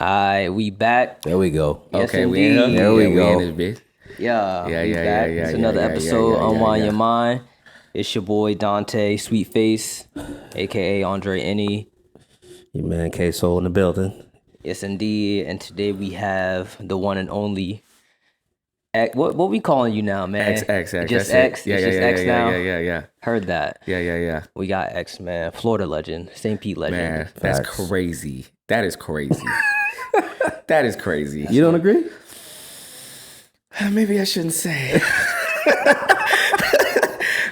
We back. There we go. Yes, Okay, indeed. There we go. We in this bitch. Yeah, Yeah, we yeah, back. yeah, It's yeah, another yeah, episode, yeah, Unwind yeah. Your Mind. It's your boy Dante, Sweetface, a.k.a. Andre Any. Your man K-Soul in the building. Yes, indeed. And today we have the one and only X. What we calling you now, man? X. Just That's X? it. Yeah, It's just yeah, X now? yeah. Heard that. Yeah. We got X, man. Florida legend. St. Pete legend. Man, that's Facts. crazy. That is crazy. That is crazy. You don't agree? Maybe I shouldn't say.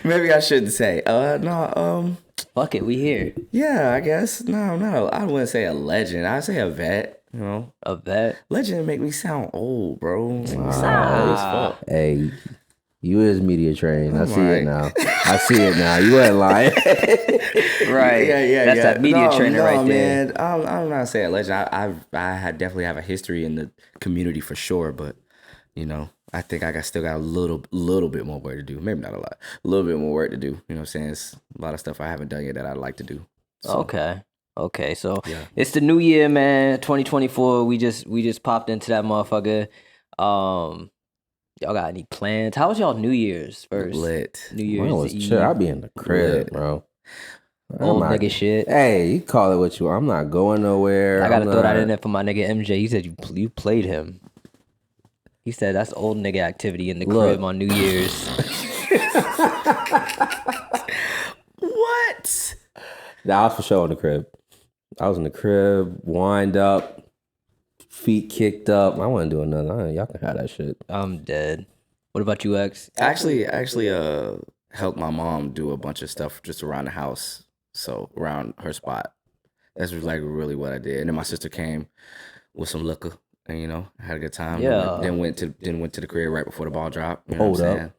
Maybe I shouldn't say. No. Fuck it, we here. Yeah, I guess. No. I wouldn't say a legend. I'd say a vet. You know, A vet. legend make me sound old, bro. Make me sound old as fuck. Hey, you is media trained. I see right. it now. I see it now. You ain't lying. Right. Yeah. That's that media trainer right man. there. I'm not saying legend. I had definitely have a history in the community for sure, but you know, I think still got a little bit more work to do. Maybe not a lot. A little bit more work to do. You know what I'm saying? It's a lot of stuff I haven't done yet that I'd like to do. So, Okay, so Yeah. it's the new year, man. 2024. We just popped into that motherfucker. Y'all got any plans? How was y'all New Year's first? lit. New Mine Year's was Eve. chill. I be in the crib, Lit. bro. Old I'm not- nigga shit. Hey, you call it what you want. I'm not going nowhere. I gotta I'm throw that not- in there for my nigga MJ. He said you played him. He said that's old nigga activity in the Look. crib on New Year's. What? Nah, I was for sure in the crib. I was in the crib, wind up, feet kicked up. I wasn't doing nothing. Y'all can have that shit. I'm dead. What about you, X? Actually, helped my mom do a bunch of stuff just around the house. So around her spot. That's like really what I did. And then my sister came with some liquor, and had a good time. Yeah. Then went to the crib right before the ball dropped. You know Hold what I'm up. saying?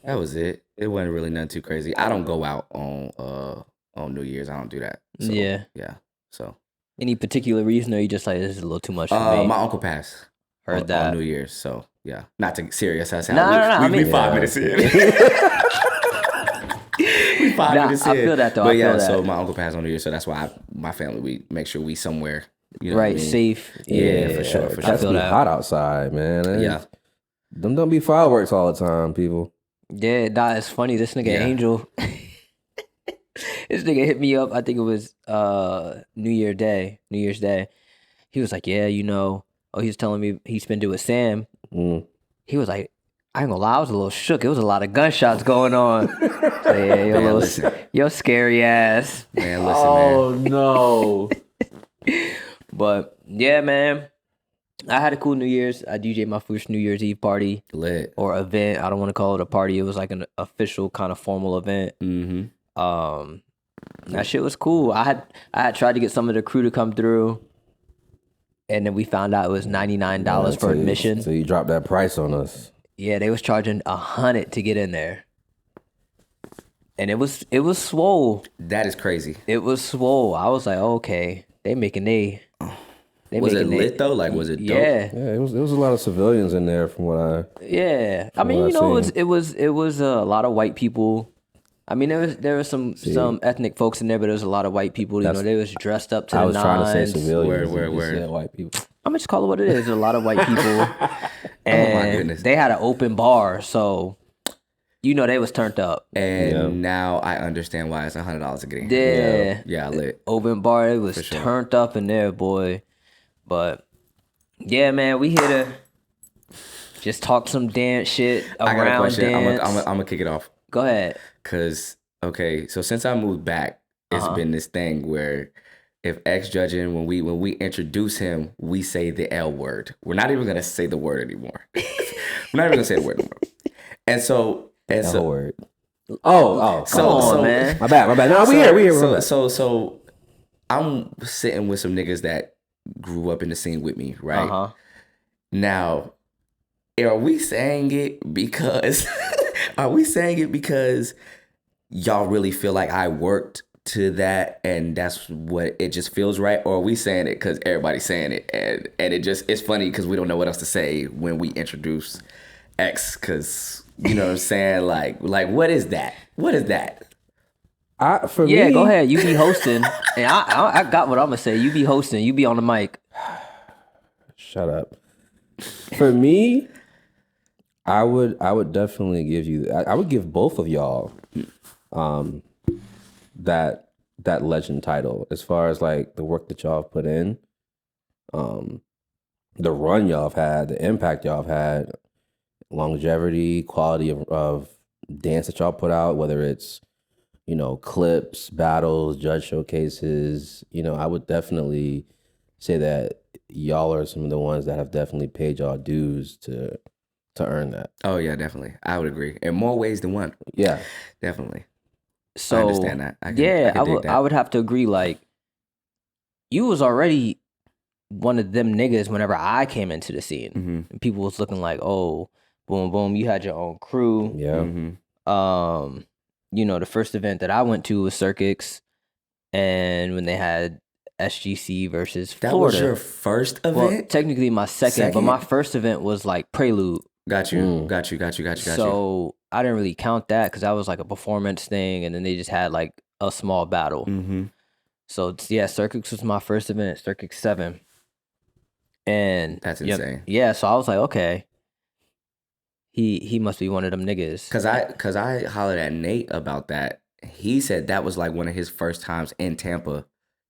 That was it. It wasn't really nothing too crazy. I don't go out on New Year's. I don't do that. So, Yeah. Yeah. So Any particular reason, or you just like this is a little too much for me? my uncle passed. Heard on that. New Year's. So yeah, not to serious. I said No, I we mean- 5 minutes in. We 5 Nah, minutes I in. feel that, though. But I feel yeah, that. so my uncle passed on New Year's, so that's why my family, we make sure we somewhere. You know what I Right, mean? safe. Yeah, for sure. It I has to feel be that. hot outside, man. Yeah. Them don't be fireworks all the time, people. Yeah, it's funny. This nigga Yeah. Angel, this nigga hit me up. I think it was New Year's Day. He was like, yeah, he was telling me he spent it with Sam. Mm. He was like, I ain't gonna lie, I was a little shook. It was a lot of gunshots going on. So, yeah, Man, listen. yo scary ass. Man, listen, man. Oh, no. But yeah, man, I had a cool New Year's. I DJ'd my first New Year's Eve party Lit. or event. I don't want to call it a party. It was like an official kind of formal event. Mm-hmm. That shit was cool. I had tried to get some of the crew to come through, and then we found out it was $99 for admission. So you dropped that price on us. Yeah, they was charging $100 to get in there, and it was swole. That is crazy. It was swole. I was like, okay, they making they. Was it making lit though? Like, was it dope? Yeah, Yeah, it was a lot of civilians in there from what I... yeah. I mean, what I seen. it was a lot of white people. I mean, there was some ethnic folks in there, but there was a lot of white people. They was dressed up to I the was nines. trying to say civilians. Word. You said white people. I'm gonna just call it what it is. There's a lot of white people, and goodness. they had an open bar, so they was turned up. And now I understand why it's $100 to get in. Yeah, Yeah, lit. open bar. It was sure. turned up in there, boy. But yeah, man, we here to just talk some dance shit I got a around question. dance. I'm gonna kick it off. Go ahead. Cause so since I moved back, it's been this thing where if X judging when we introduce him, we say the L word. We're not even gonna say the word anymore. We're not even gonna say the word anymore. And so word. Oh, Come on, man. My bad. No, we here. So I'm sitting with some niggas that grew up in the scene with me, right? Now, are we saying it because y'all really feel like I worked to that and that's what it just feels right, or are we saying it because everybody's saying it and it's funny because we don't know what else to say when we introduce X, because you know what I'm saying, like what is that For me, Go ahead. You be hosting, and I got what I'm gonna say. You be hosting. You be on the mic. Shut up. For me, I would definitely give you. I would give both of y'all that legend title as far as like the work that y'all have put in, the run y'all have had, the impact y'all have had, longevity, quality of dance that y'all put out, whether it's clips, battles, judge showcases. I would definitely say that y'all are some of the ones that have definitely paid y'all dues to earn that. Oh yeah, definitely. I would agree. In more ways than one. Yeah. Definitely. So I understand that. I I dig that. would have to agree. Like, you was already one of them niggas whenever I came into the scene. Mm-hmm. And people was looking like, oh, boom, boom, you had your own crew. Yeah. Mm-hmm. The first event that I went to was Circuits, and when they had SGC versus That Florida. was your first event? Well, technically my second, but my first event was like Prelude. Got you. So I didn't really count that because that was like a performance thing, and then they just had like a small battle. Mm-hmm. So yeah, Circuits was my first event, Circuits 7. And That's insane. Yeah, so I was like, okay, he must be one of them niggas. Cause I hollered at Nate about that. He said that was like one of his first times in Tampa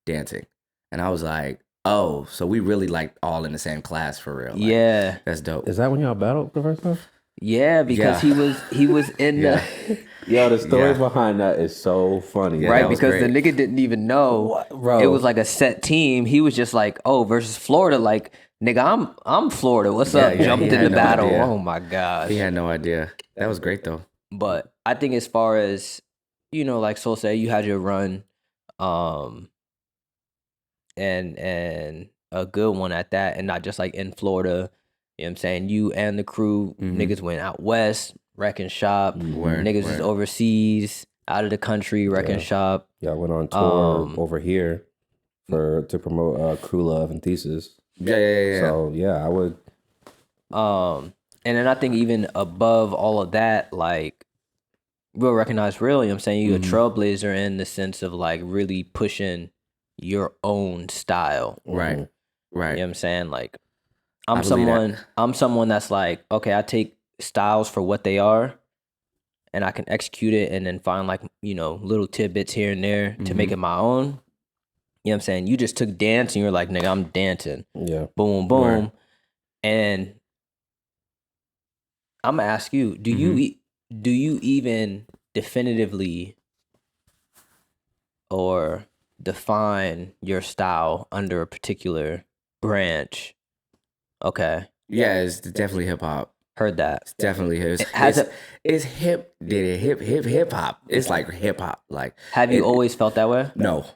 dancing, and I was like, oh, so we really like all in the same class for real. Like, Yeah, that's dope. Is that when y'all battled the first time? Yeah, because he was in Yeah. Yo, the story behind that is so funny. Yeah, right, that was because the great. nigga didn't even know What, bro? it was like a set team. He was just like, oh, versus Florida, like, nigga, I'm Florida. What's up? Yeah, Jumped he in had the no battle. idea. Oh my gosh. He had no idea. That was great though. But I think as far as, like Soul said, you had your run, and a good one at that, and not just like in Florida. You know what I'm saying? You and the crew, niggas went out west, wrecking shop. Niggas was overseas, out of the country, wrecking shop. Y'all went on tour over here to promote Crew Love and Thesis. Yeah. So yeah, I would. And then I think even above all of that, like, real recognize real, you know what I'm saying? You're a trailblazer in the sense of like really pushing your own style. Right. You know what I'm saying? Like, I I'm believe someone that's like, okay, I take styles for what they are and I can execute it and then find like, little tidbits here and there to make it my own. You know what I'm saying? You just took dance and you're like, nigga, I'm dancing. Yeah. Boom, boom. Word. And I'm gonna ask you, do you even definitively or define your style under a particular branch? Okay. Yeah, it's definitely hip hop. Heard that. It's definitely hip. It's hip. Did it hip hop? It's like hip hop. Like, have you always felt that way? No.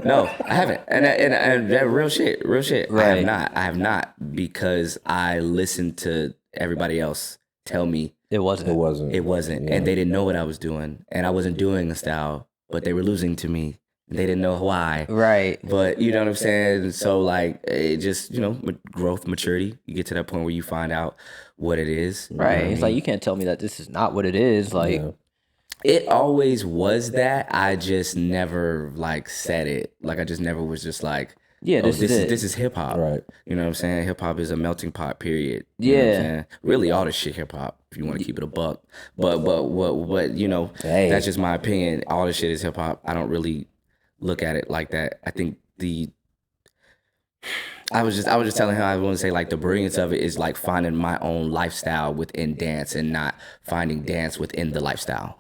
No, I haven't. And that real shit. Right. I have not because I listened to everybody else tell me it wasn't. Yeah. And they didn't know what I was doing, and I wasn't doing the style, but they were losing to me. They didn't know why. Right. But you know what I'm saying? So like, it just, growth, maturity. You get to that point where you find out what it is. Right. It's like, you can't tell me that this is not what it is. Like, it always was that. I just never like said it. Like, I just never was just like, yeah, this is hip hop. Right. You know what I'm saying? Hip hop is a melting pot, period. Yeah. You know what I'm saying? Really, all this shit hip hop, if you want to keep it a buck. But Hey. That's just my opinion. All this shit is hip hop. I don't really look at it like that. I think I was just telling him, I want to say like the brilliance of it is like finding my own lifestyle within dance and not finding dance within the lifestyle.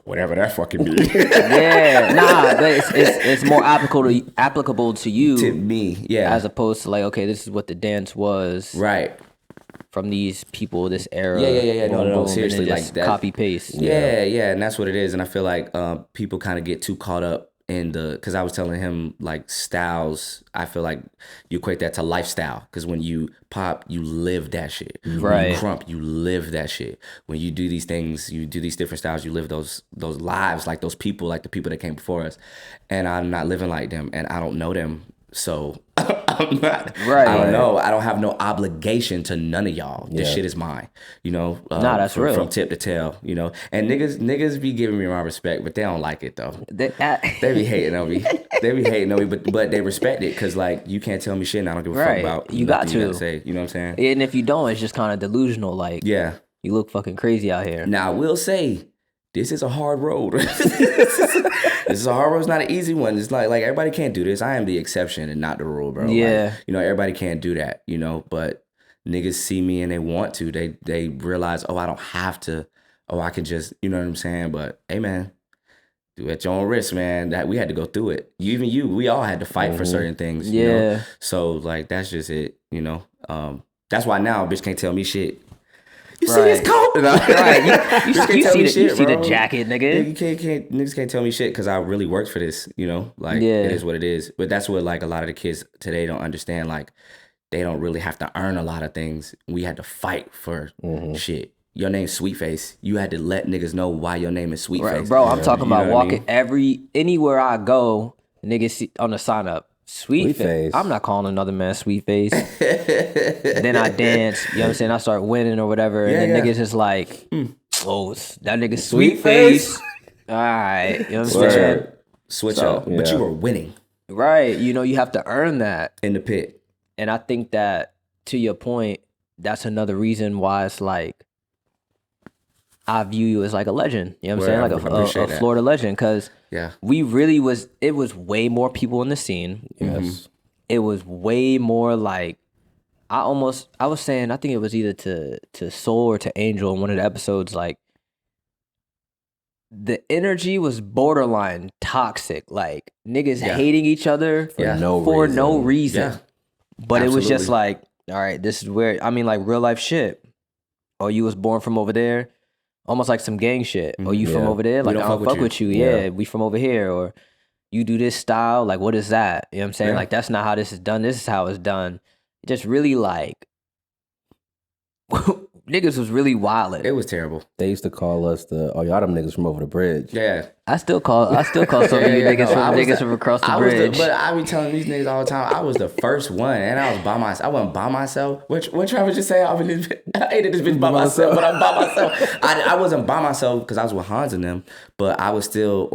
Whatever that fucking means. yeah, but it's more applicable to you, To me, yeah. as opposed to like, okay, this is what the dance was, Right. from these people, this era. Yeah. Boom, No, boom, seriously, and then like just that. copy paste. Yeah, and that's what it is. And I feel like people kind of get too caught up in because I was telling him like styles. I feel like you equate that to lifestyle because when you pop, you live that shit. When Right. you crump, you live that shit. When you do these things, you do these different styles, you live those lives like those people, like the people that came before us. And I'm not living like them, and I don't know them. So I'm not. Right. I don't know. I don't have no obligation to none of y'all. This Yeah. shit is mine. You know. Nah, that's real. From tip to tail. You know. And niggas be giving me my respect, but they don't like it though. They be hating on me. They be hating on me, but they respect it because like you can't tell me shit and I don't give a fuck Right. about. You got nothing to. gotta say. You know what I'm saying? And if you don't, it's just kind of delusional. Like, Yeah. you look fucking crazy out here. Now I will say, this is a hard road. This is a hard road. It's not an easy one. It's like everybody can't do this. I am the exception and not the rule, bro. Yeah. Like, you know, everybody can't do that, you know, but niggas see me and they want to. They realize, oh, I don't have to. Oh, I can just, you know what I'm saying? But hey, man, do it at your own risk, man. That we had to go through it. We all had to fight for certain things. Yeah. You know? So like that's just it, you know. That's why now a bitch can't tell me shit. You see this coat? Right. You see the jacket, nigga. Yeah, you can't niggas can't tell me shit because I really worked for this, you know? Like it is what it is. But that's what like a lot of the kids today don't understand. Like they don't really have to earn a lot of things. We had to fight for shit. Your name's Sweetface. You had to let niggas know why your name is Sweetface. Right, bro, I'm talking about walking I mean? anywhere I go, niggas see on the sign up. Sweet face. Face. I'm not calling another man sweet face. Then I dance, you know what I'm saying? I start winning or whatever. And then niggas just like, oh, that nigga sweet face. All right. You know what I'm saying? Switch up. But you were winning Right. You know, you have to earn that. in the pit. And I think that, to your point, that's another reason why it's like, I view you as like a legend. You know what I'm saying? Like a Florida legend. Because we really it was way more people in the scene. Yes. It was way more like, I was saying, I think it was either to Soul or to Angel in one of the episodes, like, the energy was borderline toxic. Like, niggas hating each other for no reason. Yeah. But it was just like, all right, this is where, I mean, like real life shit. Oh, you was born from over there? Almost like some gang shit. Oh, you from over there? Like, I don't fuck with you. Yeah, we from over here. Or you do this style. Like, what is that? You know what I'm saying? Like, that's not how this is done. This is how it's done. Just really like, niggas was really wildin'. It was terrible. They used to call us y'all them niggas from over the bridge. Yeah. I still call some of you niggas from across the bridge. But I be telling these niggas all the time, I was the first one, and I was by myself. I wasn't by myself. What Travis just say? I hated this bitch by myself, but I'm by myself. I wasn't by myself because I was with Hans and them, but I would still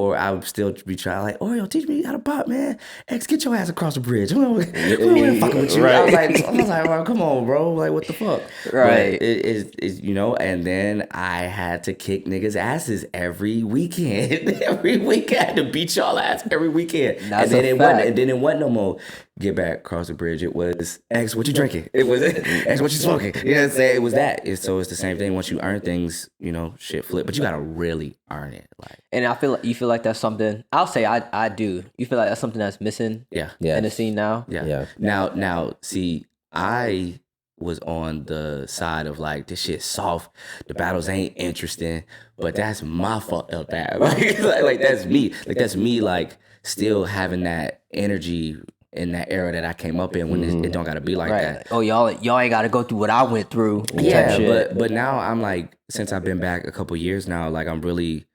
be trying like, oh, yo, teach me how to pop, man. X, get your ass across the bridge. We ain't fucking with you. Right. I was like, well, come on, bro. Like, what the fuck? Right. But it is, you know, and then I had to kick niggas' asses every weekend. Every weekend, I had to beat y'all ass every weekend. That's and then a fact. it wasn't no more get back across the bridge. It was X, what you drinking? It was X, what you smoking? You know what I'm saying? It was that. So it's the same thing. Once you earn things, you know, shit flip. But you gotta really earn it. Like, and I feel like you feel like that's something. I'll say I do. You feel like that's something that's missing. Yeah. In the scene now. Yeah. Now, see, I was on the side of like, this shit soft, the battles ain't interesting, but that's my fucked up bad. Like that's me. Like that's me like still having that energy in that era that I came up in when it don't gotta be like that. Oh, y'all ain't gotta go through what I went through. Yeah, but now I'm like, since I've been back a couple years now, like I'm really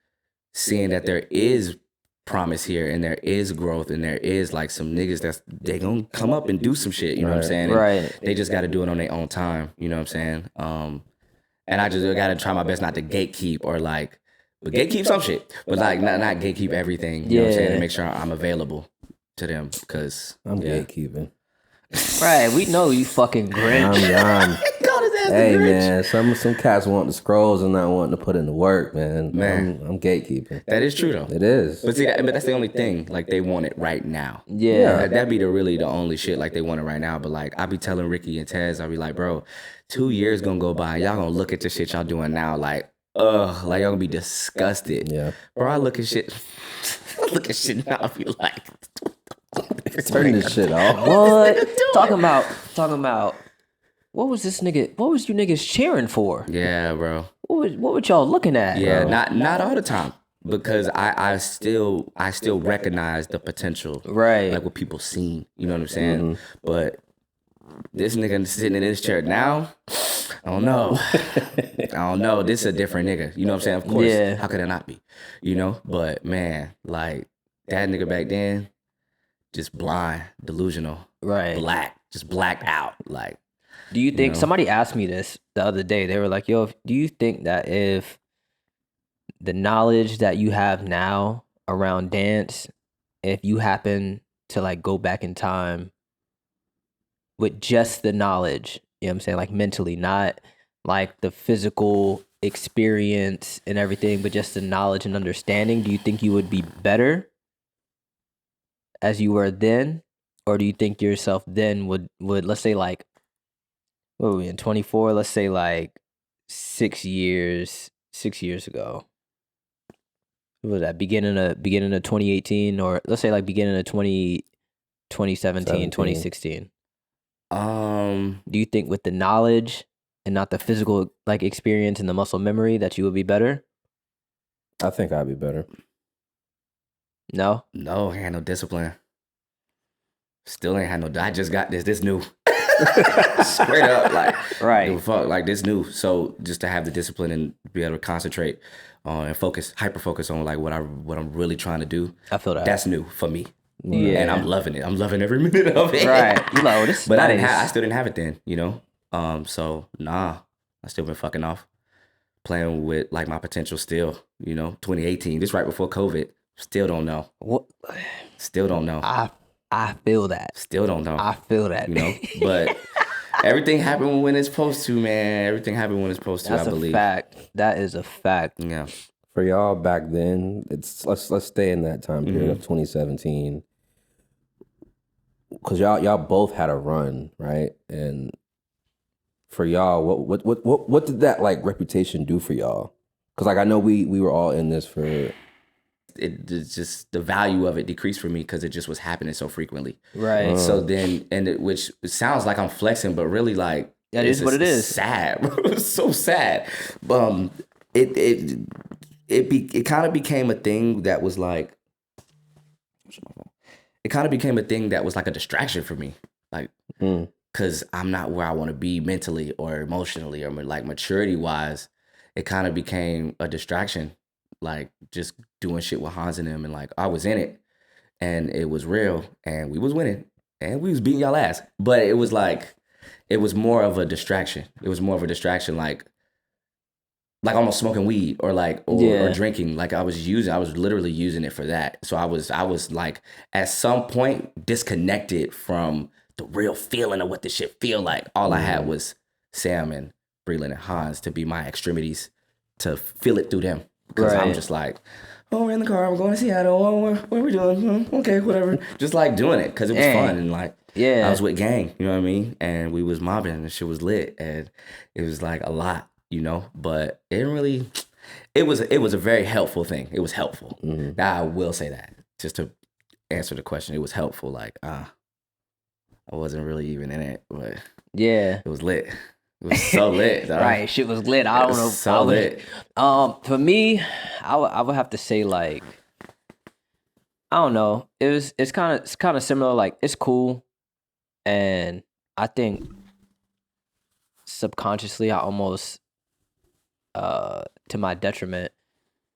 seeing that there is promise here and there is growth and there is like some niggas they gonna come up and do some shit, you know what I'm saying? And they just gotta do it on their own time, you know what I'm saying? And I just gotta try my best not to gatekeep or like, but gatekeep some shit, but like not gatekeep everything, you know what I'm saying? And make sure I'm available to them, because I'm gatekeeping. Right, we know you fucking Grinch. Hey man, some cats want the scrolls and not wanting to put in the work, man. I'm gatekeeping. That is true though. It is. But see, but that's the only thing. Like they want it right now. Yeah. That'd be the only shit. Like they want it right now. But like I be telling Ricky and Tez, I be like, bro, 2 years gonna go by. Y'all gonna look at the shit y'all doing now, like, like y'all gonna be disgusted. Yeah. Bro, I look at shit. I look at shit now. I be like, turn this shit off. What? Talking about. What was this nigga? What was you niggas cheering for? Yeah, bro. What were y'all looking at? Yeah, bro? not all the time, because I still recognize the potential, right? Like what people seen, you know what I'm saying? But this nigga sitting in this chair now, I don't know. This is a different nigga, you know what I'm saying? Of course, how could it not be, you know? But man, like that nigga back then, just blind, delusional. Right. just blacked out. Like, Do you think know? somebody asked me this the other day? They were like, "Yo, do you think that if the knowledge that you have now around dance, if you happen to like go back in time with just the knowledge, you know what I'm saying, like mentally, not like the physical experience and everything, but just the knowledge and understanding, do you think you would be better as you were then? Or do you think yourself then would let's say like what were we in 24? Let's say like 6 years ago. What was that? Beginning of 2018, or let's say like beginning of 2017, 2016. Do you think with the knowledge and not the physical like experience and the muscle memory that you would be better? I think I'd be better. No? No, I had no discipline. Still ain't had no. I just got this new. Straight up, like Right. fuck, like this new. So just to have the discipline and be able to concentrate on and focus, hyper focus on like what I'm really trying to do. I feel that. That's new for me. Yeah. And I'm loving it. I'm loving every minute of it. Right. You know, this is But nice. I still didn't have it then, you know. So nah, I still been fucking off, playing with like my potential still, you know. 2018, this right before COVID. Still don't know. What? Still don't know. I feel that. Still don't know. I feel that. You know, but everything happened when it's supposed to, man. Everything happened when it's supposed to. That's I believe. a fact. That is a fact. Yeah. For y'all back then, let's stay in that time period of 2017, because y'all both had a run, right? And for y'all, what did that like reputation do for y'all? Because like I know we were all in this for. It's just the value of it decreased for me because it just was happening so frequently. Right. So then, which sounds like I'm flexing, but really like that is what it is. Sad, bro. It's so sad. It kind of became a thing that was like. It kind of became a thing that was like a distraction for me, like because I'm not where I want to be mentally or emotionally or like maturity wise. It kind of became a distraction. Like just doing shit with Hans and them, and like I was in it and it was real and we was winning and we was beating y'all ass. But it was like it was more of a distraction. It was more of a distraction, like almost smoking weed or like or drinking. Like I was literally using it for that. So I was like at some point disconnected from the real feeling of what this shit feel like. All I had was Sam and Breland and Hans to be my extremities to feel it through them. Because I'm just like, oh, we're in the car, we're going to Seattle, oh, what are we doing? Okay, whatever. Just like doing it because it was fun and like I was with gang, you know what I mean? And we was mobbing and shit was lit and it was like a lot, you know? But it didn't really, it was a very helpful thing. It was helpful. I will say that. Just to answer the question, it was helpful. Like, I wasn't really even in it, but yeah, it was lit. It was so lit, dog. Right, shit was lit. I don't know. So lit. For me, I would have to say like, I don't know. It's kind of similar. Like it's cool, and I think subconsciously I almost, to my detriment,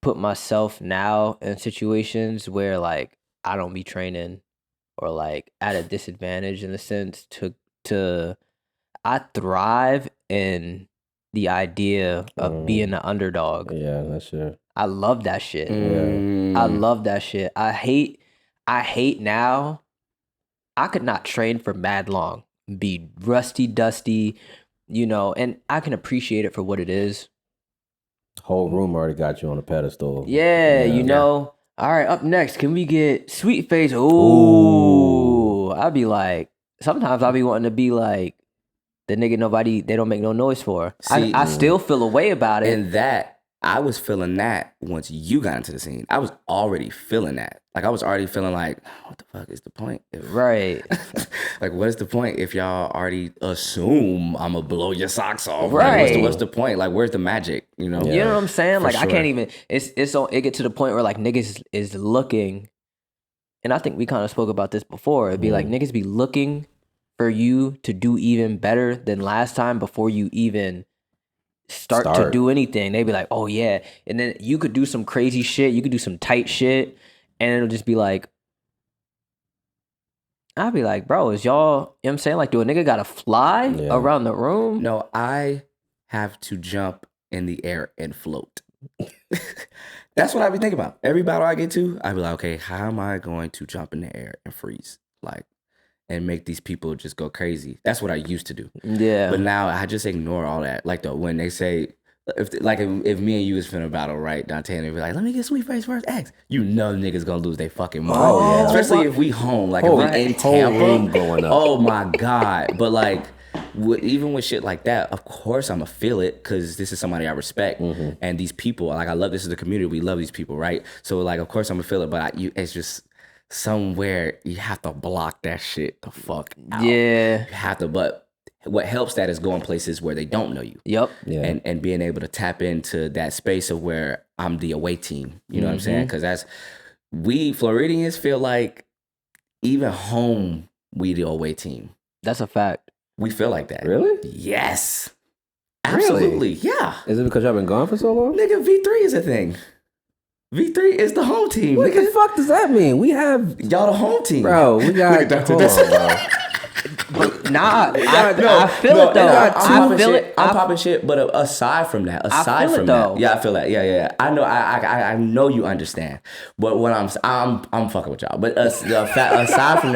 put myself now in situations where like I don't be training or like at a disadvantage in the sense to. I thrive in the idea of being an underdog. Yeah, that's it. I love that shit. Yeah. I love that shit. I hate now. I could not train for mad long, be rusty, dusty, you know, and I can appreciate it for what it is. Whole room already got you on a pedestal. Yeah, you know. All right, up next, can we get Sweet Face? Ooh. I'd be like, sometimes I'll be wanting to be like, the nigga they don't make no noise for. See, I still feel a way about it. And that, I was feeling that once you got into the scene. I was already feeling that. Like, I was already feeling like, what the fuck is the point? Right. Like, what is the point if y'all already assume I'm going to blow your socks off? Right. Like, what's the point? Like, where's the magic, you know? You know what I'm saying? Like, sure. I can't even, it get to the point where, like, niggas is looking, and I think we kind of spoke about this before. It'd be like, niggas be looking for you to do even better than last time before you even start to do anything. They'd be like, oh yeah. And then you could do some crazy shit. You could do some tight shit. And it'll just be like, I'd be like, bro, is y'all, you know what I'm saying? Like, do a nigga gotta fly Yeah. around the room? No, I have to jump in the air and float. That's what I be thinking about. Every battle I get to, I be like, okay, how am I going to jump in the air and freeze? Like, and make these people just go crazy. That's what I used to do. Yeah. But now I just ignore all that. Like when they say, if me and you was finna battle, right, Dante, and they be like, let me get Sweet Face first X. You know niggas gonna lose their fucking mind. Oh, yeah. Especially if we home, like if we in Whole Tampa. room going up. Oh my God. But like, even with shit like that, of course I'm gonna feel it because this is somebody I respect. And these people, like I love, this is the community. We love these people, right? So like, of course I'm gonna feel it, but it's just somewhere you have to block that shit the fuck out. Yeah. You have to, but what helps that is going places where they don't know you. Yep. Yeah. And being able to tap into that space of where I'm the away team. You know what I'm saying? Because we Floridians feel like even home, we the away team. That's a fact. We feel like that. Really? Yes. Really? Absolutely. Yeah. Is it because y'all been gone for so long? Nigga, V3 is a thing. V3 is the home team. What nigga. the fuck does that mean? We have, Y'all the home team. bro. We got. Hold on, bro. But nah, I feel No, it though. I feel it. I'm popping shit. But aside from that, feel it, though. yeah, I feel that. Yeah. I know. I know you understand. But what I'm fucking with y'all. But aside from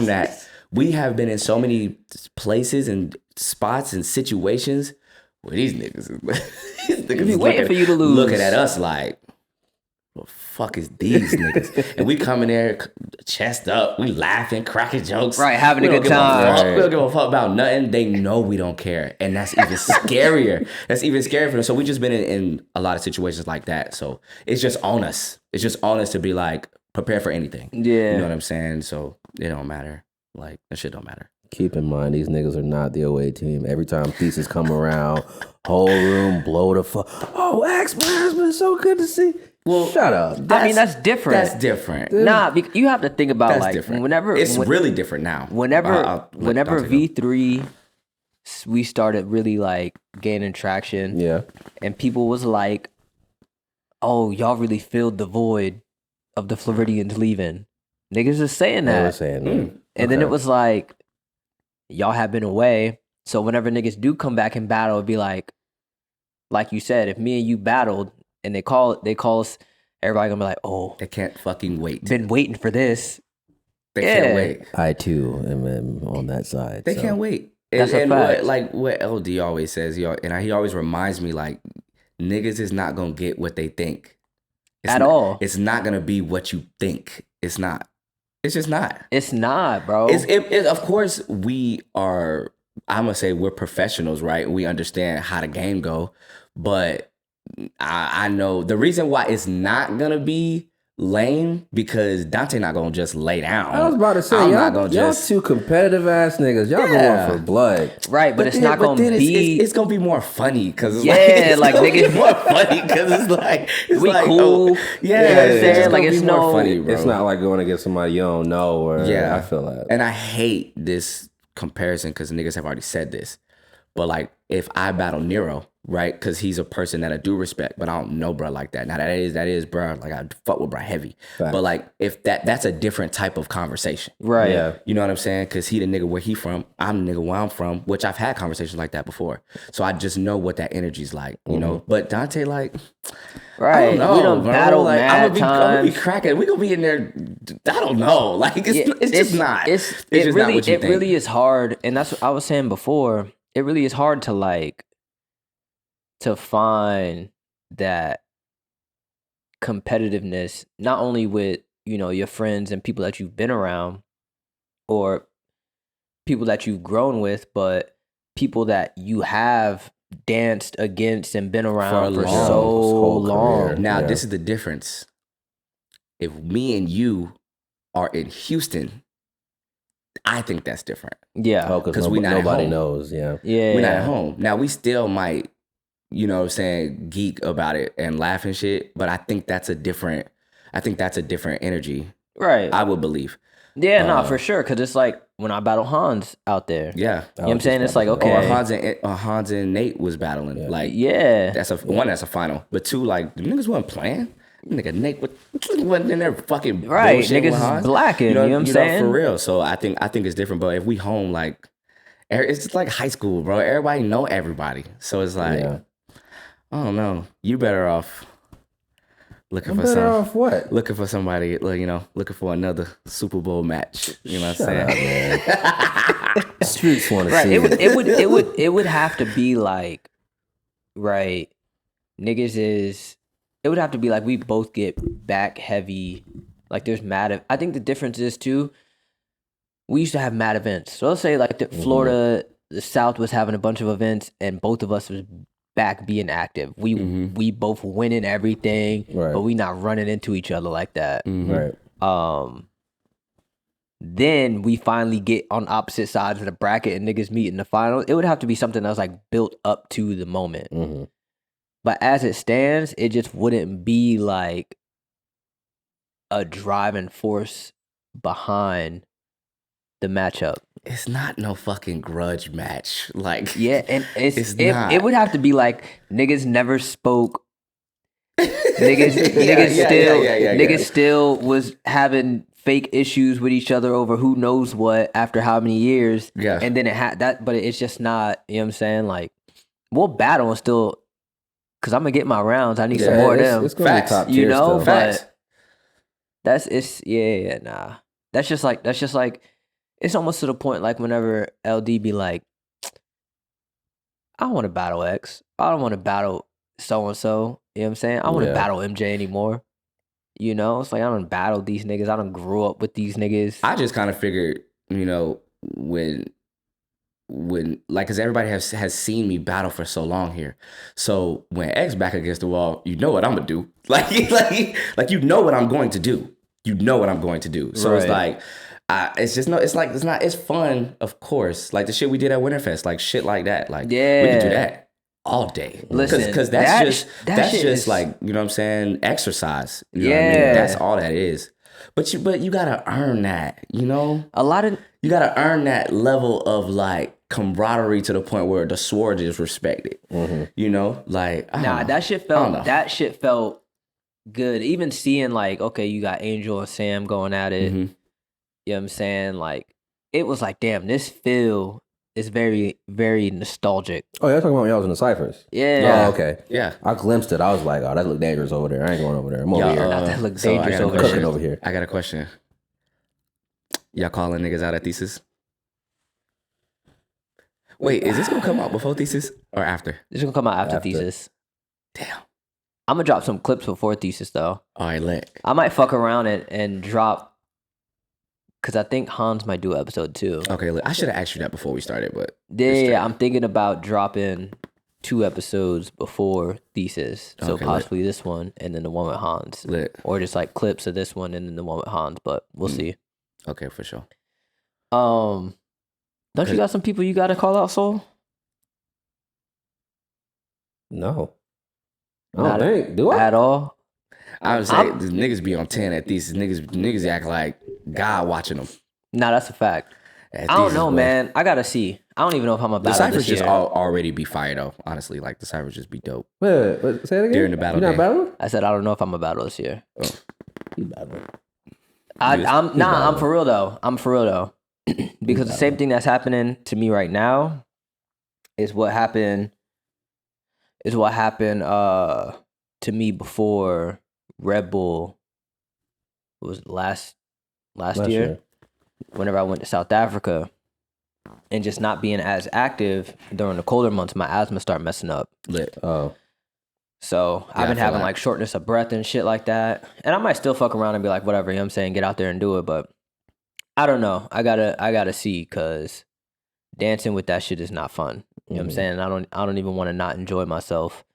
that, we have been in so many places and spots and situations where these niggas be waiting for you to lose. looking at us like, what the fuck is these niggas? And we come in there, chest up, we laughing, cracking jokes. Right, having We a don't good give time. fuck. We don't give a fuck about nothing. They know we don't care. And that's even scarier. That's even scarier for them. So we just been in a lot of situations like that. So it's just on us. It's just on us to be like, prepare for anything. Yeah. You know what I'm saying? So it don't matter. Like, that shit don't matter. Keep in mind, these niggas are not the away team. Every time pieces come around, whole room blow the fuck. Oh, X, man, it's been so good to see. Well, shut up. I mean, that's different. That's different. Nah, you have to think about That's like different. whenever It's really different now. Whenever I'll let Dante go. V3 we started really like gaining traction. Yeah. And people was like, "Oh, y'all really filled the void of the Floridians leaving." Niggas is saying They that. were saying that. And then Okay. it was like, y'all have been away. So whenever niggas do come back and battle, it'd be like you said, if me and you battled and they call us, everybody gonna be like, oh, They can't fucking wait. been waiting for this. They Yeah. can't wait. I too am on that side. They so. can't wait. That's a fact. what LD always says, he always reminds me like, niggas is not gonna get what they think. At all. It's not gonna be what you think. It's not. It's just not. It's not, bro. Of course, we are. I'm gonna say we're professionals, right? We understand how the game go, but I know the reason why it's not gonna be lame because Dante not gonna just lay down. I was about to say, I'm y'all, not gonna y'all just. two competitive ass niggas. Y'all Yeah. going for blood. Right, but it's not but gonna then be. It's gonna be more funny because Yeah, it's like, gonna be niggas- more funny because it's like We like, cool. yeah, You know what I'm it's saying? just Like, gonna it's be more no- funny, bro. It's not like going against somebody you don't know. Or Yeah, I feel that. And I hate this comparison because niggas have already said this. But like, if I battle Nero, right? Because he's a person that I do respect, but I don't know bro like that. Now that is bro. Like I fuck with bro heavy. Facts. But like, if that's a different type of conversation. right. Yeah. You know what I'm saying? Because he the nigga where he from, I'm the nigga where I'm from, which I've had conversations like that before. So I just know what that energy's like, you know? But Dante, like, Right. I don't know, We done bro. battled like, mad I'm gonna be times. cracking. We gonna be in there, I don't know. Like, it's just not. It's just really, not what you it think. really is hard, and that's what I was saying before. It really is hard to like to find that competitiveness, not only with your friends and people that you've been around, or people that you've grown with, but people that you have danced against and been around for long- so whole long. career. Now, Yeah. this is the difference. If me and you are in Houston, I think that's different. Yeah, Oh, 'Cause because we not at nobody home. knows. Yeah. yeah. We're not at home. Now, we still might, geek about it and laugh and shit, but I think that's a different energy, Right. I would believe. Yeah, no, for sure. Because it's like when I battle Hans out there. Yeah. You know what I'm saying? It's like, Or okay. Hans and Nate was battling. Like, Yeah. that's a final. But two, like, the niggas wasn't playing. Nigga, Nate wasn't in there fucking Right, bullshit niggas with is Hans. blacking, you know what I'm saying? For real. So I think it's different. But if we home, like, it's just like high school, bro. Everybody know everybody. So it's like, Yeah. I don't know. You better off looking I'm for better off what? looking for somebody, looking for another Super Bowl match. You know what I'm Shut saying? up, man. Streets want to Right. see It would have to be like, right, niggas is, it would have to be like we both get back heavy. Like there's I think the difference is too, we used to have mad events. So let's say like Florida, the South was having a bunch of events and both of us was back being active. We both winning everything, Right. but we not running into each other like that. Right. Then we finally get on opposite sides of the bracket and niggas meet in the finals. It would have to be something that was like built up to the moment. But as it stands, it just wouldn't be like a driving force behind the matchup. It's not no fucking grudge match. Like, Yeah, and it's not. it would have to be like niggas never spoke. Niggas still was having fake issues with each other over who knows what after how many years. Yeah. And then it had that, but it's just not, you know what I'm saying? Like, we'll battle and still, because I'm going to get my rounds. I need some more of them. It's going to be top tier you know, still. but nah. That's just like, it's almost to the point like whenever LD be like, I don't want to battle X. I don't want to battle so-and-so. You know what I'm saying? I don't want to battle MJ anymore. You know? It's like I don't battle these niggas. I don't grew up with these niggas. I just kind of figured, when like, because everybody has seen me battle for so long here. So when X back against the wall, you know what I'm gonna do. Like you know what I'm going to do. You know what I'm going to do. So it's like, it's fun, of course. Like the shit we did at Winterfest, like shit like that. Like, we could do that all day. Listen, because that's just like, you know what I'm saying, exercise. You know what I mean? That's all that is. But you gotta earn that, you know? You gotta earn that level of like camaraderie to the point where the sword is respected. You know? Like, that shit felt good. Even seeing like, okay, you got Angel and Sam going at it. You know what I'm saying? Like, it was like, damn, this feel is very, very nostalgic. Oh, y'all talking about when y'all was in the ciphers? Yeah. Oh, okay. Yeah. I glimpsed it. I was like, oh, that look dangerous over there. I ain't going over there. I'm over here. That look dangerous over Cooking there. over here. I got a question. Y'all calling niggas out at Thesis? Wait, is this gonna come out before Thesis or after? This is gonna come out after Thesis. Damn. I'm gonna drop some clips before Thesis though. All right, lit. I might fuck around and drop, because I think Hans might do episode 2. Okay, lit. I should have asked you that before we started, but Yeah, I'm thinking about dropping 2 episodes before Thesis. So Okay, possibly this one and then the one with Hans. lit. Or just like clips of this one and then the one with Hans, but we'll see. Okay, for sure. Don't you got some people you gotta call out, Soul? No. I don't think. Do I? At all? I would say the niggas be on 10 at Thesis. Niggas act like God watching them. Nah, that's a fact. I don't know, man. I gotta see. I don't even know if I'm a The battle ciphers this year. just already be fire though. Honestly, like the ciphers just be dope. Wait, say it again? During the battle You not day. battling? I said I don't know if I'm a battle this year. You battling. I'm for real though. Because the same thing that's happening to me right now is what happened to me before Red Bull was last year, whenever I went to South Africa, and just not being as active during the colder months, my asthma started messing up. Lit. Oh. So Yeah, I've been I feel having that. like shortness of breath and shit like that. And I might still fuck around and be like, whatever, you know what I'm saying? Get out there and do it. But I don't know. I gotta see, because dancing with that shit is not fun. You know what I'm saying? I don't even want to not enjoy myself.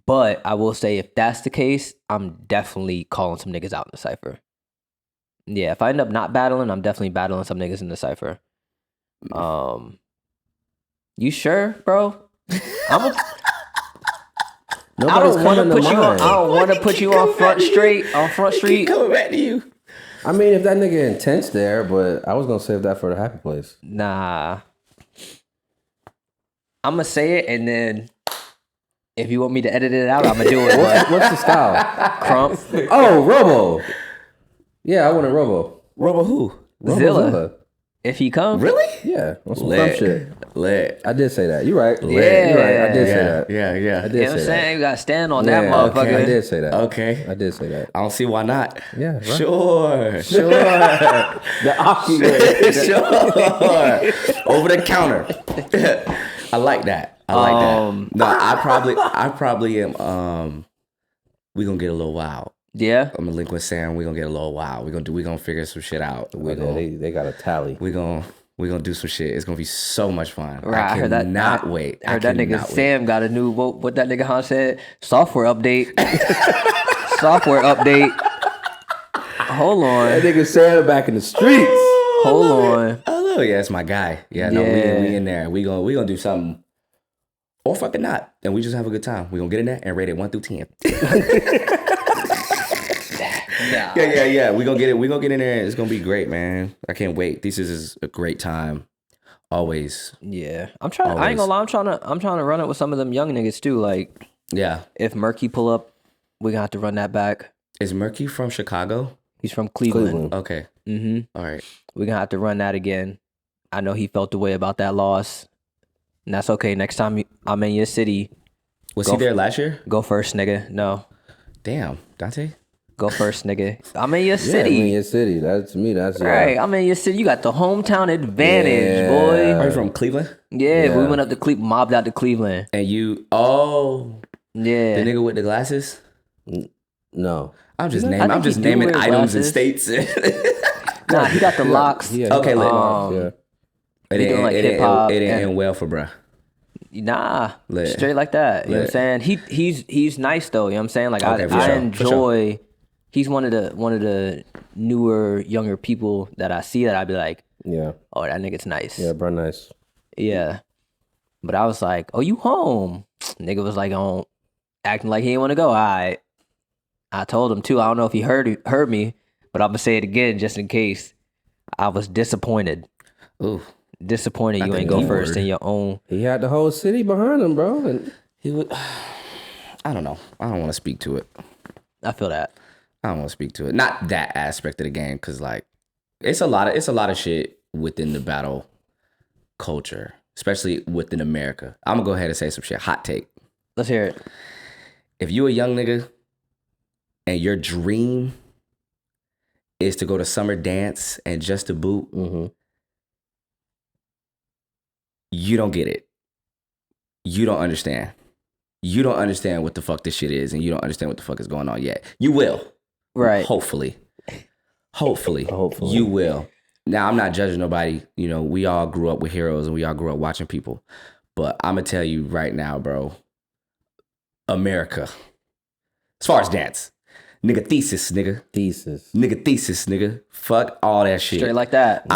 But I will say, if that's the case, I'm definitely calling some niggas out in the cypher. Yeah, if I end up not battling, I'm definitely battling some niggas in the cypher. You sure, bro? I don't want to put you on. I don't want to put you on Front Street. Coming back to you. I mean, if that nigga intense there, but I was gonna save that for the happy place. Nah. I'm gonna say it, and then If you want me to edit it out, I'm gonna do it. But What's the style? Crump, Oh, Robo. Yeah, I want a Robo. Robo who? Zilla. If he come, Really? Yeah, on some Lit. Crump shit. Lit. I did say that. You're right. Yeah. You're right. I did say Yeah, that. yeah, yeah. I You did know what I'm say saying? that. You gotta stand on that Yeah, motherfucker. I did say that. Okay. I did say that. I don't see why not. Yeah, right. Sure. The option. Sure. Over the counter. I like that. I like that. No, I probably am we gonna get a little wild. Yeah. I'm gonna link with Sam, we gonna get a little wild. We gonna figure some shit out. They got a tally. We gonna do some shit. It's gonna be so much fun. Right, I heard that. cannot wait. I heard that nigga Sam got a new what that nigga Han said? Software update. Software update. Hold on. That nigga Sam back in the streets. Hold on. Oh yeah, it's my guy. Yeah, no, Yeah. we in there. We gonna do something. Or fucking not. And we just have a good time. We gonna get in there and rate it 1 through 10. Nah. Yeah. We gonna get it. We gonna get in there. It's gonna be great, man. I can't wait. This is a great time. Always. Yeah. I'm trying. I Always. ain't gonna lie. I'm trying to run it with some of them young niggas too. Like Yeah. if Murky pull up, we gonna have to run that back. Is Murky from Chicago? He's from Cleveland. Cleveland. Okay. Mm-hmm. All right. We gonna have to run that again. I know he felt the way about that loss, and that's okay. Next time I'm in your city, Was Go he there last year? go first, nigga. No, Damn, Dante. go first, nigga. I'm in your Yeah, city. I mean, your city. That's to me. That's Right, I'm in your city. You got the hometown advantage, Yeah. boy. Are you from Cleveland? Yeah, we Yeah. went up to Cleveland, mobbed out to Cleveland. And you? Oh, Yeah, the nigga with the glasses. No. I'm just I naming. think I'm just he do naming wear items and glasses. states. nah, he got the locks. Yeah, Okay, lit. yeah. It He doing, like, hip-hop It didn't and- end well for bruh. Nah, Lit. straight like that. You know what I'm Lit. saying? He's nice though. You know what I'm saying? Like Okay, for I sure, for enjoy. He's one of the newer, younger people that I see that I'd be like, Yeah. oh, that nigga's nice. Yeah, bro, nice. Yeah. But I was like, oh, you home? Nigga was like, oh, acting like he didn't want to go. All right. I told him too. I don't know if he heard me, but I'm gonna say it again just in case. I was disappointed. Ooh, Disappointed you the ain't go D first word. in your own. He had the whole city behind him, bro. And he would. I don't know. I don't want to speak to it. I feel that. I don't want to speak to it. Not that aspect of the game, because like, it's a lot of shit within the battle culture, especially within America. I'm gonna go ahead and say some shit. Hot take. Let's hear it. If you a young nigga and your dream is to go to summer dance and just to boot, you don't get it. You don't understand. You don't understand what the fuck this shit is, and you don't understand what the fuck is going on yet. You will. Right. Hopefully. Hopefully. You will. Now, I'm not judging nobody. You know, we all grew up with heroes and we all grew up watching people. But I'm going to tell you right now, bro, America, as far as dance, nigga thesis, nigga. Nigga thesis, nigga. Fuck all that shit. Straight like that.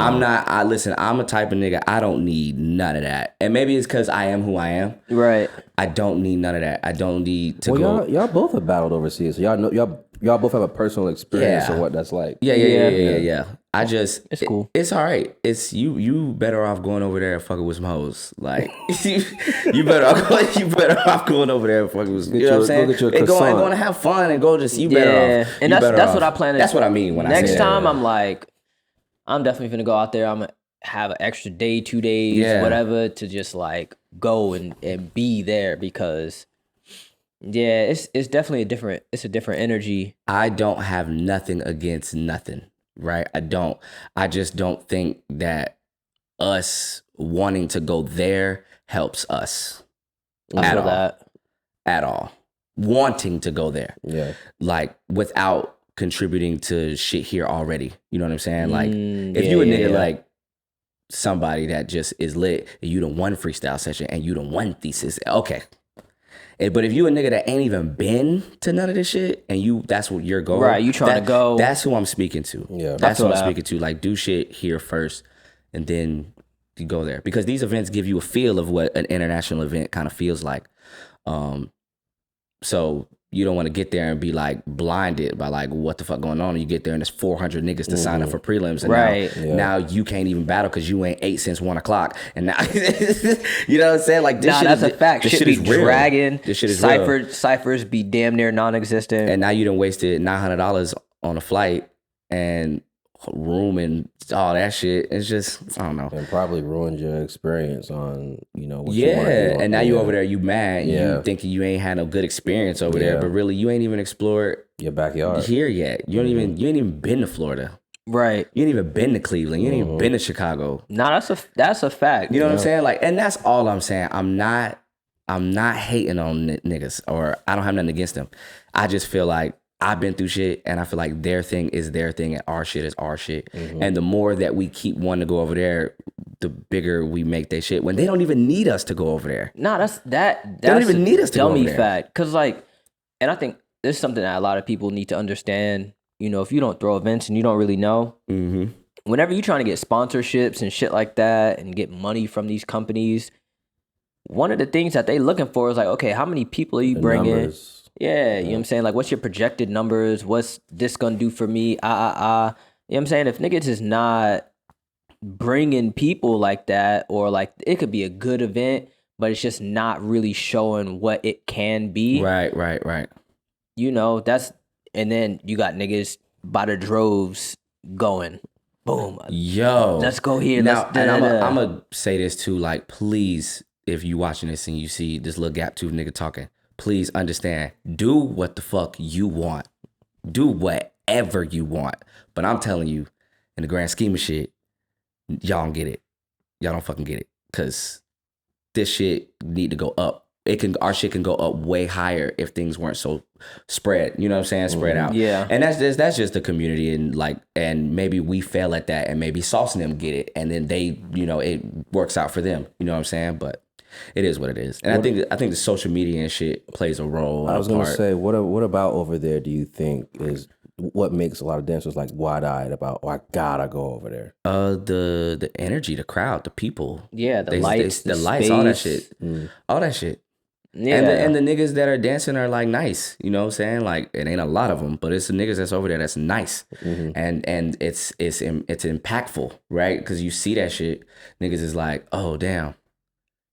Listen, I'm a type of nigga, I don't need none of that. And maybe it's because I am who I am. Right. I don't need none of that. I don't need to well, go. y'all both have battled overseas, so y'all know y'all both have a personal experience Yeah. of what that's like. Yeah. I just It's cool. It's all right. It's you better off going over there and fucking with some hoes. Like you better off going over there and fucking with some, you know what I'm saying? Go get you a And croissant. going to have fun and go just you better off. And You that's better what off. I plan to That's what I mean when I next say time that. I'm like, I'm definitely gonna go out there. I'm gonna have an extra day, 2 days, Yeah. whatever, to just like go and be there because yeah, it's definitely a different energy. I don't have nothing against nothing, right? I don't. I just don't think that us wanting to go there helps us I at feel all. that. At all. Wanting to go there. Yeah. Like without contributing to shit here already. You know what I'm saying? Like if Yeah, you a yeah, nigga yeah. like somebody that just is lit and you done one freestyle session and you done one thesis, okay. But if you a nigga that ain't even been to none of this shit and that's what your goal. Right, you trying to go. That's who I'm speaking to. Yeah. That's who feel I'm that. speaking to. Like do shit here first and then you go there. Because these events give you a feel of what an international event kind of feels like. So you don't want to get there and be like blinded by like what the fuck going on. And you get there and there's 400 niggas to sign up for prelims, and now you can't even battle because you ain't ate since 1 o'clock. And now you know what I'm saying? Like this shit that's is, a fact. This Shit shit be is real. dragging. This shit is real. Ciphers be damn near non-existent. And now you done wasted $900 on a flight and room and all that shit. It's just, I don't know. And probably ruined your experience on, what you want to do. And now you over there, you mad. Yeah. You thinking you ain't had no good experience over there, but really you ain't even explored your backyard here yet. You ain't even been to Florida. Right. You ain't even been to Cleveland. You ain't even been to Chicago. Nah, that's a fact. You know what I'm saying? Like, and that's all I'm saying. I'm not hating on niggas, or I don't have nothing against them. I just feel like I've been through shit, and I feel like their thing is their thing and our shit is our shit. And the more that we keep wanting to go over there, the bigger we make their shit when they don't even need us to go over there. Nah, that's they don't even need us to go over there. Fact. Cause like, and I think this is something that a lot of people need to understand. If you don't throw events and you don't really know, whenever you're trying to get sponsorships and shit like that and get money from these companies, one of the things that they looking for is like, okay, how many people are you bringing? numbers. Yeah, you know what I'm saying? Like, what's your projected numbers? What's this gonna do for me? You know what I'm saying? If niggas is not bringing people like that, or like it could be a good event, but it's just not really showing what it can be. Right. That's, and then you got niggas by the droves going, boom. Yo. Let's go here. Now, and I'm gonna say this too, like, please, if you watching this and you see this little gap tooth nigga talking, please understand, do what the fuck you want. Do whatever you want. But I'm telling you, in the grand scheme of shit, y'all don't get it. Y'all don't fucking get it. Cause this shit need to go up. Our shit can go up way higher if things weren't so spread. You know what I'm saying? Spread out. Yeah. And that's just the community, and maybe we fail at that, and maybe Sauce and them get it, and then they, it works out for them. You know what I'm saying? But it is what it is. And I think the social media and shit plays a role. I was going to say, what about over there do you think is what makes a lot of dancers like wide-eyed about, I gotta go over there? The energy, the crowd, the people. Yeah, the lights, the lights, all that shit. All that shit. Yeah. And the niggas that are dancing are like nice. You know what I'm saying? Like, it ain't a lot of them, but it's the niggas that's over there that's nice. And it's impactful, right? Because you see that shit. Niggas is like, oh, damn.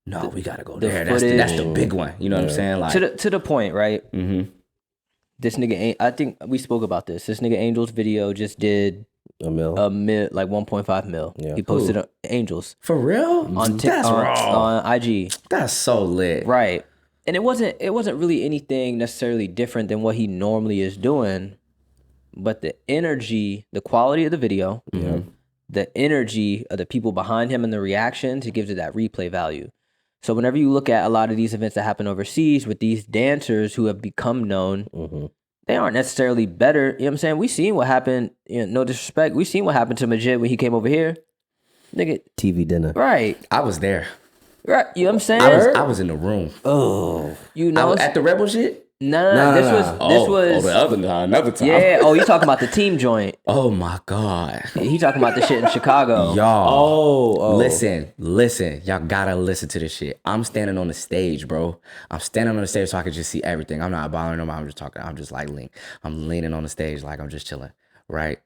No, we gotta go there. That's the big one. You know what I'm saying? Like, to the point, right? This nigga, I think we spoke about this. This nigga Angel's video just did a mil, like 1.5 mil. Yeah. He posted on Angels for real? on IG. That's so lit, right? And it wasn't really anything necessarily different than what he normally is doing, but the energy, the quality of the video, the energy of the people behind him and the reactions, it gives it that replay value. So whenever you look at a lot of these events that happen overseas with these dancers who have become known, they aren't necessarily better. You know what I'm saying? We seen what happened, no disrespect, we seen what happened to Majid when he came over here. Nigga. TV dinner. Right. I was there. Right. You know what I'm saying? I was in the room. Oh. I was at the Rebel shit? No. This was the other time, another time. Yeah. Oh, you talking about the team joint? Oh my God. He talking about the shit in Chicago. Y'all. Oh. Listen. Y'all gotta listen to this shit. I'm standing on the stage, bro. I'm standing on the stage so I can just see everything. I'm not bothering them. I'm just talking. I'm just like I'm leaning on the stage like I'm just chilling. Right.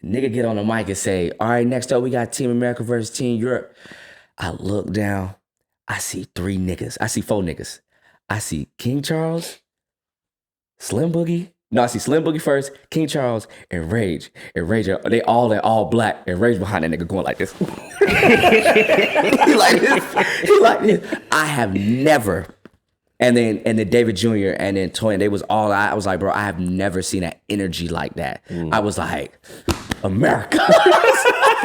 The nigga get on the mic and say, all right, next up we got Team America versus Team Europe. I look down. I see 4 niggas. I see King Charles, Slim Boogie. No, I see Slim Boogie first, King Charles, and Rage. And Rage, they all black. And Rage behind that nigga going like this. He like this. I have never. And then David Jr. and then Toyin, they was all, I was like, bro, I have never seen that energy like that. I was like, America.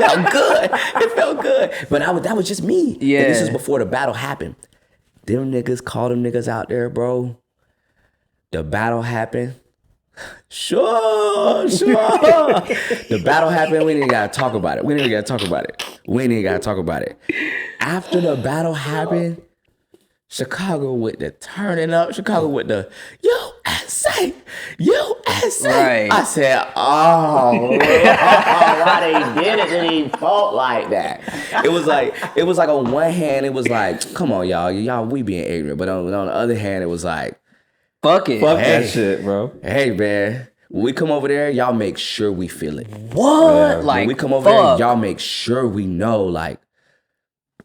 It felt good. But that was just me. Yeah. And this is before the battle happened. Them niggas, call them niggas out there, bro. The battle happened. Sure. The battle happened. We didn't gotta talk about it. After the battle happened, Chicago with the turning up. Chicago with the USA. yes. Right. I said, oh, why they did it and he fought like that? It was like on one hand, it was like, come on, y'all, we being ignorant. But on the other hand, it was like, Fuck it. Fuck Hey. that shit, bro. hey, man, when we come over there, y'all make sure we feel it. What? Yeah. Like, When we come over fuck. there, y'all make sure we know, like,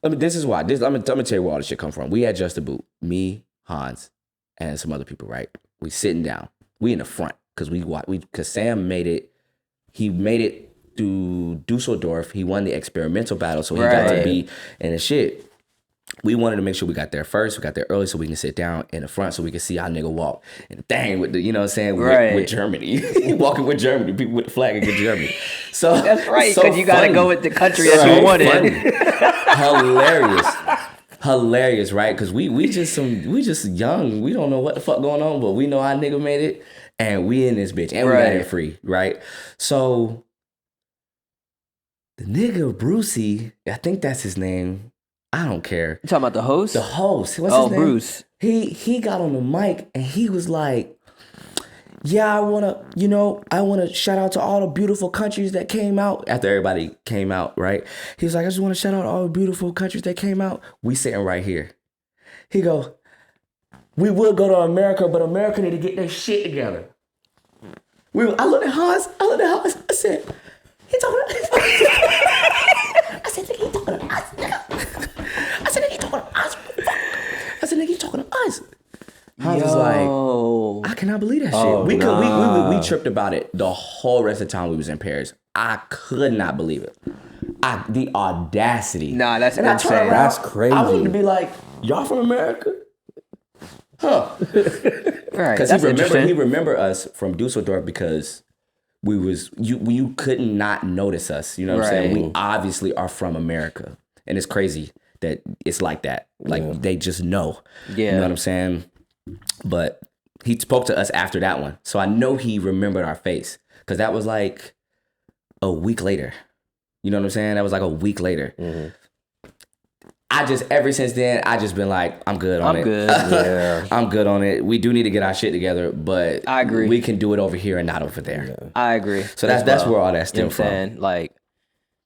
I mean, this is why. I'm gonna tell you where all this shit come from. We had Just a Boot, me, Hans, and some other people, right? We sitting down. We in the front because Sam made it. He made it through Dusseldorf. He won the experimental battle, so he got to Right. be in the shit. We wanted to make sure we got there first. We got there early so we can sit down in the front so we can see our nigga walk. And the thing with the, you know what I'm saying, Right. with Germany. Walking with Germany, people with the flag against Germany. So That's right, so because you got to funny. go with the country that So you wanted. funny. Hilarious, right? Because we just young. We don't know what the fuck going on, but we know our nigga made it, and we in this bitch, and we got Right. it free, right? So the nigga Brucey, I think that's his name. I don't care. You talking about the host? The host, what's Oh, his name? Bruce. He got on the mic and he was like, yeah, I wanna shout out to all the beautiful countries that came out after everybody came out, right? He was like, I just wanna shout out all the beautiful countries that came out. We sitting right here. He go, we would go to America, but America need to get their shit together. I looked at Hans, I said, he talking to I said, nigga, he talking to us, nigga. I said, nigga, he talking to us. I said, nigga, he talking to us. Hans was like, I cannot believe that shit. Oh, We tripped about it the whole rest of the time we was in Paris. I could not believe it. The audacity. Nah, that's and I turned insane. around, That's crazy. I wanted to be like, y'all from America? Huh. Right. Because That's he interesting. remember us from Dusseldorf because you could not notice us. You know what I'm saying? Right. We obviously are from America. And it's crazy that it's like that. Like they just know. Yeah. You know what I'm saying? But he spoke to us after that one. So I know he remembered our face. Because that was like a week later. You know what I'm saying? That was like a week later. Mm-hmm. Ever since then, I just been like, I'm good on it. I'm good. Yeah. I'm good on it. We do need to get our shit together, but I agree. we can do it over here and not over there. I agree. So that's where all that You know stemmed what from. I'm saying? Like,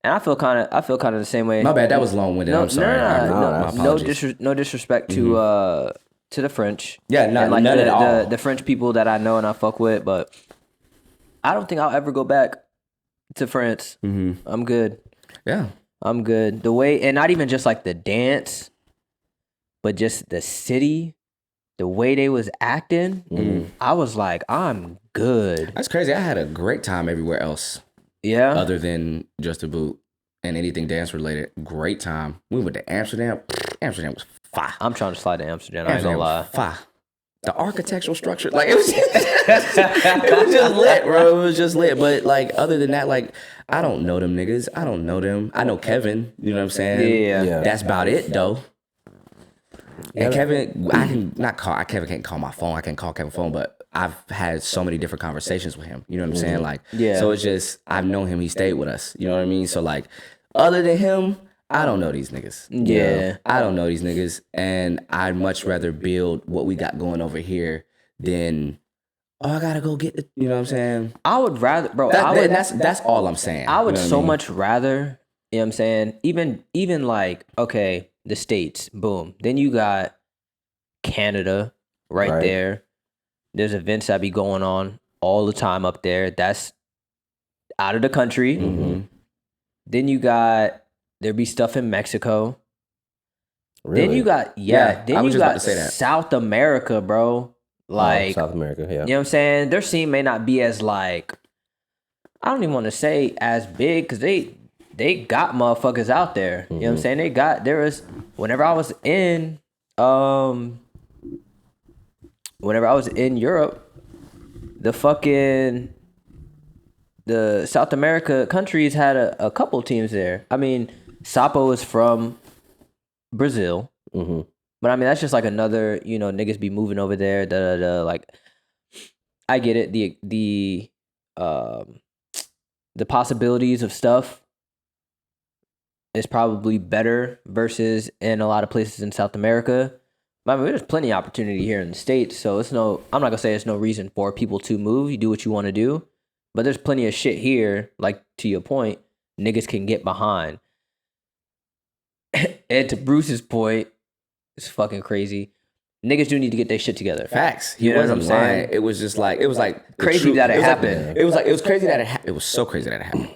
and I feel kind of the same way. My bad, that was long-winded. I'm sorry. My apologies. No disrespect to the French. Yeah, and none at all. The French people that I know and I fuck with, but I don't think I'll ever go back to France. Mm-hmm. I'm good. Yeah. I'm good. The way, and not even just like the dance, but just the city, the way they was acting. I was like, I'm good. That's crazy. I had a great time everywhere else Yeah. other than Just a Boot and anything dance related. Great time. We went to Amsterdam. Amsterdam was fire. I'm trying to slide to Amsterdam. I ain't gonna lie. Fire. The architectural structure, like it was just lit, bro. It was just lit. But like other than that, like I don't know them niggas. I don't know them. I know Kevin. You know what I'm saying? Yeah. That's about it, though. And Kevin, Kevin can't call my phone. I can't call Kevin's phone, but I've had so many different conversations with him. You know what I'm saying? Like, Yeah. So it's just I've known him. He stayed with us. You know what I mean? So like, other than him, I don't know these niggas. Yeah. I don't know these niggas, and I'd much rather build what we got going over here than I gotta go get the. You know what I'm saying? I would rather, bro. That's all I'm saying. I would You know what so mean? much rather, you know what I'm saying? Even like, okay, the States, boom. Then you got Canada right there. There's events that be going on all the time up there. That's out of the country. Mm-hmm. Then you got, there be stuff in Mexico. Really? Then you got, Yeah, I then was you just about got to say that. South America, bro. Like, South America, yeah. you know what I'm saying? Their scene may not be as like, I don't even want to say as big because they got motherfuckers out there. You know what I'm saying? Whenever I was in Europe, the South America countries had a couple teams there. I mean, Sapo is from Brazil. Mm-hmm. But I mean, that's just like another, niggas be moving over there. Like, I get it. The possibilities of stuff is probably better versus in a lot of places in South America. I mean, there's plenty of opportunity here in the States, so I'm not gonna say there's no reason for people to move. You do what you want to do, but there's plenty of shit here, like to your point, niggas can get behind. And to Bruce's point, it's fucking crazy. Niggas do need to get their shit together. Facts. He You know what wasn't I'm saying? lying. It was just like the Crazy truth. that it was like- happened. it was crazy that it happened. It was so crazy that it happened.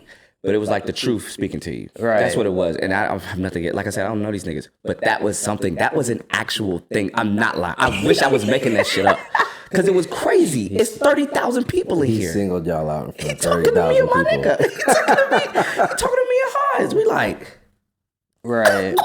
But it was like the truth speaking to you. Right. That's what it was. And I have nothing. Like I said, I don't know these niggas. But that was something. That was an actual thing. I'm not lying. I wish I was making that shit up. Because it was crazy. It's 30,000 people in He here. singled y'all out in front of Talking to me 30,000 and my people. nigga. Talking to me in highs. We like, Right.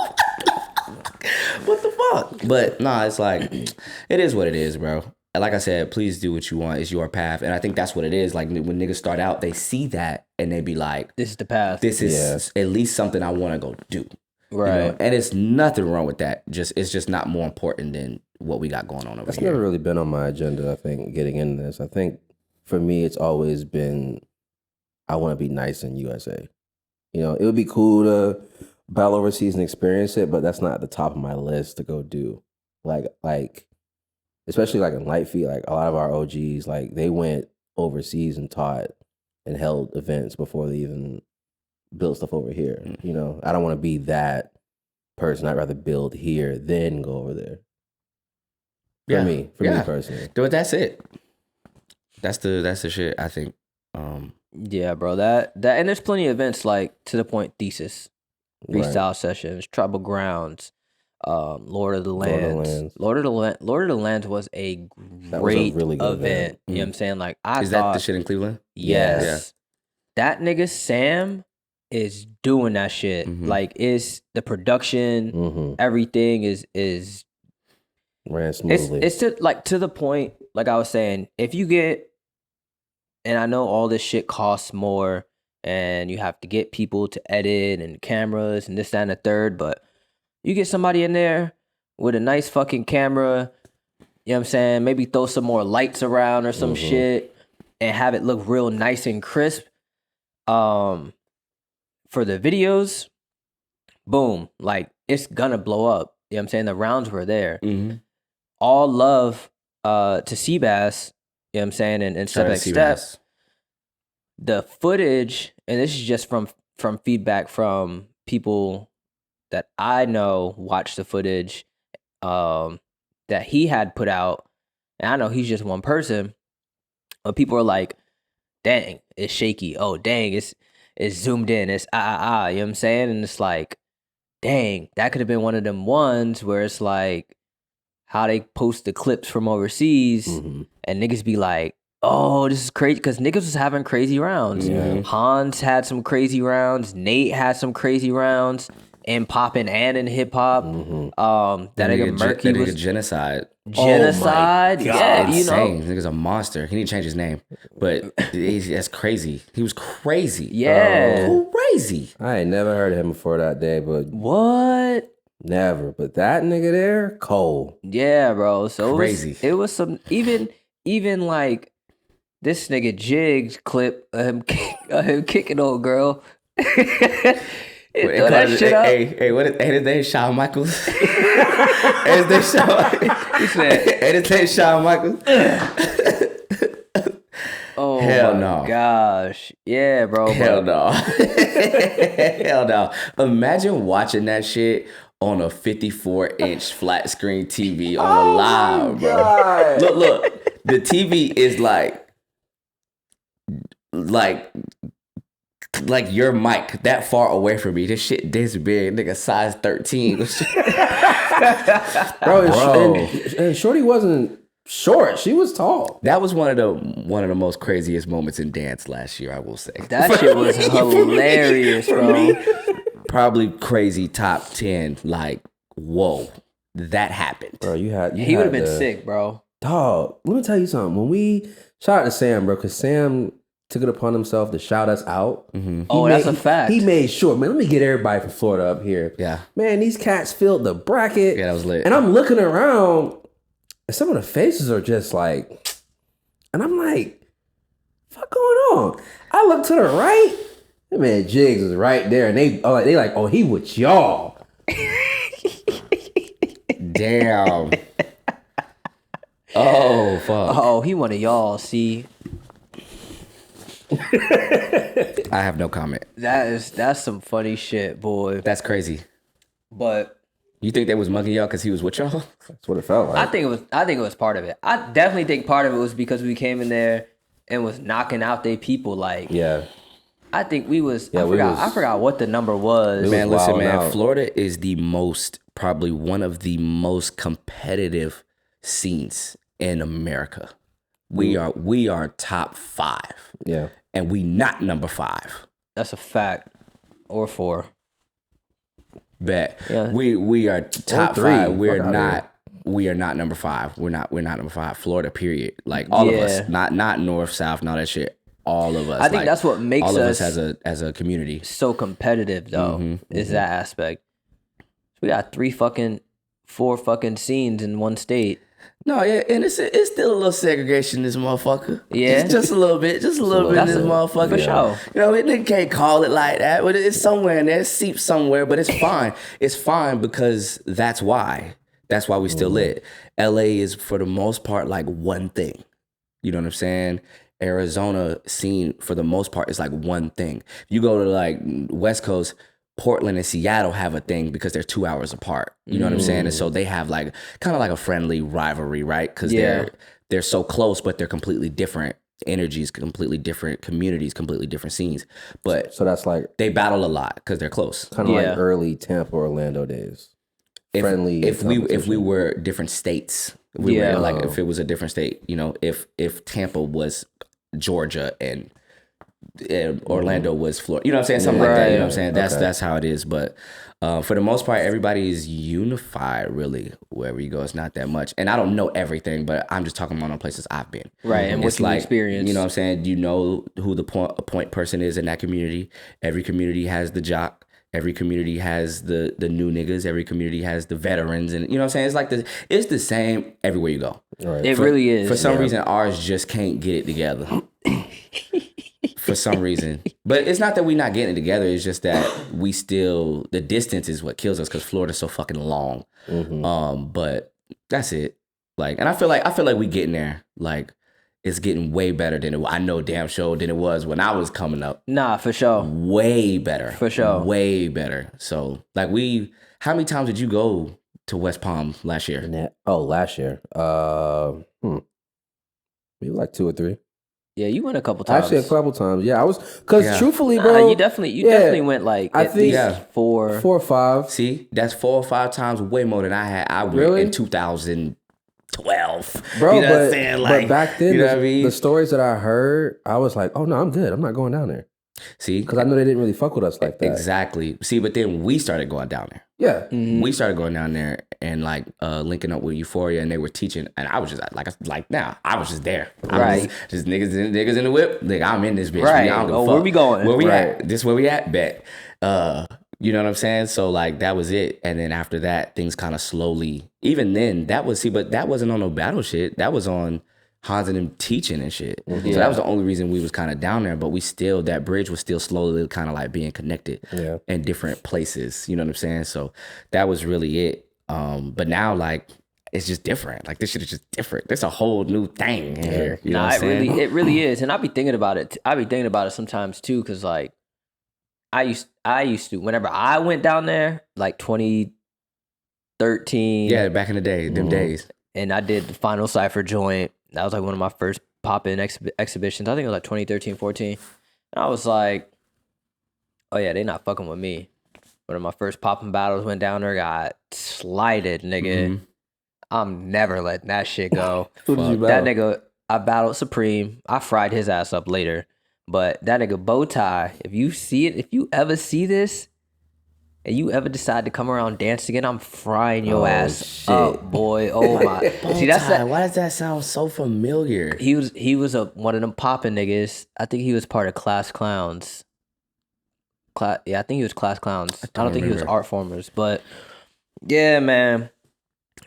what the fuck? But nah, it's like, it is what it is, bro. And like I said, please do what you want. It's your path. And I think that's what it is. Like when niggas start out, they see that and they be like, This is the path. this is at least something I want to go do. You Right. know? And it's nothing wrong with that. It's just not more important than what we got going on over That's here. never really been on my agenda, I think, getting into this. I think for me, it's always been, I want to be nice in USA. You know, it would be cool to battle overseas and experience it, but that's not at the top of my list to go do. Like, especially like in light feet, like a lot of our OGs, like they went overseas and taught and held events before they even built stuff over here. You know, I don't want to be that person. I'd rather build here than go over there. For me personally. But that's it. That's the shit, I think. Yeah, bro. That and there's plenty of events like To The Point Thesis, Right. freestyle sessions, Tribal Grounds, Lord of the Lord of the Lands. Lands. Lord of the Lands was a That was a great really good event. event. You know what I'm saying? Like I Is that thought, the shit in Cleveland? yes, that nigga Sam is doing that shit. Mhm. Like it's the production, Mm-hmm. everything is Ran smoothly. it's to the point, like I was saying, if you get, and I know all this shit costs more and you have to get people to edit and cameras and this, that, and the third, but you get somebody in there with a nice fucking camera, you know what I'm saying? Maybe throw some more lights around or some shit and have it look real nice and crisp. For the videos, boom, like it's gonna blow up. You know what I'm saying? The rounds were there. Mm-hmm. All love to Seabass, you know what I'm saying, and Step X Step. The footage, and this is just from feedback from people that I know watched the footage that he had put out, and I know he's just one person, but people are like, dang, it's shaky. Oh, dang, it's zoomed in. It's you know what I'm saying? And it's like, dang, that could have been one of them ones where it's like how they post the clips from overseas and niggas be like, oh, this is crazy, because niggas was having crazy rounds. Yeah. Hans had some crazy rounds. Nate had some crazy rounds in popping and in hip hop. That nigga Murky was genocide. genocide. Yeah, you know. Insane. Nigga's a monster. He need to change his name, but that's crazy. He was crazy. Yeah. Crazy. I ain't never heard of him before that day, but What? never. But that nigga there, cold. Yeah, bro. So Crazy. It was some even like this nigga Jigs clip of him kicking old girl. Throw that shit up. Hey, what is his name? Shawn Michaels. His name Shawn Michaels. Oh Hell my no. gosh. Yeah, bro. Hell no. Hell no. Imagine watching that shit on a 54-inch flat screen TV on a live, bro. Look. The TV is like your mic that far away from me. This shit this big, nigga, size 13. Bro. And Shorty wasn't short. She was tall. That was one of the most craziest moments in dance last year, I will say. That shit was hilarious, bro. Probably crazy top 10. Like, whoa, that happened. Bro, you He would have been sick, bro. Dog, let me tell you something. When we shout out to Sam, bro, because Sam took it upon himself to shout us out. That's a fact. He made sure, man, let me get everybody from Florida up here. Yeah. Man, these cats filled the bracket. Yeah, that was lit. And I'm looking around, and some of the faces are just like, and I'm like, what's going on? I look to the right, that man Jigs is right there, and they like, oh, he with y'all. Damn. Oh fuck. Oh, he one of y'all. See, I have no comment. that's some funny shit, boy. That's crazy. But You think they was mugging y'all because he was with y'all? That's what it felt like. I think it was part of it. I definitely think part of it was because we came in there and was knocking out their people. Like, yeah. I think we was. Yeah, I forgot what the number was. Man, listen, wilding man. out. Florida is probably one of the most competitive scenes in America. We are top 5. Yeah. And we not number 5. That's a fact. Or 4. Bet. Yeah. We are top 3. 5. Fuck We are not number 5. We're not number 5. Florida, period. Like all of us. Not north, south, and all that shit. All of us. I think that's what makes all of us as a community so competitive, though. Is that aspect? We got 4 fucking scenes in one state. No, yeah, and it's still a little segregation in this motherfucker. Yeah? Just a little bit. Just a little bit in this motherfucker. For sure. You know, it can't call it like that, but it's somewhere in there. It seeps somewhere, but it's fine. It's fine because that's why. That's why we still lit. LA is, for the most part, like one thing. You know what I'm saying? Arizona scene, for the most part, is like one thing. You go to like West Coast, Portland and Seattle have a thing because they're 2 hours apart. You know what I'm saying? And so they have like kind of like a friendly rivalry, right? Because they're so close, but they're completely different energies, completely different communities, completely different scenes. But So that's like they battle a lot because they're close. kind of like early Tampa, Orlando days. Friendly. If we competition. were different states, were like if it was a different state, you know, if Tampa was Georgia and Orlando was Florida, you know what I'm saying, something like that, you know what I'm saying, that's how it is. But for the most part, everybody is unified, really, wherever you go. It's not that much, and I don't know everything, but I'm just talking about the places I've been, Right, and what it's you like, experienced. you know what I'm saying, you know who the point person is in that community. Every community has the jock. Every community has the new niggas. Every community has the veterans, and you know what I'm saying. It's the same everywhere you go. Right. It really is. For some reason, ours just can't get it together. For some reason, but it's not that we're not getting it together. It's just that the distance is what kills us because Florida's so fucking long. But that's it. Like, and I feel like we getting there. Like, it's getting way better than I know damn sure than it was when I was coming up. Nah, for sure. Way better. For sure. Way better. So like how many times did you go to West Palm last year? Last year. Maybe like 2 or 3. Yeah, you went a couple times. Actually, a couple times. Yeah, I was because truthfully, Nah, bro, you definitely went like I at think least 4 or 5. See, that's 4 or 5 times way more than I had. I went Really? in 2012. Bro, you know but, what I'm saying? Like, but back then, you know what I mean? the stories that I heard, I was like, oh no, I'm good. I'm not going down there. See, Because I know they didn't really fuck with us like that. Exactly. See, but then we started going down there. Yeah. We started going down there and like linking up with Euphoria, and they were teaching, and I was just like now I was just there. I was just niggas in the whip. Like, I'm in this bitch. Right. I don't give a Oh, fuck. where we going? Where we Right. at? This where we at? Bet. You know what I'm saying? So like that was it. And then after that, things kind of slowly. Even then, but that wasn't on no battle shit. That was on Hans and them teaching and shit. So that was the only reason we was kind of down there. But that bridge was still slowly kind of like being connected in different places. You know what I'm saying? So that was really it. But now like it's just different. Like this shit is just different. There's a whole new thing in here. You know what I'm saying? it really is. And I be thinking about it. I be thinking about it sometimes too, because like I used to, whenever I went down there, like 2013. Yeah, back in the day, them days. And I did the Final Cypher joint. That was like one of my first pop-in exhibitions. I think it was like 2013, 14. And I was like, oh yeah, they not fucking with me. One of my first popping battles went down there, got slighted, nigga. I'm never letting that shit go. Who did you That battle? nigga, I battled Supreme. I fried his ass up later. But that nigga Bowtie, if you ever see this, and you ever decide to come around dance again, I'm frying your ass up, boy. Oh my! See, that's that. Why does that sound so familiar? He was one of them popping niggas. I think he was part of Class Clowns. I think he was Class Clowns. I don't think he was Art Formers, but yeah, man,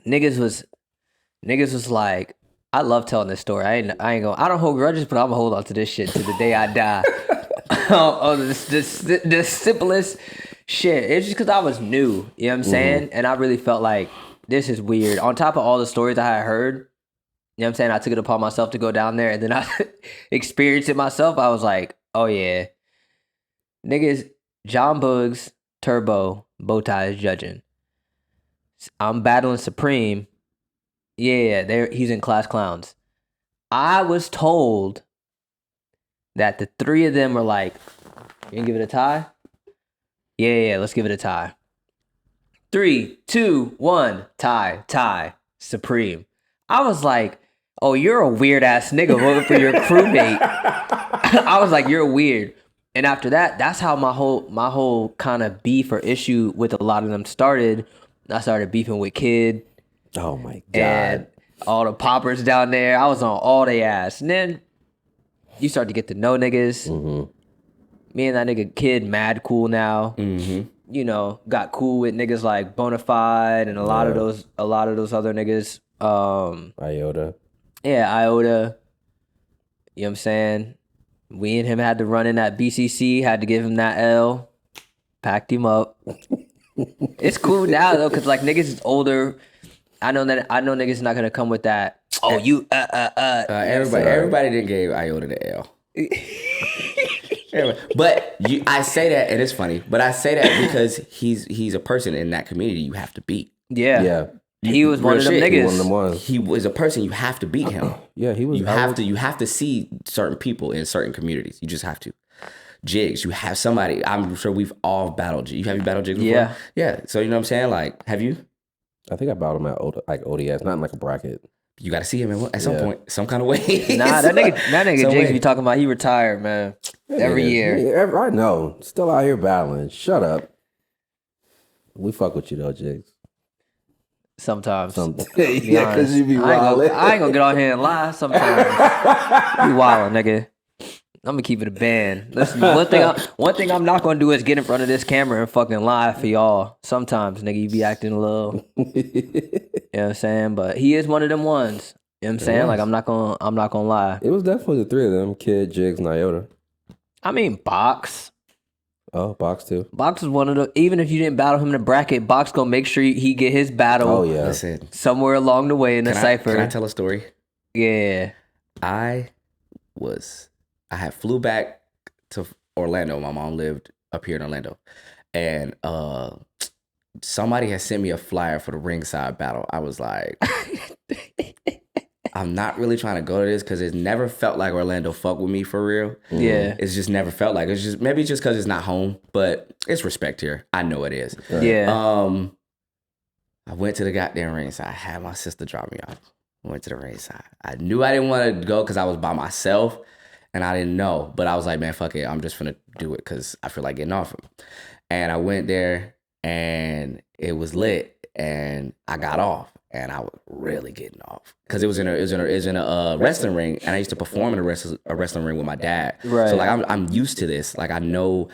niggas was like. I love telling this story. I don't hold grudges, but I'm gonna hold on to this shit to the day I die. The simplest shit. It's just because I was new. You know what I'm saying? And I really felt like this is weird. On top of all the stories I had heard, you know what I'm saying? I took it upon myself to go down there and then I experienced it myself. I was like, oh yeah. Niggas, John Bugs, Turbo, Bowtie is judging. I'm battling Supreme. Yeah, he's in Class Clowns. I was told that the three of them were like, you gonna give it a tie? Yeah, let's give it a tie. 3, 2, 1, tie, Supreme. I was like, oh, you're a weird ass nigga voting for your crewmate. I was like, you're weird. And after that, that's how my whole kind of beef or issue with a lot of them started. I started beefing with Kid. Oh my God. And all the poppers down there. I was on all they ass. And then you start to get to know niggas. Mm-hmm. Me and that nigga Kid mad cool now. Mm-hmm. You know, got cool with niggas like Bonafide and a lot of those other niggas. Iota. Yeah, Iota. You know what I'm saying? We and him had to run in that BCC, had to give him that L. Packed him up. It's cool now though, cause like niggas is older. I know niggas not gonna come with that. Oh, you Everybody didn't give Iota the L. But I say that, and it's funny. But I say that because he's a person in that community you have to beat. Yeah. He was one of them niggas. One of them ones. He was a person you have to beat him. Yeah, he was. You have to see certain people in certain communities. You just have to. Jigs, you have somebody. I'm sure we've all battled. Have you battled Jigs before? Yeah. So you know what I'm saying? Like, have you? I think I battled him at ODS, not in like a bracket. You got to see him at some point, some kind of way. Nah, that nigga Jigs be talking about he retired, man. Every year. I know. Still out here battling. Shut up. We fuck with you though, Jigs. Sometimes. Yeah, because you be wildin'. I ain't gonna get on here and lie sometimes. You wildin', nigga. I'm gonna keep it a band. Listen, one thing I'm not gonna do is get in front of this camera and fucking lie for y'all. Sometimes, nigga, you be acting a little. You know what I'm saying? But he is one of them ones. You know what I'm saying? Like I'm not gonna lie. It was definitely the three of them: Kid, Jigs, and Iota. I mean, Box. Oh, Box too. Box is one of the. Even if you didn't battle him in a bracket, Box gonna make sure he get his battle. Oh yeah. Listen, somewhere along the way in the cipher. Can I tell a story? Yeah. I had flew back to Orlando. My mom lived up here in Orlando, and somebody had sent me a flyer for the ringside battle. I was like, I'm not really trying to go to this because it never felt like Orlando fuck with me for real. Yeah. It's just never felt like it's just maybe just because it's not home, but it's respect here. I know it is. Yeah. I went to the goddamn ringside. I had my sister drop me off. Went to the ringside. I knew I didn't want to go because I was by myself and I didn't know, but I was like, man, fuck it. I'm just gonna do it because I feel like getting off him. And I went there and it was lit and I got off. And I was really getting off because it was in a wrestling ring, and I used to perform in a wrestling ring with my dad. Right. So like I'm used to this. Like I know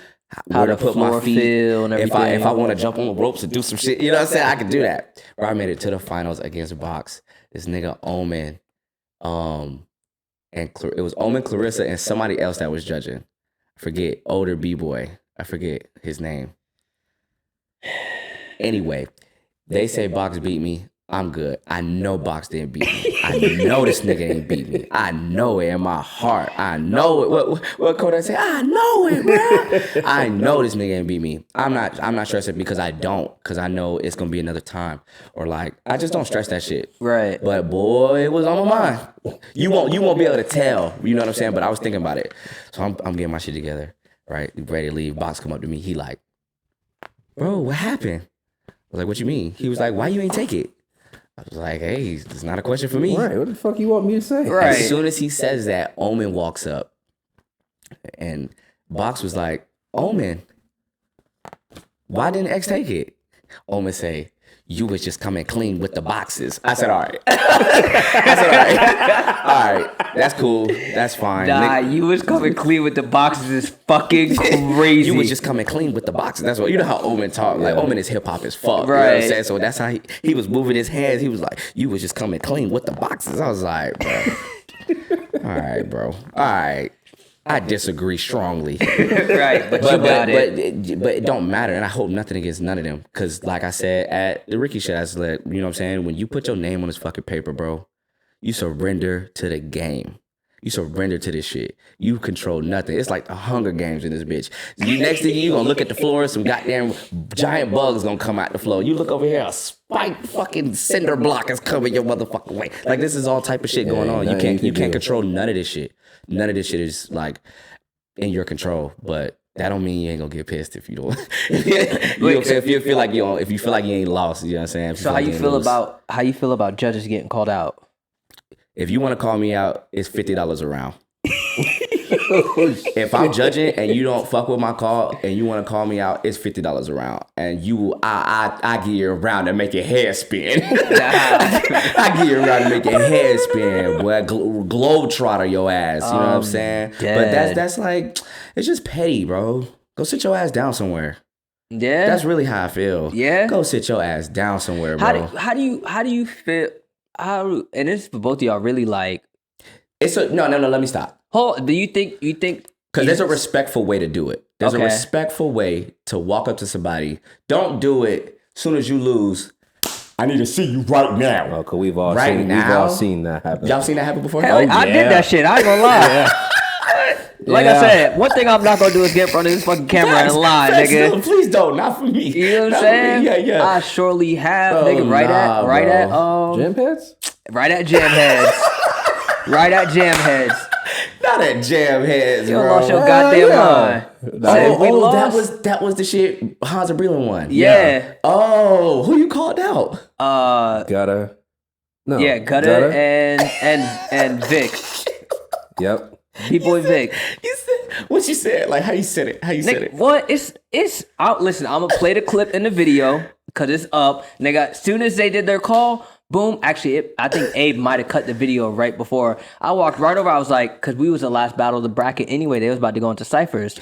where to put my feet. And if I want to jump on the ropes and do some shit, you know what I'm saying? I can do that. Where I made it to the finals against Box. This nigga Omen, and it was Omen, Clarissa, and somebody else that was judging. I forget, older B-boy. I forget his name. Anyway, they say Box beat me. I'm good. I know Box didn't beat me. I know this nigga ain't beat me. I know it in my heart. I know it. What Kodak say? I know it, bro. I know this nigga ain't beat me. I'm not stressing because I know it's gonna be another time. Or like I just don't stress that shit. Right. But boy, it was on my mind. You won't be able to tell. You know what I'm saying? But I was thinking about it. So I'm getting my shit together. Right. Ready to leave. Box come up to me. He like, bro, what happened? I was like, what you mean? He was like, why you ain't take it? I was like, hey, it's not a question for me. Right, what the fuck you want me to say? Right. As soon as he says that, Omen walks up. And Box was like, Omen, why didn't X take it? Omen say, you was just coming clean with the boxes. I said, all right. All right, that's cool. That's fine. Nah, you was coming clean with the boxes is fucking crazy. You was just coming clean with the boxes. That's what, you know how Omen talk. Like, Omen is hip hop as fuck. Right. You know what I'm saying? So that's how he was moving his hands. He was like, you was just coming clean with the boxes. I was like, bro. All right, bro. All right. I disagree strongly. Right, but you got it. But it don't matter, and I hope nothing against none of them. Cause like I said at the Ricky shit, I was like, you know what I'm saying? When you put your name on this fucking paper, bro, you surrender to the game. You surrender to this shit. You control nothing. It's like the Hunger Games in this bitch. You next thing you gonna look at the floor, some goddamn giant bug is gonna come out the floor. You look over here, a spiked fucking cinder block is coming your motherfucking way. Like this is all type of shit going on. You can't control none of this shit. None of this shit is like in your control. But that don't mean you ain't gonna get pissed if you don't. If you feel like you ain't lost, you know what I'm saying? So how you feel about judges getting called out? If you want to call me out, it's $50 a round. If I'm judging and you don't fuck with my call and you want to call me out, it's $50 a round. And I give you a round to make your hair spin. I give you a round to make your hair spin, boy. Globetrotter your ass. You know what I'm saying? But that's like, it's just petty, bro. Go sit your ass down somewhere. Yeah, that's really how I feel. Yeah, go sit your ass down somewhere, bro. How do you feel? And this is for both of y'all, really like. It's a no. Let me stop. Do you think? Because there's a respectful way to do it. There's a respectful way to walk up to somebody. Don't do it as soon as you lose. I need to see you right now. Oh, cause we've all seen that happen. Y'all seen that happen before? Hell, I did that shit. I ain't gonna lie. Like I said, one thing I'm not gonna do is get in front of this fucking camera and lie, nigga. No, please don't. Not for me. You know what I'm saying? Yeah. I surely have, nigga. Right at Jam Heads? Right at Jam Heads. Right at Jam Heads. Not at Jam Heads, you bro. Lost your goddamn mind. That was the shit Hans and Breland won. Yeah. Oh, who you called out? Gutter. No. Yeah, Gutter and Vic. Yep. B-Boy Vic. What you said? Like how you said it? Said it? What? It's out. Listen, I'm gonna play the clip in the video because it's up. Nigga, as soon as they did their call, boom. Actually, I think Abe might have cut the video right before. I walked right over. I was like, because we was the last battle of the bracket anyway. They was about to go into ciphers.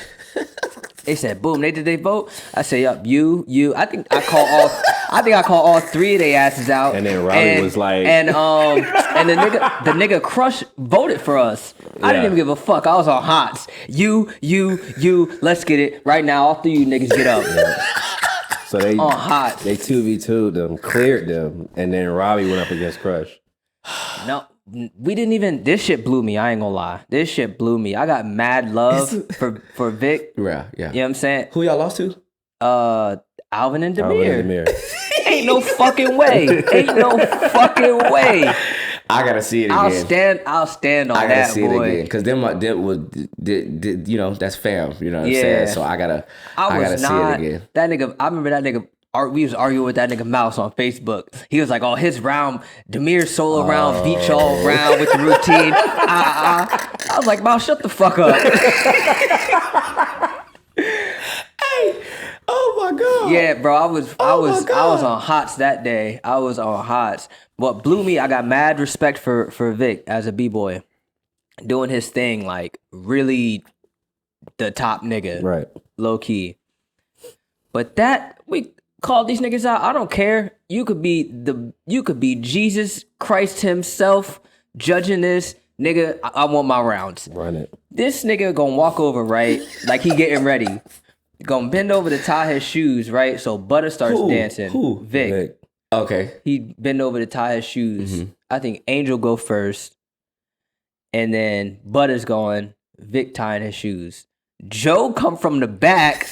They said, boom. They did they vote. I said, yup. You. I think I call all three of their asses out. And then Robbie was like, and the nigga Crush voted for us. I didn't even give a fuck. I was on hots. You. Let's get it right now. All three of you niggas get up. So they on hot. They 2v2'd them, cleared them, and then Robbie went up against Crush. No, we didn't even. This shit blew me. I ain't gonna lie. This shit blew me. I got mad love for Vic. Yeah. You know what I'm saying? Who y'all lost to? Alvin and Demir. Ain't no fucking way. Ain't no fucking way. I gotta see it again. I'll stand on that, boy. I gotta see it again because them you know, that's fam. You know what I'm saying? So I gotta see it again. That nigga, I remember that nigga. We was arguing with that nigga Mouse on Facebook. He was like, "Oh, his round, Demir's solo round, beat y'all round with the routine." I was like, "Mouse, shut the fuck up." Hey, oh my god. Yeah, bro, I was on hots that day. I was on hots. What blew me, I got mad respect for Vic as a b-boy, doing his thing, like really the top nigga, right? Low key. But that we called these niggas out. I don't care. You could be Jesus Christ himself judging this nigga. I want my rounds. Run it. This nigga gonna walk over, right? Like he getting ready. Gonna bend over to tie his shoes, right? So Butter starts dancing. Who? Vic. Okay. He bend over to tie his shoes. Mm-hmm. I think Angel go first. And then Butter's going, Vic tying his shoes. Joe come from the back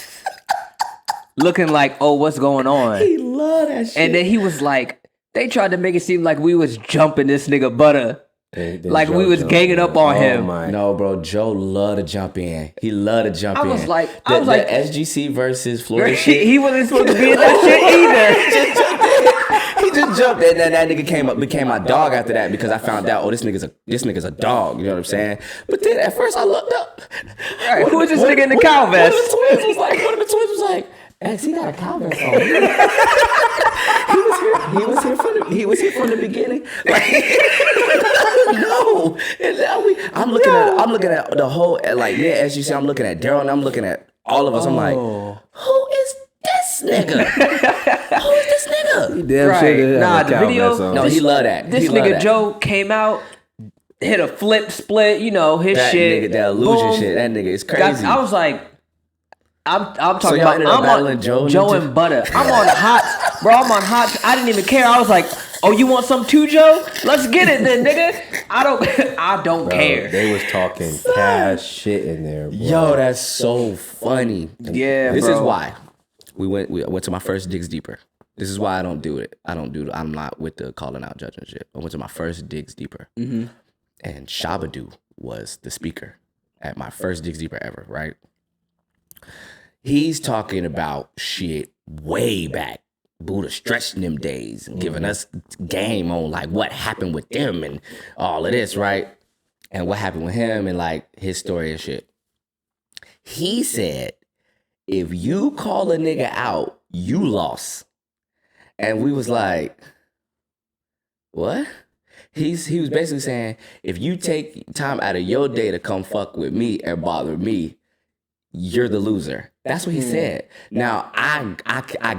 looking like, oh, what's going on? He love that shit. And then he was like, they tried to make it seem like we was jumping this nigga Butter. Like Joe we was ganging up on him. No, bro, Joe love to jump in. He love to jump in. I was like, the SGC versus Florida shit. He wasn't supposed to be in that shit either. He just jumped in, and that nigga became my dog after that because I found out, oh, this nigga's a dog. You know what I'm saying? But then at first I looked up. Right, who was this nigga in the cow vest? One of the twins was like, X, he got a cow vest on. He was here from the beginning. Like, no. And now I'm looking at the whole, like, yeah, as you see, I'm looking at Daryl and I'm looking at all of us. I'm like, who is this nigga? Who is this nigga? He damn sure did have a the video. No, he love that. This nigga Joe came out. hit a flip split, you know, his That shit. nigga, that illusion boom. shit, that nigga is crazy. I was like, I'm talking y'all about ended up battling Joe and Butter. I'm on hot, bro. I'm on hot. I didn't even care. I was like, oh, you want some too, Joe? Let's get it then, nigga. I don't Bro, care. they was talking cash shit in there, bro. Yo, that's so funny. Yeah, this bro. is why we went to my first Digs Deeper. This is why I don't do it. I'm not with the calling out judging shit. I went to my first Digs Deeper, and Shabadoo was the speaker at my first Digs Deeper ever. Right? He's talking about shit way back. Buddha stretching them days and giving us game on like what happened with them and all of this, right? And what happened with him and like his story and shit. He said, if you call a nigga out, you lost. And we was like, what? He was basically saying, if you take time out of your day to come fuck with me and bother me, you're the loser. That's what he said. Now, I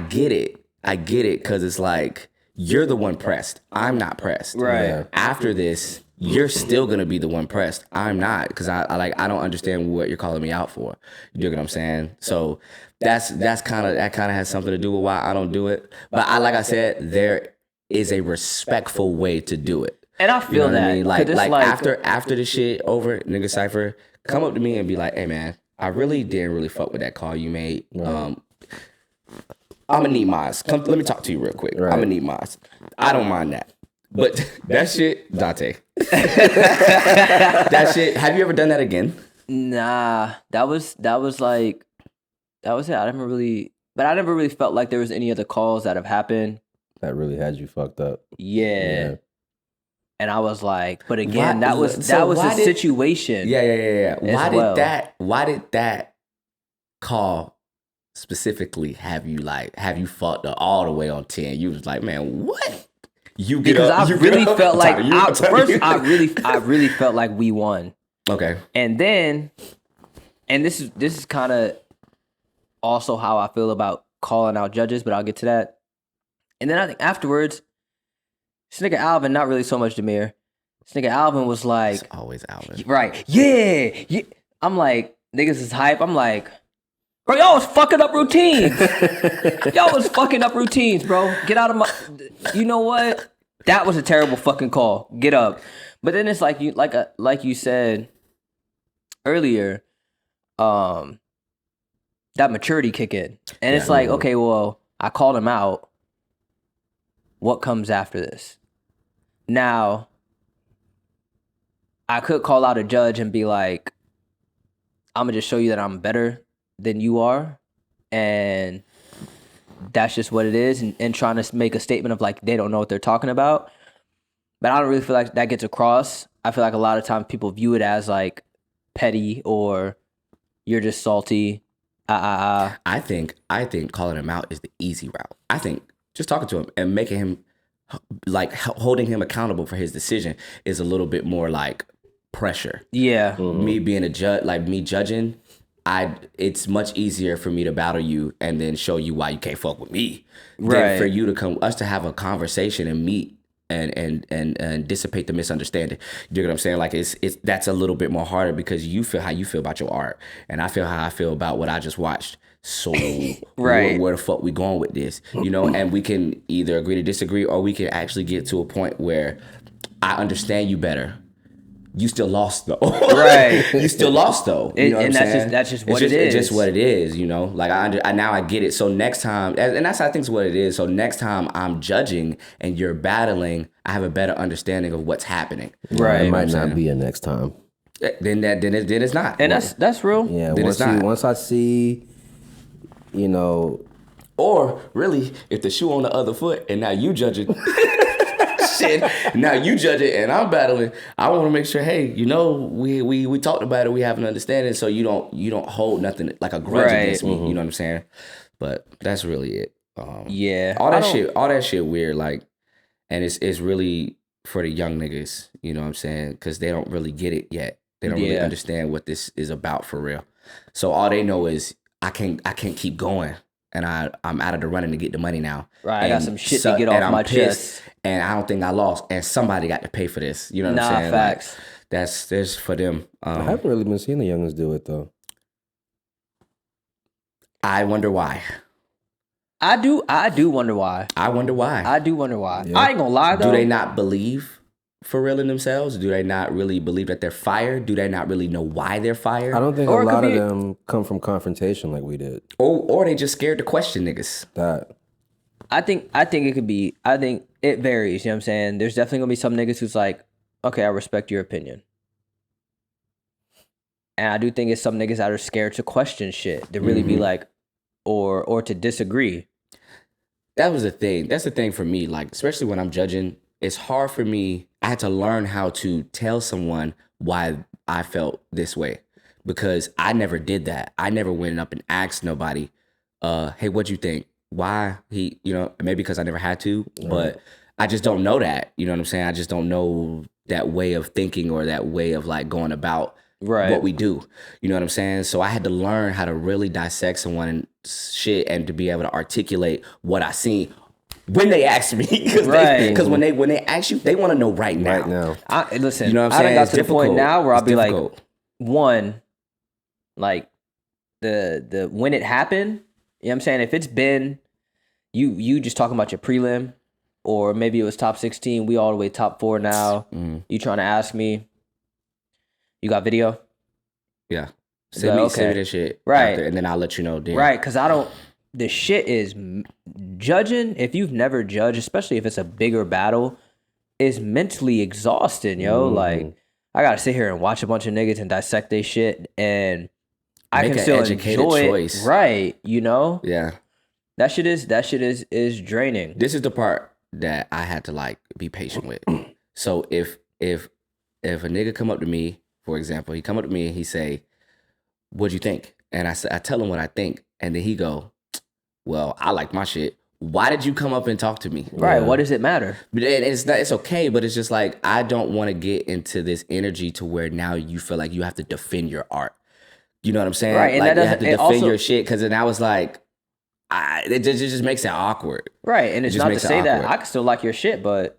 get it. I get it because it's like, you're the one pressed. I'm not pressed. Right. Yeah. After this, you're still going to be the one pressed. I'm not because I don't understand what you're calling me out for. You get what I'm saying? So that kind of has something to do with why I don't do it. But like I said, there is a respectful way to do it. And I feel what that. I mean? Like like after the shit over, nigga Cypher, come up to me and be like, hey man, I really didn't really fuck with that call you made. Right. I'm gonna need mine. Let me talk to you real quick. Right. I'm gonna need mine. I don't mind that. But that shit, Dante. That shit, have you ever done that again? Nah, that was it. I never really felt like there was any other calls that have happened. That really had you fucked up. Yeah. And I was like, but again, Why- that was so a why did- situation. Yeah. As Why did that call specifically have you fucked up all the way on 10? You was like, man, what? You get Because up, I you really get up. felt like I'm telling you. I really felt like we won. Okay. And then, and this is kind of also how I feel about calling out judges, but I'll get to that. And then I think afterwards, this nigga Alvin, not really so much Demir. This nigga Alvin was like, It's always Alvin. right, yeah. I'm like, niggas is hype. I'm like, bro, y'all was fucking up routines. Bro. Get out of my. You know what? That was a terrible fucking call. Get up. But then it's like you said earlier, that maturity kick in, and it's like, okay, well, I called him out. What comes after this? Now, I could call out a judge and be like, I'm gonna just show you that I'm better than you are, and that's just what it is, and trying to make a statement of like they don't know what they're talking about. But I don't really feel like that gets across. I feel like a lot of times people view it as like petty or you're just salty. I think calling him out is the easy route. I think just talking to him and making him like holding him accountable for his decision is a little bit more like pressure. Yeah. Me being a judge, like me judging, it's much easier for me to battle you and then show you why you can't fuck with me Right. than for you to us to have a conversation and meet and dissipate the misunderstanding. You get what I'm saying? Like it's that's a little bit more harder because you feel how you feel about your art and I feel how I feel about what I just watched. So Right. where the fuck we going with this? You know, and we can either agree to disagree or we can actually get to a point where I understand you better. You still lost though. Right. You still lost though. You know what I'm saying? That's just It's what it is. It's just what it is, you know? Like I now I get it. So next time, and that's I think is what it is. So next time I'm judging and you're battling, I have a better understanding of what's happening. Right. It You know what might I'm not saying? be a next time. Then it's not. And that's real. Yeah, Then it's not. once I see, you know, Or really, if the shoe on the other foot and now you judge it. Shit. Now you judge it and I'm battling. I want to make sure, hey, you know, we talked about it, we have an understanding, so you don't hold nothing like a grudge Right. against me. You know what I'm saying? But that's really it. Yeah. All that shit weird, like, and it's really for the young niggas, you know what I'm saying? Because they don't really get it yet. They don't really Yeah. understand what this is about for real. So all they know is I can't keep going. And I'm out of the running to get the money now. Right, I got And some shit to get off I'm my pissed, chest. And I don't think I lost. And somebody got to pay for this. You know what Nah, I'm saying? facts. There's for them. I haven't really been seeing the youngins do it though. I wonder why. I do wonder why. I wonder why. I do wonder why. Yeah. I ain't gonna lie though. Do they not believe for real in themselves? Do they not really believe that they're fired? Do they not really know why they're fired? I don't think Or a it could lot of be- them come from confrontation like we did. Or they just scared to question niggas. That I think it could be. I think it varies. You know what I'm saying? There's definitely gonna be some niggas who's like, okay, I respect your opinion. And I do think it's some niggas that are scared to question shit, to really be like, or to disagree. That was the thing. That's the thing for me. Like, especially when I'm judging, it's hard for me. I had to learn how to tell someone why I felt this way, because I never did that. I never went up and asked nobody, hey, what'd you think? Why he, maybe because I never had to, but I just don't know that. You know what I'm saying? I just don't know that way of thinking or that way of like going about what we do. You know what I'm saying? So I had to learn how to really dissect someone and shit, and to be able to articulate what I seen when they asked me. Because when they ask you, they want to know right now. right now. Listen, You know what I'm I done saying? got It's to the point difficult. now where I'll It's be difficult. like, one, like the when it happened, you know what I'm saying? If it's been you just talking about your prelim, or maybe it was top 16, we all the way top 4 now. You trying to ask me, you got video? Yeah. Send me that shit. Right. After, and then I'll let you know. Then. Right, because the shit is judging. If you've never judged, especially if it's a bigger battle, is mentally exhausting, yo. Like, I gotta sit here and watch a bunch of niggas and dissect their shit, and I Make can an still educated enjoy choice. it. Right, Yeah. that shit is draining. This is the part that I had to like be patient with. So if a nigga come up to me, for example, he come up to me and he say, "What'd you think?" And I tell him what I think, and then he go, "Well, I like my shit. Why did you come up and talk to me?" Right, what does it matter? But it's okay, but it's just like, I don't want to get into this energy to where now you feel like you have to defend your art. You know what I'm saying? Right, and like that you have to doesn't- it defend also- your shit, because then I was like, it just makes it awkward. Right, and it's just not to makes it say that awkward. I can still like your shit, but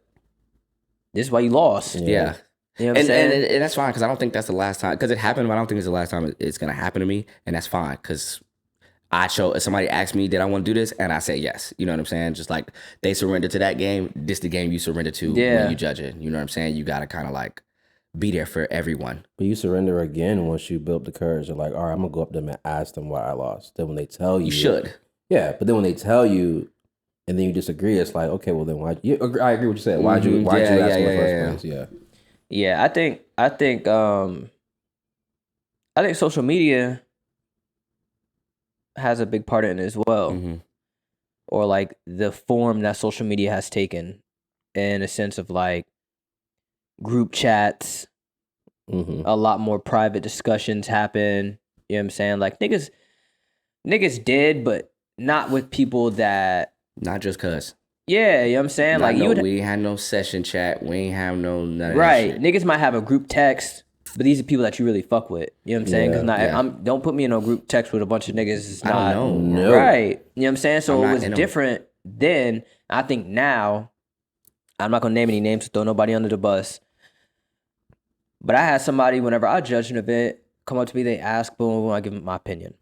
this is why you lost. Yeah. You know what I'm And saying? that's fine, because I don't think that's the last time, because it happened, but I don't think it's the last time it's going to happen to me. And that's fine, because if somebody asked me, did I want to do this? And I say yes. You know what I'm saying? Just like they surrender to that game, this the game you surrender to when you judge it. You know what I'm saying? You got to kind of like be there for everyone. But you surrender again once you build the courage. You're like, all right, I'm gonna go up to them and ask them why I lost. Then when they tell you, You should. Yeah, but then when they tell you, and then you disagree, it's like, okay, well then why? I agree with what you said. Why'd you ask in the first place? Yeah. Yeah, I think social media has a big part in it as well. Mm-hmm. Or like the form that social media has taken, in a sense of like group chats, a lot more private discussions happen. You know what I'm saying? Like niggas did, but not with people that, Not just cuz. yeah, you know what I'm saying? Like we ain't had no session chat. We ain't have none of right. that shit. Niggas might have a group text, but these are people that you really fuck with. You know what I'm saying? Because don't put me in no group text with a bunch of niggas. It's I don't know. No. Right. You know what I'm saying? So I'm it not was in 'em. different then. I think now, I'm not gonna name any names to throw nobody under the bus. But I had somebody, whenever I judge an event, come up to me, they ask, boom, I give them my opinion.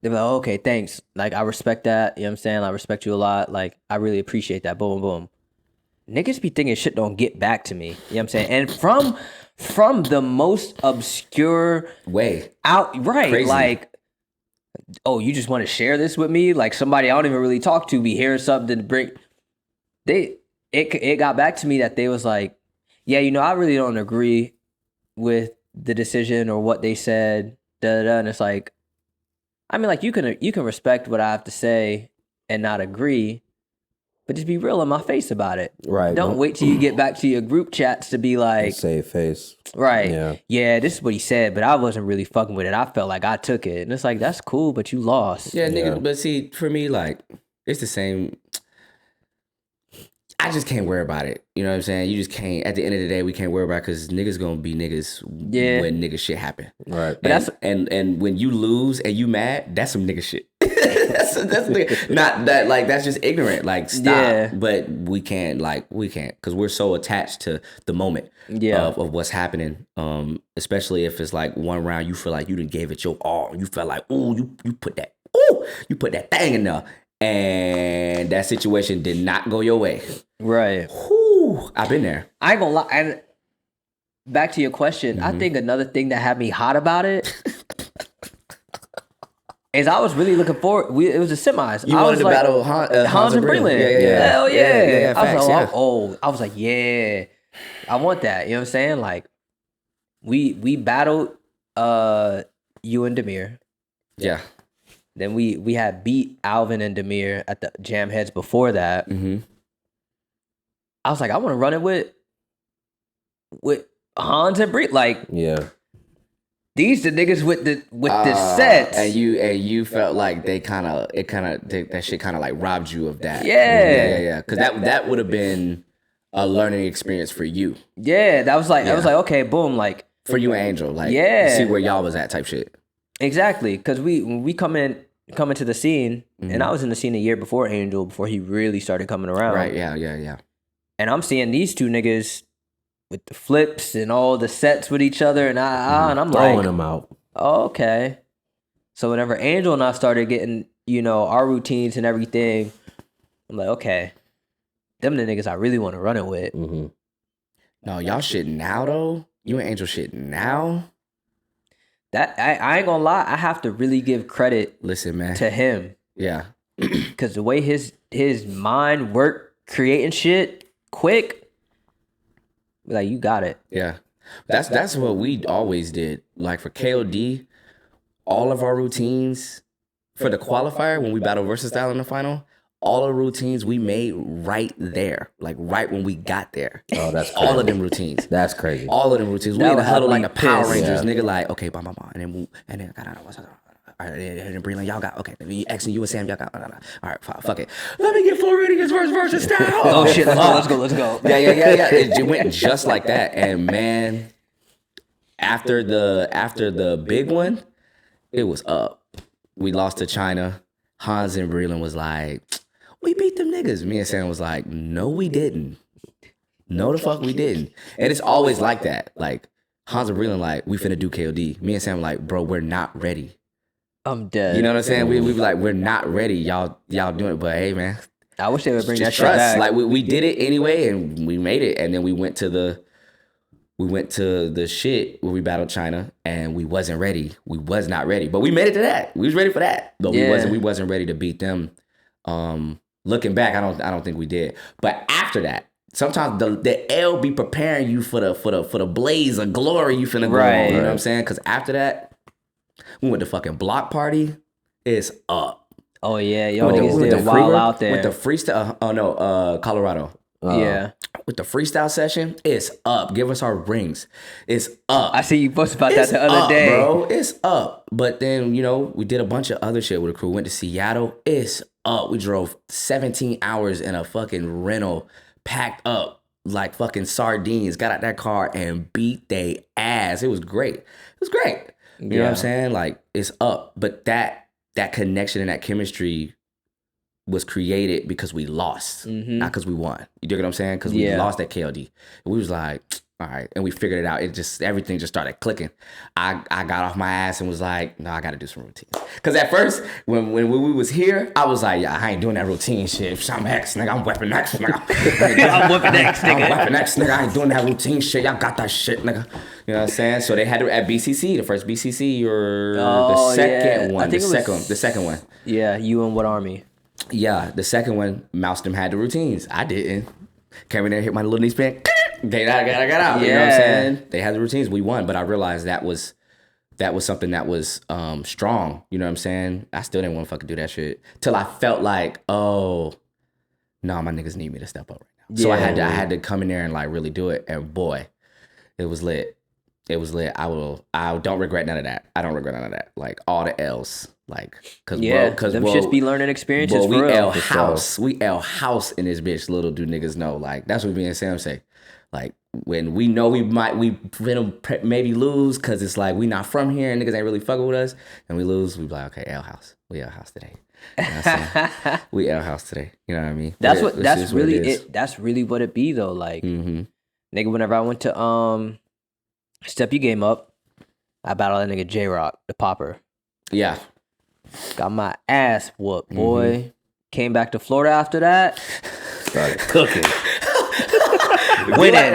They're like, oh, okay, thanks. Like, I respect that. You know what I'm saying? I respect you a lot. Like, I really appreciate that. Boom, boom. Niggas be thinking shit don't get back to me. You know what I'm saying? And from the most obscure Way. right, Crazy. like, oh, you just want to share this with me? Like somebody I don't even really talk to be hearing something to bring. It got back to me that they was like, yeah, I really don't agree with the decision or what they said. And it's like, I mean, like you can respect what I have to say and not agree, but just be real in my face about it. Right. Don't wait till you get back to your group chats to be like, Save face. right. Yeah, this is what he said, but I wasn't really fucking with it. I felt like I took it. And it's like, that's cool, but you lost. Yeah, nigga. But see, for me, like, it's the same. I just can't worry about it. You know what I'm saying? You just can't. At the end of the day, we can't worry about it because niggas gonna be niggas when nigga shit happen. Right. But and when you lose and you mad, that's some nigga shit. not that like that's just ignorant. Like stop. Yeah. But we can't because we're so attached to the moment of what's happening. Especially if it's like one round you feel like you done gave it your all. You felt like you put that thing in there, and that situation did not go your way. Right. Whew, I've been there. I ain't gonna lie. And back to your question, I think another thing that had me hot about it is I was really looking forward. It was the semis. You I wanted was to like, battle Hans and Breland. Yeah. Hell yeah. Yeah, I was facts, like, yeah. I was like, yeah, I want that. You know what I'm saying? Like, we battled you and Demir. Yeah. Then we had beat Alvin and Demir at the Jam Heads before that. Mm-hmm. I was like, I want to run it with Hans and Bree. Like, Yeah. these the niggas with the sets. And you felt like that shit kind of like robbed you of that. Yeah. Because that would have been a learning experience for you. Yeah, that was like I was like, okay, boom, like For you and Angel, like Yeah. see where y'all was at type shit. exactly. Because when we come into the scene, and I was in the scene a year before Angel, before he really started coming around. Right, yeah. And I'm seeing these two niggas with the flips and all the sets with each other, and and I'm Throwing like, them out. oh, okay. So whenever Angel and I started getting, our routines and everything, I'm like, okay, them the niggas I really want to run it with. Mm-hmm. No, y'all shit now though. You and Angel shit now. That I ain't gonna lie, I have to really give credit Listen, man. to him, Yeah. because the way his mind worked creating shit quick, like, you got it. Yeah. That's what we always did. Like for KOD, all of our routines for the qualifier when we battle versus style in the final, all the routines we made right there, like right when we got there. Oh, that's crazy. All of them routines. That's crazy. All of them routines. We That in the would huddle have like me the Power pissed. Rangers, Yeah. nigga. Like, okay, blah, and then all right, and then Breland, y'all got okay. X and you and Sam, y'all got. All right, fuck it. Let me get Floridian's versus style. Oh shit, let's go. Yeah. It went just like that, and man, after the big one, it was up. We lost to China. Hans and Breland was like, we beat them niggas. Me and Sam was like, no, we didn't. No, the fuck we didn't. And it's always like that. Like Hans and Breland, like, we finna do KOD. Me and Sam like, bro, we're not ready. I'm dead. You know what I'm saying? We be like, we're not ready. Y'all doing it, but hey, man, I wish they would bring that just shit trust. back. Like we did it anyway, and we made it. And then we went to the shit where we battled China, and we wasn't ready. We was not ready, but we made it to that. We was ready for that, but Yeah. we wasn't ready to beat them. Looking back, I don't think we did. But after that, sometimes the L be preparing you for the blaze of glory you finna go Right. on. You know what I'm saying? Because after that, we went to fucking block party. It's up. Oh yeah, y'all With the- niggas with did the wild freeway- out there. With the freestyle, Colorado. Yeah, With the freestyle session, it's up. Give us our rings. It's up. I see you posted about that It's the other up, day, bro. It's up. But then, we did a bunch of other shit with the crew. Went to Seattle. It's up. We drove 17 hours in a fucking rental, packed up like fucking sardines, got out that car and beat they ass. It was great. It was great. You know what Yeah. I'm saying? Like, it's up. But that connection and that chemistry was created because we lost, not because we won. You dig what I'm saying? Because we Yeah. lost at KLD. And we was like, all right. And we figured it out. Everything just started clicking. I got off my ass and was like, no, I got to do some routines. Because at first, when we was here, I was like, yeah, I ain't doing that routine shit. I'm X, nigga. I'm Weapon X, nigga. I'm whipping X, I'm nigga. Weapon X, nigga. I ain't doing that routine shit. Y'all got that shit, nigga. You know what I'm saying? So they had it at BCC, the first BCC, or Oh, the second yeah. one. I think The second one. Yeah, you and what army? Yeah, the second one, Moustem had the routines. I didn't. Came in there, hit my little knee span. Got out. You know what I'm Yeah. saying? They had the routines. We won, but I realized that was something that was strong. You know what I'm saying? I still didn't want to fucking do that shit till I felt like, oh, no, my niggas need me to step up right now. So I had to come in there and like really do it. And boy, it was lit. It was lit. I don't regret none of that. I don't regret none of that. Like all the L's. Like, cause Yeah, bro, them shits be learning experiences we for real. L house. We L house in this bitch. Little do niggas know. Like that's what me and Sam say. Like when we know we finna maybe lose because it's like we not from here and niggas ain't really fucking with us and we lose, we be like, okay, L house. We L house today. We at house today. You know what I mean? That's But what. That's is what really it is. it. That's really what it be though. Like, Mm-hmm. nigga, whenever I went to Step Your Game Up, I battled that nigga J Rock, the popper. Yeah. Got my ass whooped, Mm-hmm. boy. Came back to Florida after that. Started cooking. Winning.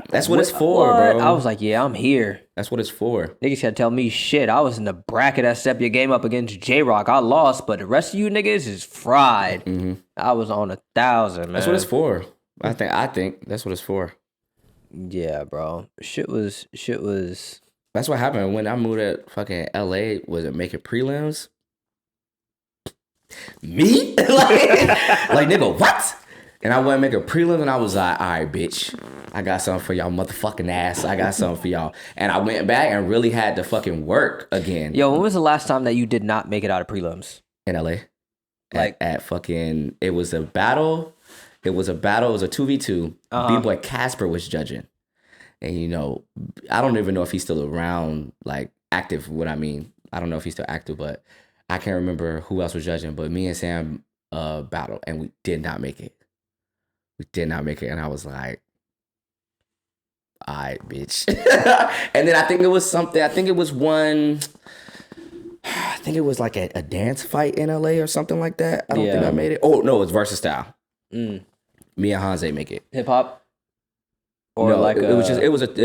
That's what it's for, bro. I was like, yeah, I'm here. That's what it's for. Niggas can't tell me shit. I was in the bracket that Step Your Game Up against J Rock. I lost, but the rest of you niggas is fried. Mm-hmm. I was on 1,000, man. That's what it's for. I think that's what it's for. Yeah, bro. Shit was. That's what happened when I moved to fucking LA. Was it making prelims? Me? like nigga, what? And I went making prelims, and I was like, all right, bitch, I got something for y'all motherfucking ass. I got something for y'all. And I went back and really had to fucking work again. Yo, when was the last time that you did not make it out of prelims? In LA. Like- at fucking, it was a battle. It was a 2v2. B-boy Casper was judging. And you know, I don't even know if he's still around, like active, what I mean. I don't know if he's still active, but I can't remember who else was judging. But me and Sam battled, and we did not make it. We did not make it. And I was like, all right, bitch. And then I think it was something, I think it was like a dance fight in LA or something like that. I don't think I made it. Oh, no, it's Versus Style. Me and Hanze make it. Hip hop? Or No, like it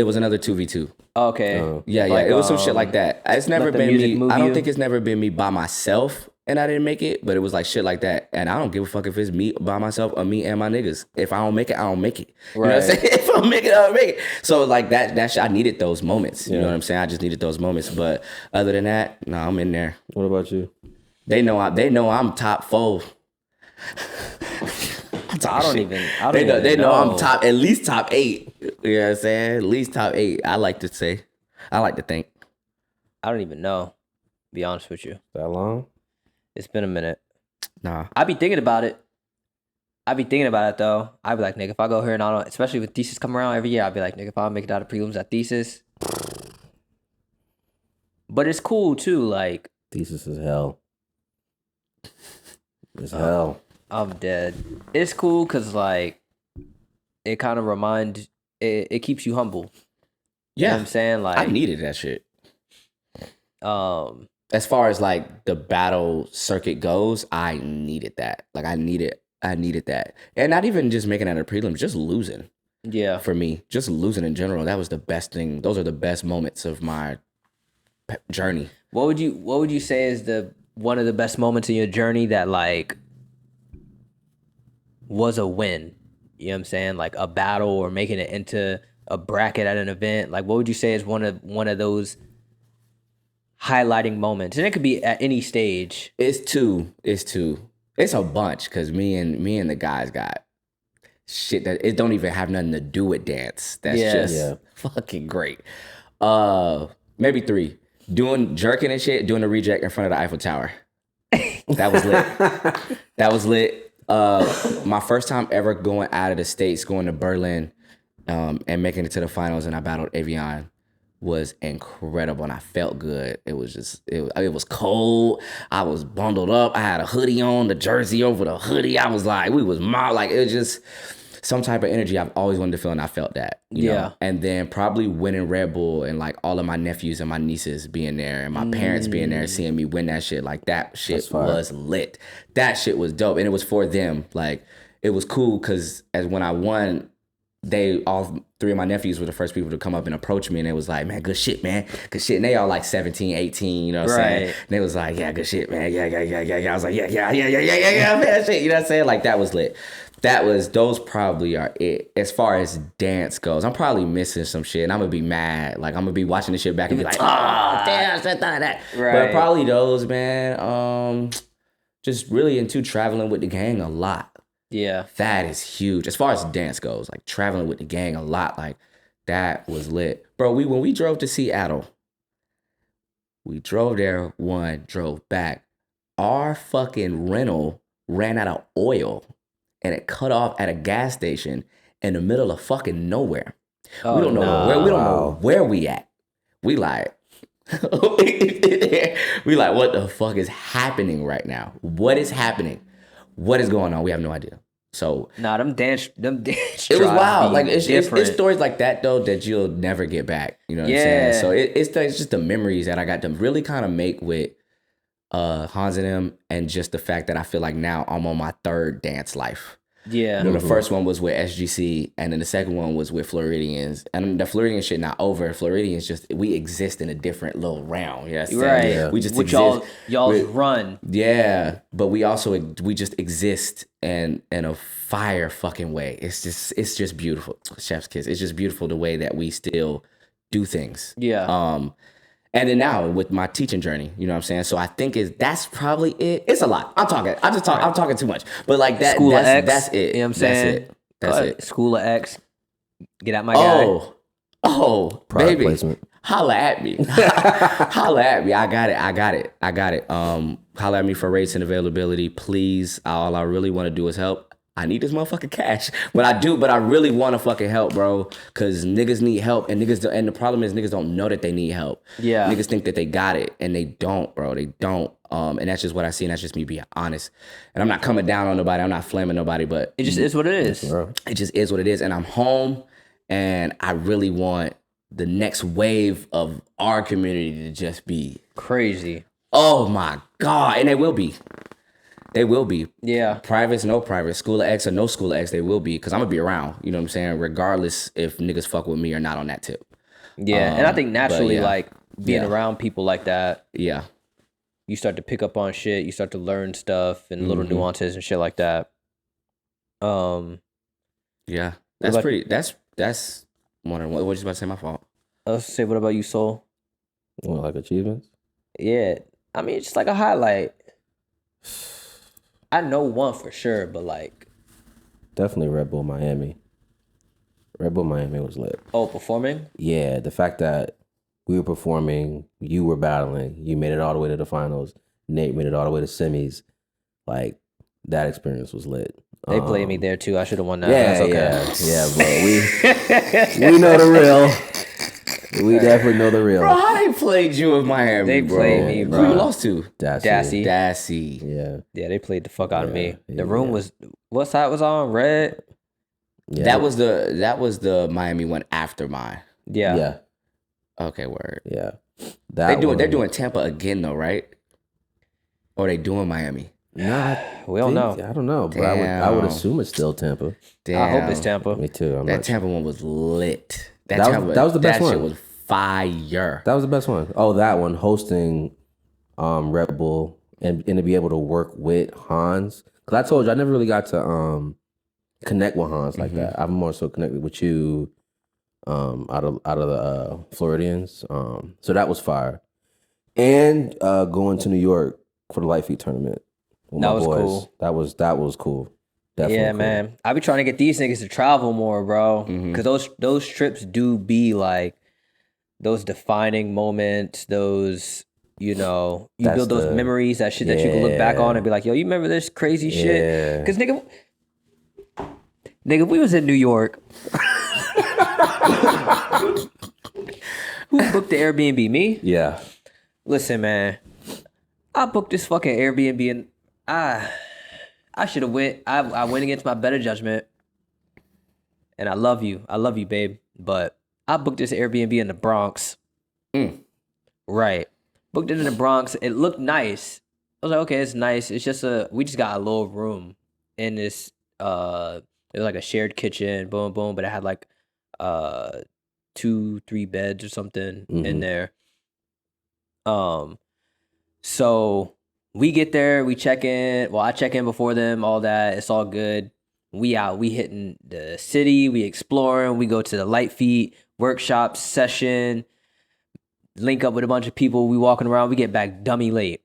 was another 2v2. Okay. Yeah, Like, it was some shit like that. It's never let the been music me. move I don't you? think it's never been me by myself and I didn't make it, but it was like shit like that. And I don't give a fuck if it's me by myself or me and my niggas. If I don't make it, I don't make it. You know what I'm saying? If I make it, I don't make it. So like that shit, I needed those moments. You know what I'm saying? I just needed those moments. But other than that, no, I'm in there. What about you? They know I'm top 4. I don't even They know I'm know. at least top 8. You know what I'm saying? At least top 8. I like to say. I like to think. I don't even know. Be honest with you. That long? It's been a minute. Nah. I be thinking about it. Though. I'd be like, nigga, if I go here and I don't, especially with thesis come around every year, I'd be like, nigga, if I don't make it out of prelims at thesis. But it's cool too. Like, Thesis is hell. It's hell. I'm dead. It's cool because like it kind of it keeps you humble. You know what I'm saying? Like, I needed that shit. um As far as like the battle circuit goes, I needed that. Like I needed that. And not even just making it a prelim, just losing. yeah. For me, just losing in general, that was the best thing. Those are the best moments of my journey. What would you say is one of the best moments in your journey that like was a win? You know what I'm saying? Like a battle or making it into a bracket at an event. Like what would you say is one of those highlighting moments? And it could be at any stage. It's two. It's a bunch because me and the guys got shit that it don't even have nothing to do with dance. That's just fucking great. Maybe 3. Jerking and shit, doing a reject in front of the Eiffel Tower. That was lit. My first time ever going out of the States, going to Berlin, and making it to the finals, and I battled Avion, was incredible, and I felt good. It was cold. I was bundled up. I had a hoodie on, the jersey over the hoodie. I was like, it was just some type of energy I've always wanted to feel, and I felt that. You know? And then probably winning Red Bull and like all of my nephews and my nieces being there and my parents being there, seeing me win that shit. Like that shit was lit. That shit was dope, and it was for them. Like it was cool because as when I won, all 3 of my nephews were the first people to come up and approach me, and it was like, man, good shit, man. Good shit. And they all like 17, 18, you know what I'm saying? And they was like, yeah, good shit, man. Yeah. I was like, yeah, man, shit. You know what I'm saying? Like that was lit. Those probably are it. As far as dance goes, I'm probably missing some shit, and I'm gonna be mad. Like I'm gonna be watching this shit back and be like, oh, damn, I should have done that. But probably those, man. Just really into traveling with the gang a lot. Yeah. That is huge. As far as dance goes, like traveling with the gang a lot, like that was lit. Bro, when we drove to Seattle, we drove there, drove back. Our fucking rental ran out of oil and it cut off at a gas station in the middle of fucking nowhere. We don't know where we at. We like, We like, what the fuck is happening right now? What is happening? What is going on? We have no idea. So Nah, them dance it was wild. Like it's stories like that though that you'll never get back. You know what I'm saying? So it's just the memories that I got to really kind of make with Hans and them, and just the fact that I feel like now I'm on my third dance life. Yeah. You know, the first one was with SGC, and then the second one was with Floridians. And the Floridian shit not over. Floridians just, we exist in a different little realm. Yes, Right. Yeah. We just Which exist. y'all's run. Yeah, but we just exist in a fire fucking way. It's just beautiful. Chef's kiss. It's just beautiful the way that we still do things. Yeah. And then now with my teaching journey, you know what I'm saying? So I think that's probably it. It's a lot. I'm talking too much. But like that, School of X, that's it. You know what I'm saying? That's it. School of X. Get out my guy. Oh, Product baby. placement. Holla at me. Holla at me. I got it. Holla at me for rates and availability, please. All I really want to do is help. I need this motherfucking cash. But I really want to fucking help, bro. Cause niggas need help, and the problem is niggas don't know that they need help. Yeah. Niggas think that they got it, and they don't, bro. They don't. And that's just what I see, and that's just me being honest. And I'm not coming down on nobody. I'm not flaming nobody, but It just is what it is. it just is what it is. And I'm home, and I really want the next wave of our community to just be Crazy. oh my God. And they will be. They will be. Yeah. Privates, no private. School of X or no School of X, they will be. Because I'm going to be around. You know what I'm saying? Regardless if niggas fuck with me or not on that tip. Yeah. And I think naturally, yeah. like, being Yeah. around people like that, Yeah. you start to pick up on shit. You start to learn stuff and little nuances and shit like that. Yeah. That's about- pretty. That's one of what you about to say, my fault. I was say, what about you, Soul? Well, like achievements. Yeah. I mean, it's just like a highlight. I know one for sure, but like, Definitely Red Bull Miami. Red Bull Miami was lit. performing? Yeah, the fact that we were performing, you were battling, you made it all the way to the finals, Nate made it all the way to semis. Like, that experience was lit. They played me there too. I should have won that. Yeah, That's okay. yeah, but we know the real. We definitely know the real. Bro, how they played you in Miami, They bro? played me, Who bro. you lost to? Dassy. Dassy. Yeah. Yeah, they played the fuck out of me. Yeah, The room yeah. was, what side was on? Red? Yeah. That was the Miami one after mine. Yeah. Yeah. Okay, word. Yeah. That They're doing Tampa again though, right? Or they doing Miami? Nah, We don't know. I don't know, but I would Damn. assume it's still Tampa. Damn. I hope it's Tampa. Me too. That Tampa one was lit. That was the best That shit one. was fire. That was the best one. Oh, that one hosting Red Bull and to be able to work with Hans. Because I told you I never really got to connect with Hans like that. I'm more so connected with you out of the Floridians. So that was fire. And going to New York for the Light Feet tournament with That my was boys. cool. That was cool. Definitely Yeah, cool. man. I be trying to get these niggas to travel more, bro. Because those trips do be like those defining moments, those, you know, you That's build those the- memories, that shit that you can look back on Yeah. and be like, yo, you remember this crazy Yeah. shit? Because nigga, if we was in New York, who booked the Airbnb? Me? Yeah. Listen, man, I booked this fucking Airbnb and I should have went. I went against my better judgment. And I love you, babe. But I booked this Airbnb in the Bronx. Right, booked it in the Bronx. It looked nice. I was like, okay, it's nice. It's just we just got a little room in this. It was like a shared kitchen. Boom, boom. But it had like 2-3 beds or something in there. So we get there, we check in. Well, I check in before them, all that. It's all good. We out, we hitting the city, we exploring, we go to the Light Feet workshop session, link up with a bunch of people, we walking around, we get back dummy late.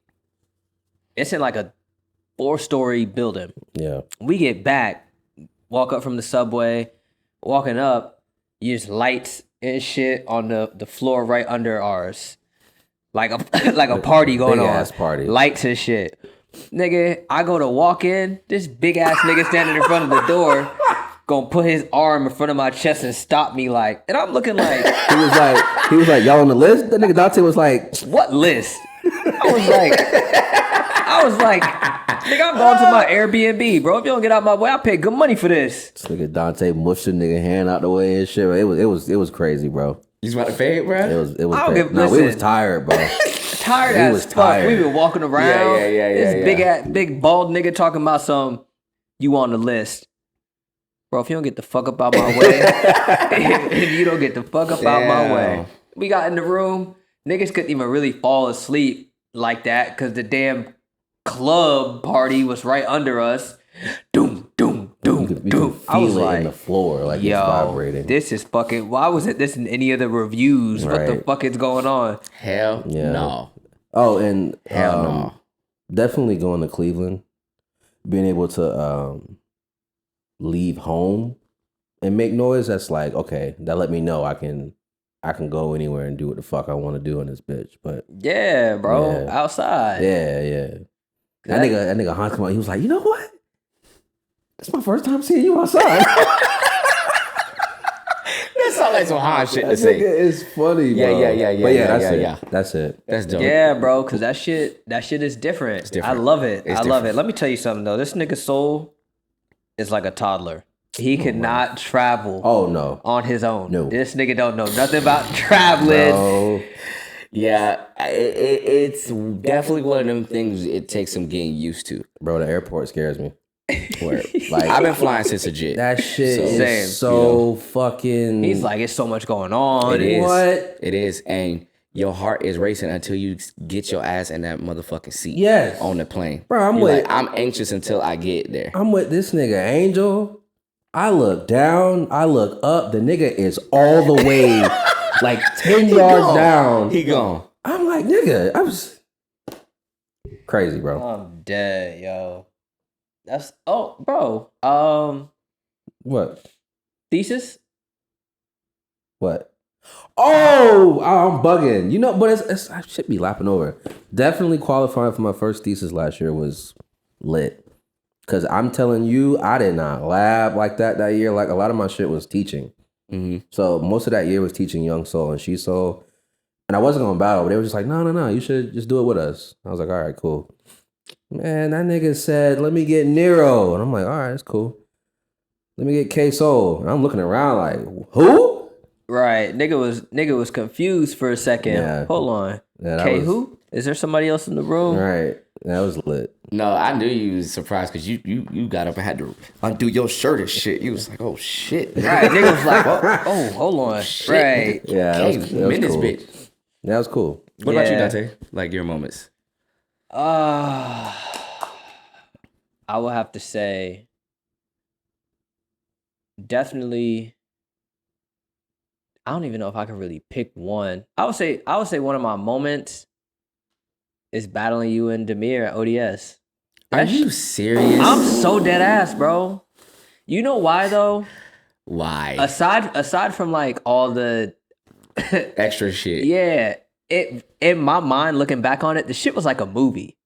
It's in like a 4-story building. Yeah. We get back, walk up from the subway, walking up, use lights and shit on the floor right under ours. Like a party going Big on. ass party. Lights and shit. Nigga, I go to walk in, this big ass nigga standing in front of the door, gonna put his arm in front of my chest and stop me like, and I'm looking like, he was like, y'all on the list? That nigga Dante was like, what list? I was like, nigga, I'm going to my Airbnb, bro. If you don't get out my way, I pay good money for this. this nigga Dante mushed the nigga hand out the way and shit. It was crazy, bro. You about to fade, bro? It was I don't crazy. give- No, we was listen. tired, bro. Tired He as was fuck. tired. We been walking around. Yeah. This big bald nigga talking about some, you on the list. Bro, if you don't get the fuck up out my way, if you don't get the fuck up out my way. We got in the room, niggas couldn't even really fall asleep like that because the damn club party was right under us. Doom, doom, doom, You could doom. I was feel it like, in the floor, like it's yo, vibrating. this is fucking, why wasn't this in any of the reviews? What the Right. fuck is going on? Hell Yeah. no. Oh, and Hell no. definitely going to Cleveland, being able to leave home and make noise. That's like, okay, that let me know I can go anywhere and do what the fuck I want to do in this bitch. But Yeah, bro, Yeah. outside. yeah. That nigga Hans come out. He was like, you know what? It's my first time seeing you outside. That sounds like some hard shit to That say. nigga is funny, bro. Yeah, But that's yeah, it. yeah. That's it. That's dope. Yeah, bro, because that shit is different. different. I love it. It's I love different. it. Let me tell you something though. This nigga's soul is like a toddler. He cannot travel Oh no. on his own. No. This nigga don't know nothing about traveling. Bro. Yeah, it's definitely one of them things it takes some getting used to. Bro, the airport scares me. Where, Like I've been flying since legit. that shit So, is Same, so fucking. He's like, it's so much going on. It is. What? It is. And your heart is racing until you get your ass in that motherfucking seat. Yes. On the plane. Bro, I'm You're with- like, I'm anxious until I get there. I'm with this nigga Angel. I look down, I look up. The nigga is all the way like 10 yards gone. down. He gone. I'm like, nigga, I was crazy, bro. I'm dead, yo. That's bro. What? Thesis? What? Oh, I'm bugging. You know, but it's I should be lapping over. Definitely qualifying for my first thesis last year was lit. Cause I'm telling you, I did not lab like that year. Like a lot of my shit was teaching. Mm-hmm. So most of that year was teaching Young Soul and She Soul. And I wasn't gonna battle, but they were just like, no, you should just do it with us. I was like, all right, cool. Man, that nigga said, let me get Nero. And I'm like, all right, that's cool. Let me get K-Soul. And I'm looking around like, who? Right. Nigga was confused for a second. Yeah. Hold on. Yeah, that K was- who? Is there somebody else in the room? Right. That was lit. No, I knew you was surprised because you got up and had to undo your shirt and shit. You was like, oh shit. Right. Nigga was like, oh, hold on. Shit. Right. Yeah, that was in this cool. bitch. That was cool. What about you, Yeah. Dante? Like your moments. I will have to say definitely I don't even know if I can really pick one. I would say one of my moments is battling you and Demir at ODS. Are you serious? I'm so dead ass, bro. You know why though? Why? Aside from like all the Extra shit. yeah, it in my mind looking back on it, the shit was like a movie.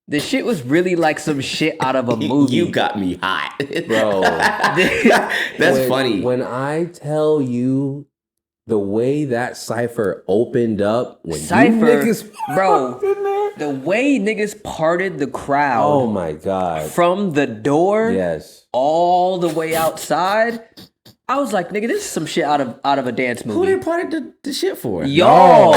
The shit was really like some shit out of a movie. You got me hot. Bro. That's funny. When I tell you the way that cipher opened up, when Cypher, you niggas bro, walked in there. the way niggas parted the crowd Oh my God. from the door Yes. all the way outside, I was like, nigga, this is some shit out of a dance Who movie. they parted the shit for? Y'all,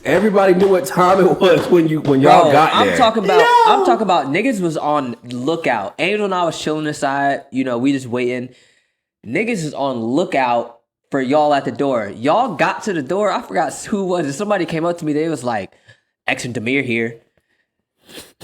Everybody knew what time it was when y'all bro, got there. I'm talking about niggas was on lookout. Angel and I was chilling aside, we just waiting. Niggas is on lookout for y'all at the door. Y'all got to the door. I forgot who it was. Somebody came up to me. They was like, X and Demir here.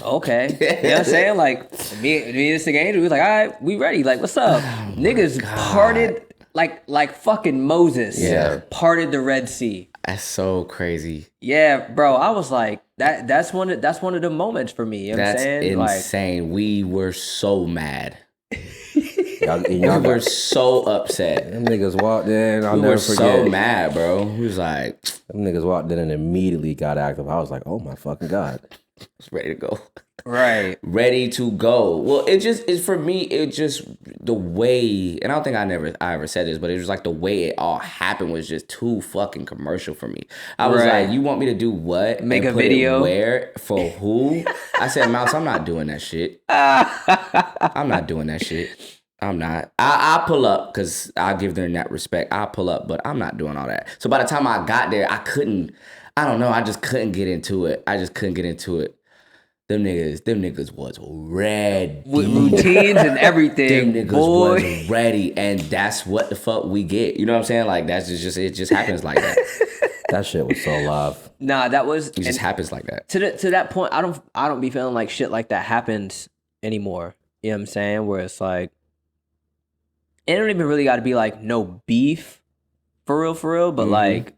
Okay. You know what I'm saying? Like, me and this nigga Angel, we was like, all right, we ready. Like, what's up? Niggas parted like fucking Moses. Yeah. Parted the Red Sea. That's so crazy. Yeah, bro. I was like, that's one of the moments for me. You know what I'm That's saying? Like, insane. We were so mad. Y'all We were so upset. them niggas walked in. I'll We never were forget. so mad, bro. We was like, Them niggas walked in and immediately got active. I was like, oh my fucking God. was ready to go. Right. Ready to go. Well, it's for me, it just the way, and I don't think I ever said this, but it was like the way it all happened was just too fucking commercial for me. I was Right. like, you want me to do what? Make and a put video? It where? For who? I said, Mouse, I'm not doing that shit. I'm not doing that shit. I'm not. I'll pull up because I'll give them that respect. I'll pull up, but I'm not doing all that. So by the time I got there, I don't know, I just couldn't get into it. Them niggas was ready. With routines and everything. Them niggas boy. was ready. And that's what the fuck we get. You know what I'm saying? Like, that's just it just happens like that. That shit was so live. Nah, that was. It just happens like that. To that point, I don't be feeling like shit like that happens anymore. You know what I'm saying? Where it's like, it don't even really got to be like no beef, for real. But like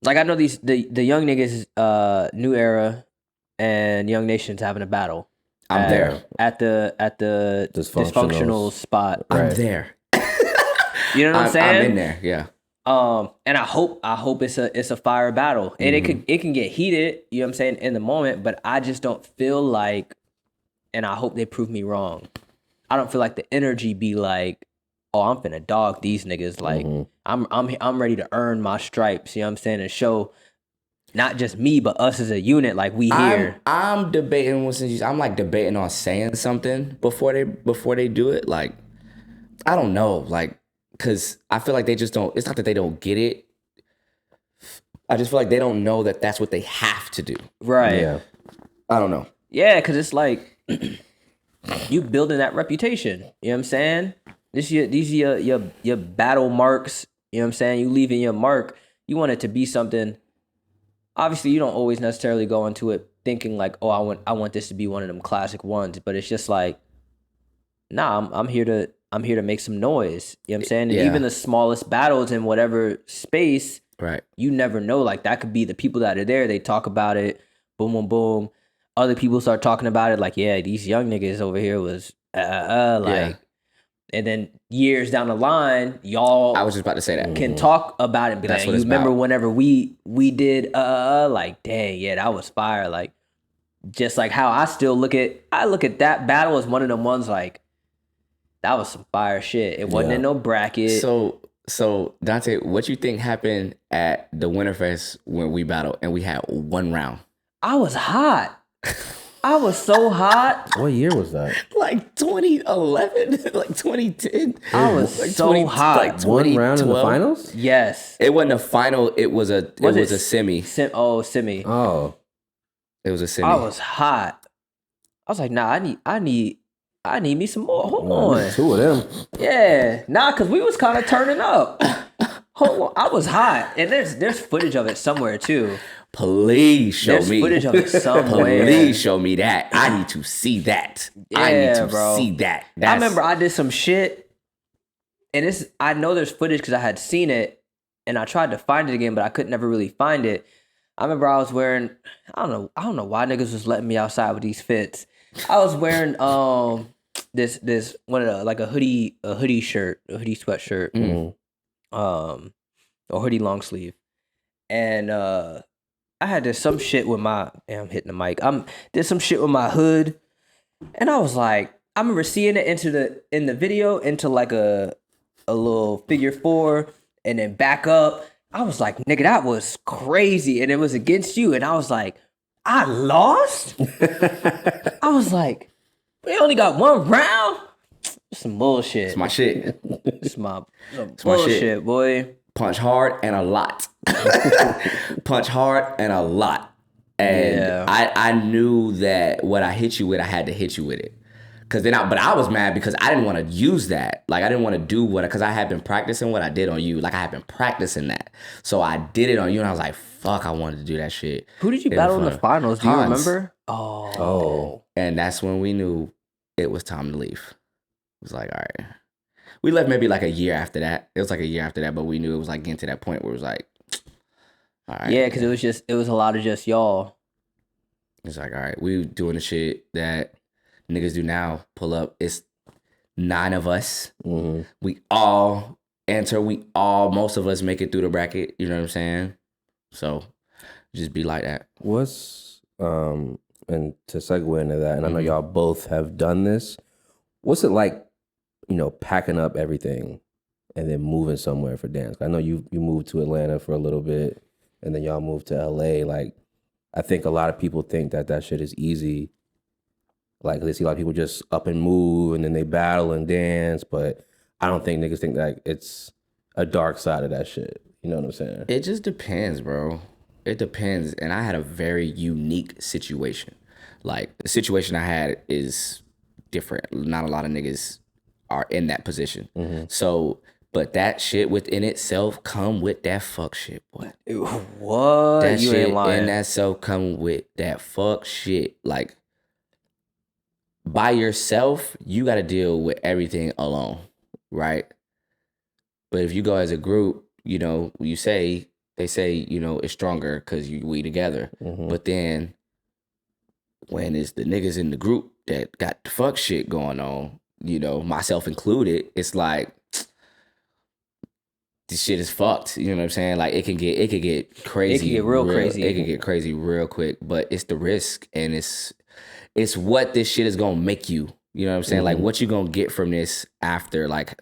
I know the young niggas, New Era and Young Nation's having a battle. I'm there at the dysfunctional spot. I'm there. You know what I'm saying? I'm in there. Yeah. And I hope it's a fire battle, and it can get heated. You know what I'm saying, in the moment, but I just don't feel like, and I hope they prove me wrong. I don't feel like the energy be like, oh, I'm finna dog these niggas. Like I'm ready to earn my stripes. You know what I'm saying, and show not just me but us as a unit. Like we here. I'm debating. I'm like debating on saying something before they do it. Like I don't know. Like. Because I feel like they just don't, it's not that they don't get it. I just feel like they don't know that that's what they have to do. Right. Yeah. I don't know. Yeah, because it's like, you building that reputation. You know what I'm saying? These your battle marks. You know what I'm saying? You leaving your mark. You want it to be something. Obviously, you don't always necessarily go into it thinking like, oh, I want this to be one of them classic ones. But it's just like, nah, I'm here to make some noise. You know what I'm saying? And even the smallest battles in whatever space, right? You never know. Like that could be the people that are there. They talk about it. Boom, boom, boom. Other people start talking about it. Like, yeah, these young niggas over here was like, and then years down the line, y'all. I was just about to say that can talk about it. And be That's like, what you it's remember about. whenever we did like, dang, yeah, that was fire. Like, just like how I look at that battle as one of them ones like. That was some fire shit. It wasn't in no bracket. So Dante, what you think happened at the Winterfest when we battled and we had one round? I was hot. I was so hot. What year was that? Like 2011, like 2010. I was like so hot. Like One round in the finals? Yes. It wasn't a final. It was a semi. Semi. Oh. It was a semi. I was hot. I was like, nah, I need me some more. Hold on. Two of them. Yeah. Nah, because we was kind of turning up. Hold on. I was hot. And there's footage of it somewhere too. Please show me. There's footage of it somewhere. Please show me that. I need to see that. I need to see that. I remember I did some shit. And I know there's footage because I had seen it. And I tried to find it again, but I could never really find it. I remember I was wearing, I don't know why niggas was letting me outside with these fits. I was wearing this one of the, like a hoodie shirt, a hoodie sweatshirt, a hoodie long sleeve, and I had some shit with my. I'm hitting the mic. Did some shit with my hood, and I was like, I remember seeing it in the video into like a little figure 4, and then back up. I was like, nigga, that was crazy, and it was against you, and I was like. I lost? I was like, we only got one round? Some bullshit. It's my shit. It's my bullshit, boy. Punch hard and a lot. Punch hard and a lot. And I knew that what I hit you with, I had to hit you with it. But I was mad because I didn't want to use that. Like I didn't want to do because I had been practicing what I did on you. Like I had been practicing that. So I did it on you and I was like, fuck, I wanted to do that shit. Who did you battle in the finals? Do you remember? Oh. And that's when we knew it was time to leave. It was like, all right. We left maybe like a year after that. It was like a year after that, but we knew it was like getting to that point where it was like, all right. Yeah, because it was a lot of just y'all. It's like, all right, we doing the shit that niggas do now. Pull up. It's 9 of us. Mm-hmm. We all enter. Most of us make it through the bracket. You know what I'm saying? So just be like that. What's and to segue into that, and I know y'all both have done this. What's it like, packing up everything and then moving somewhere for dance? I know you moved to Atlanta for a little bit, and then y'all moved to LA. Like, I think a lot of people think that shit is easy. Like, they see a lot of people just up and move, and then they battle and dance, but I don't think niggas think that it's a dark side of that shit. You know what I'm saying? It just depends, bro. It depends. And I had a very unique situation. Like, the situation I had is different. Not a lot of niggas are in that position. So, but that shit within itself come with that fuck shit, boy. What? That You shit ain't lying. in that self come with that fuck shit. Like, by yourself, you got to deal with everything alone, right? But if you go as a group, they say, it's stronger because we together. But then when it's the niggas in the group that got the fuck shit going on, myself included, it's like, this shit is fucked. You know what I'm saying? Like, it can get crazy. It can get real crazy. It can get crazy real quick. But it's the risk, and it's what this shit is gonna make you. You know what I'm saying? Like, what you gonna get from this after? Like,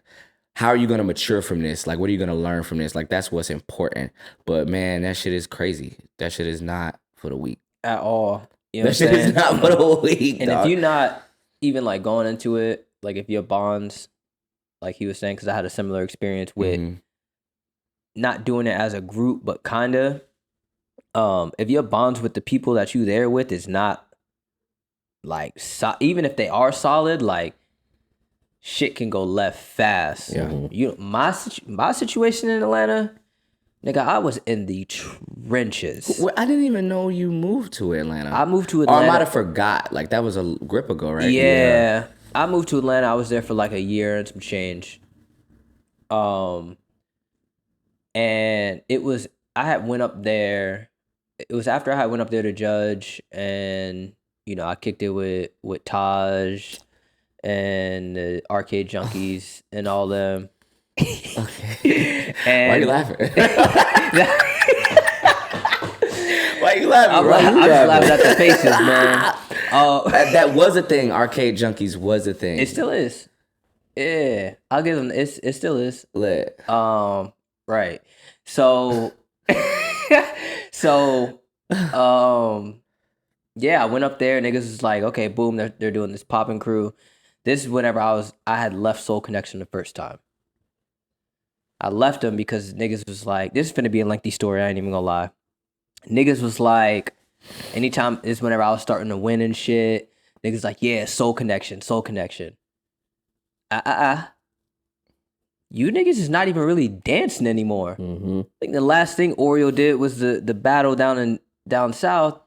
how are you gonna mature from this? Like, what are you gonna learn from this? Like, that's what's important. But man, that shit is crazy. That shit is not for the weak At all. You know That what I'm shit saying? is not for the weak. And dog. if you're not even like going into it, like if your bonds, like he was saying, because I had a similar experience with not doing it as a group, but kinda. If your bonds with the people that you there with is not like even if they are solid, like shit can go left fast. Yeah. My situation in Atlanta, nigga, I was in the trenches. Well, I didn't even know you moved to Atlanta. I moved to Or Atlanta. I might have forgot. Like, that was a grip ago, right? Yeah. I moved to Atlanta. I was there for like a year and some change. And I had went up there. It was after I had went up there to judge, and I kicked it with Taj and the arcade junkies and all them. Okay. And Why are you laughing? Why are you laughing, I'm bro? just laughing at the faces, man. That was a thing. Arcade junkies was a thing. It still is. Yeah, I'll give them. It still is. Lit. Right. So, yeah, I went up there. Niggas was like, okay, boom, they're doing this popping crew. This is whenever I had left Soul Connection the first time. I left them because niggas was like, this is finna be a lengthy story. I ain't even gonna lie. Niggas was like, anytime it's whenever I was starting to win and shit. Niggas like, yeah, Soul Connection. You niggas is not even really dancing anymore. I think the last thing Oreo did was the battle down south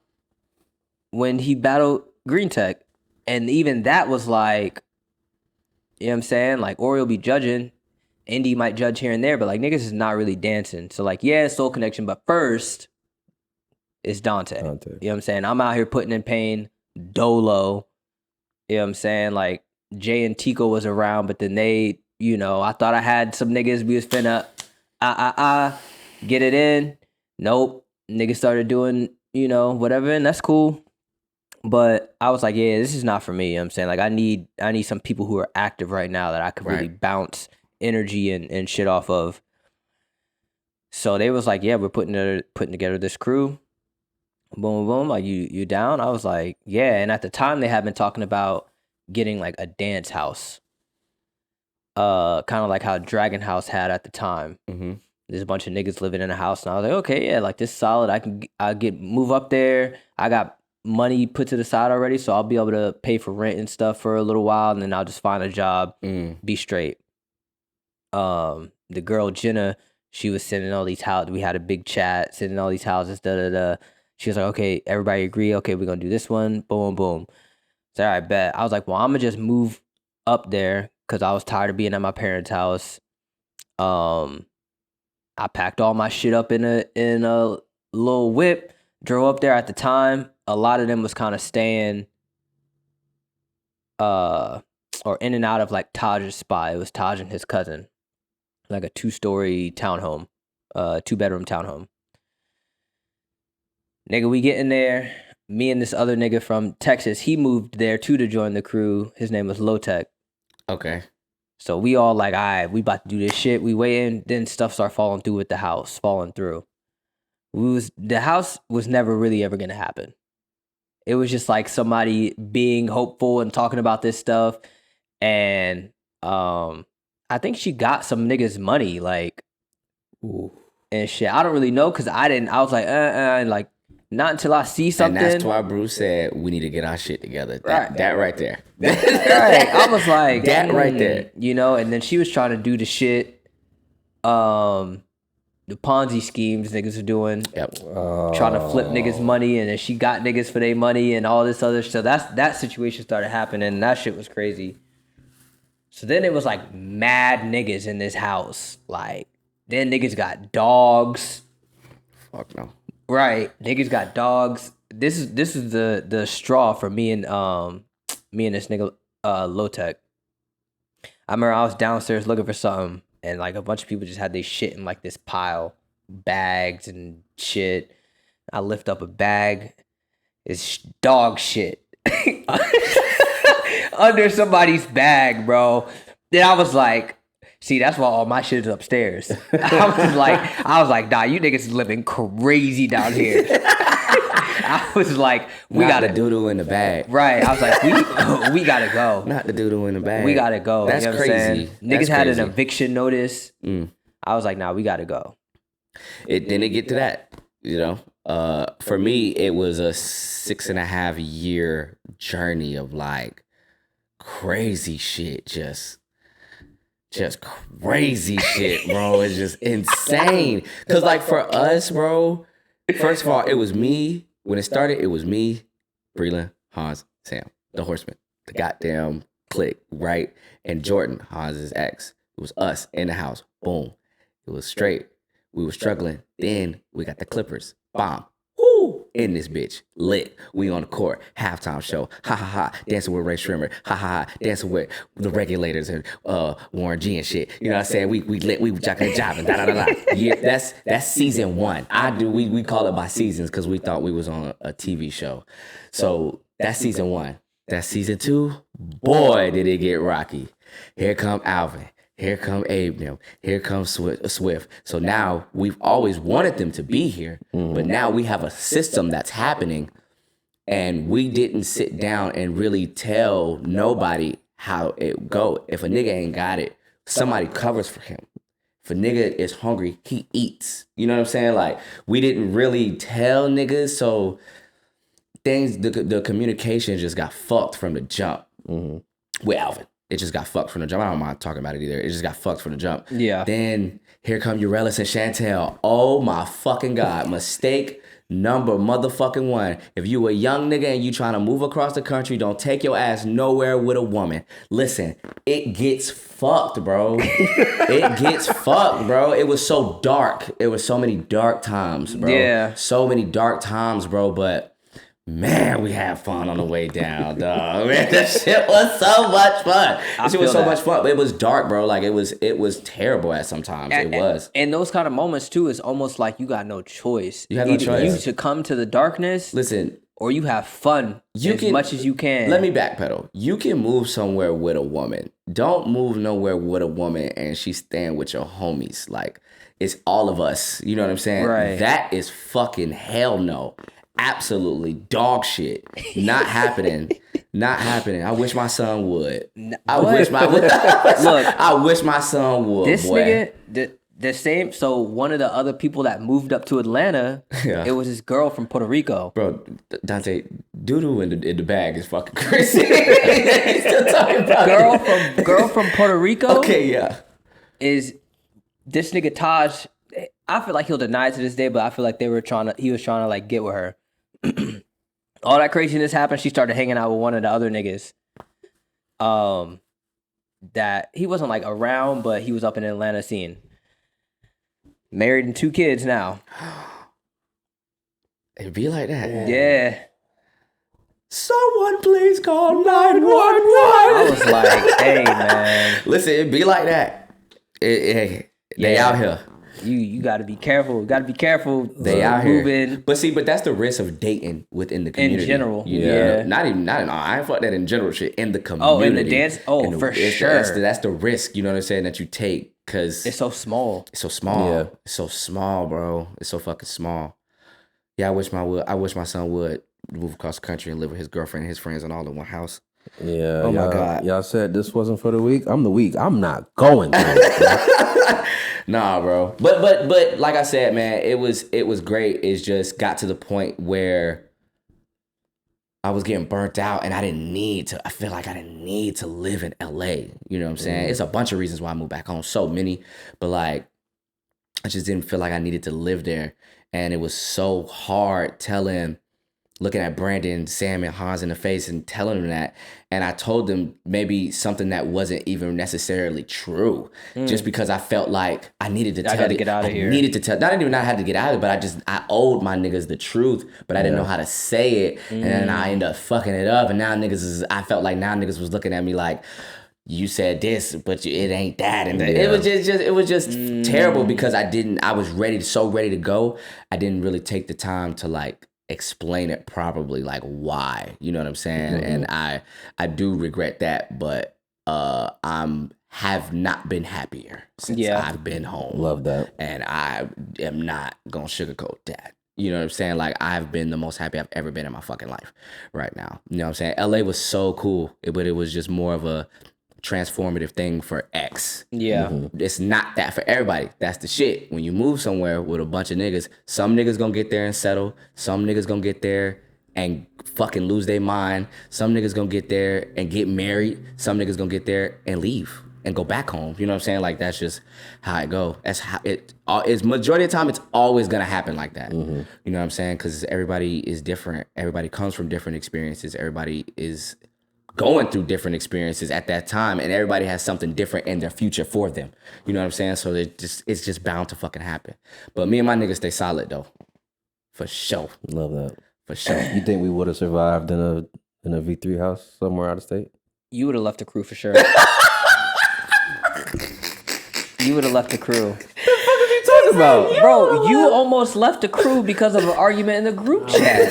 when he battled Green Tech. And even that was like, you know what I'm saying? Like, Oreo be judging. Indy might judge here and there, but like niggas is not really dancing. So like, yeah, Soul Connection, but first it's Dante. You know what I'm saying? I'm out here putting in pain. Dolo. You know what I'm saying? Like, Jay and Tico was around, but then they, I thought I had some niggas. We was finna get it in. Nope. Niggas started doing, whatever, and that's cool. But I was like, yeah, this is not for me. You know what I'm saying? Like, I need some people who are active right now that I could really bounce energy and shit off of. So they was like, yeah, we're putting together this crew. Boom, boom. Like, you down? I was like, yeah. And at the time, they had been talking about getting like a dance house. Kind of like how Dragon House had at the time. There's a bunch of niggas living in a house, and I was like, okay, yeah, like this solid. I move up there. I got money put to the side already, so I'll be able to pay for rent and stuff for a little while, and then I'll just find a job, be straight. The girl Jenna, she was sending all these houses. We had a big chat, sending all these houses. She was like, okay, everybody agree. Okay, we're gonna do this one. Boom, boom. So all right, bet. I was like, well, I'm gonna just move up there because I was tired of being at my parents' house. I packed all my shit up in a little whip, drove up there. At the time, a lot of them was kind of staying or in and out of like Taj's spot. It was Taj and his cousin, like a 2-story townhome, 2-bedroom townhome. Nigga, we get in there. me and this other nigga from Texas, he moved there too to join the crew. His name was Low Tech. Okay. So we all like, all right, we about to do this shit. We waiting. Then stuff start falling through with the house, falling through. The house was never really ever gonna happen. It was just like somebody being hopeful and talking about this stuff. And I think she got some niggas money, like, and shit. I don't really know because I was like, like, not until I see something. And that's why Bruce said we need to get our shit together. Right. That right there. Right. I was like, that right there. You know, and then she was trying to do the shit, the Ponzi schemes niggas are doing. Yep. Trying to flip niggas money, and then she got niggas for their money and all this other stuff. That situation started happening, and that shit was crazy. So then it was like mad niggas in this house. Like, then niggas got dogs. Fuck no. Right. Niggas got dogs. This is the straw for me and this nigga Low Tech. I remember I was downstairs looking for something, and like a bunch of people just had their shit in like this pile, bags and shit. I lift up a bag. It's dog shit under somebody's bag, bro. Then I was like, see, that's why all my shit is upstairs. I was like, nah, you niggas is living crazy down here. I was like, we got to doo-doo in the bag. Right. I was like, we gotta go. Not the doo-doo in the bag. We gotta go. That's you know what I'm crazy. saying? Niggas had an eviction notice. I was like, nah, we gotta go. It didn't get to that, you know. For me, it was a 6.5 year journey of like crazy shit, just crazy shit, bro. It's just insane. Cause like for us, bro, first of all, it was me. When it started, it was me, Breland, Hans, Sam, the Horseman, the goddamn clique, right? And Jordan, Hans's ex. It was us in the house. Boom. It was straight. We were struggling. Then we got the Clippers. Bomb. Woo! In this bitch. Lit. We on the court. Halftime show. Ha ha ha. Dancing with Ray Shrimmer. Ha ha ha. Dancing with the Regulators and Warren G and shit. You know what I'm saying? We lit. We jocking and jiving. Da da da da. Yeah, that's season 1. We call it by seasons because we thought we was on a TV show. So that's season 1. That's season 2. Boy, did it get rocky. Here come Alvin. Here come Abe. Here comes Swift. So now we've always wanted them to be here, but now we have a system that's happening, and we didn't sit down and really tell nobody how it go. If a nigga ain't got it, somebody covers for him. If a nigga is hungry, he eats. You know what I'm saying? Like, we didn't really tell niggas, so the communication just got fucked from the jump with Alvin. It just got fucked from the jump. I don't mind talking about it either. It just got fucked from the jump. Yeah. Then here come Urellis and Chantel. Oh my fucking God. Mistake number motherfucking 1. If you a young nigga and you trying to move across the country, don't take your ass nowhere with a woman. Listen, it gets fucked, bro. It gets fucked, bro. It was so dark. It was so many dark times, bro. Yeah. So many dark times, bro. But man, we had fun on the way down, dog. Man, that shit was so much fun. That shit was so much fun. But it was dark, bro. Like, it was terrible at sometimes. It was. And those kind of moments, too, it's almost like you got no choice. You have no choice. You succumb to the darkness. Listen. Or you have fun much as you can. Let me backpedal. You can move somewhere with a woman. Don't move nowhere with a woman and she's staying with your homies. Like, it's all of us. You know what I'm saying? Right. That is fucking hell no. Absolutely dog shit. Not happening. Not happening. I wish my son would. I wish my son would. This boy. nigga, the same. So one of the other people that moved up to Atlanta, it was his girl from Puerto Rico. Bro, Dante, doo-doo in the bag is fucking crazy. He's still talking about girl from Puerto Rico. Okay, yeah. Is this nigga Taj? I feel like he'll deny it to this day, but I feel like he was trying to like get with her. All that craziness happened. She started hanging out with one of the other niggas. That he wasn't like around, but he was up in the Atlanta scene. Married and 2 kids now. It'd be like that. Yeah. Someone please call 911. I was like, hey man. Listen, it'd be like that. They out here. You got to be careful. You got to be careful. They out here. moving. But that's the risk of dating within the community. general, You yeah. know? Not in I ain't fuck that in general shit. In the community. Oh, in the dance. Oh, for sure. That's the risk, you know what I'm saying, that you take, because It's so small. it's so small. Yeah. It's so small, bro. It's so fucking small. Yeah, I wish my son would move across the country and live with his girlfriend and his friends and all in one house. Yeah. Oh my y'all, God. Y'all said this wasn't for the weak. I'm the weak. I'm not going through it. Nah, bro. But like I said, man, it was great. It just got to the point where I was getting burnt out, and I feel like I didn't need to live in LA. You know what I'm saying? It's a bunch of reasons why I moved back home. So many, but like, I just didn't feel like I needed to live there. And it was so hard looking at Brandon, Sam, and Hans in the face and telling them that. And I told them maybe something that wasn't even necessarily true, just because I felt like I needed to tell. I got to get out of here. I needed to tell. Not even I had to get out of it, but I owed my niggas the truth, but I didn't know how to say it. And then I ended up fucking it up. And now I felt like now niggas was looking at me like, you said this, but it ain't that. And it was just terrible, because I was so ready to go. I didn't really take the time to like explain it properly, like why, you know what I'm saying? And I do regret that, but have not been happier since I've been home. Love that. And I am not gonna sugarcoat that. You know what I'm saying? Like, I've been the most happy I've ever been in my fucking life right now. You know what I'm saying? LA was so cool, but it was just more of a transformative thing for X. Yeah. It's not that for everybody. That's the shit. When you move somewhere with a bunch of niggas, some niggas gonna get there and settle. Some niggas gonna get there and fucking lose their mind. Some niggas gonna get there and get married. Some niggas gonna get there and leave and go back home. You know what I'm saying? Like, that's just how it go. That's how it's majority of the time. It's always gonna happen like that. You know what I'm saying? Because everybody is different. Everybody comes from different experiences. Everybody is going through different experiences at that time, and everybody has something different in their future for them. You know what I'm saying? So it's just bound to fucking happen. But me and my niggas stay solid though, for sure. Love that. For sure. You think we would have survived in a V3 house somewhere out of state? You would have left the crew for sure. You would have left the crew. What are you talking about? Bro, you almost left the crew because of an argument in the group chat.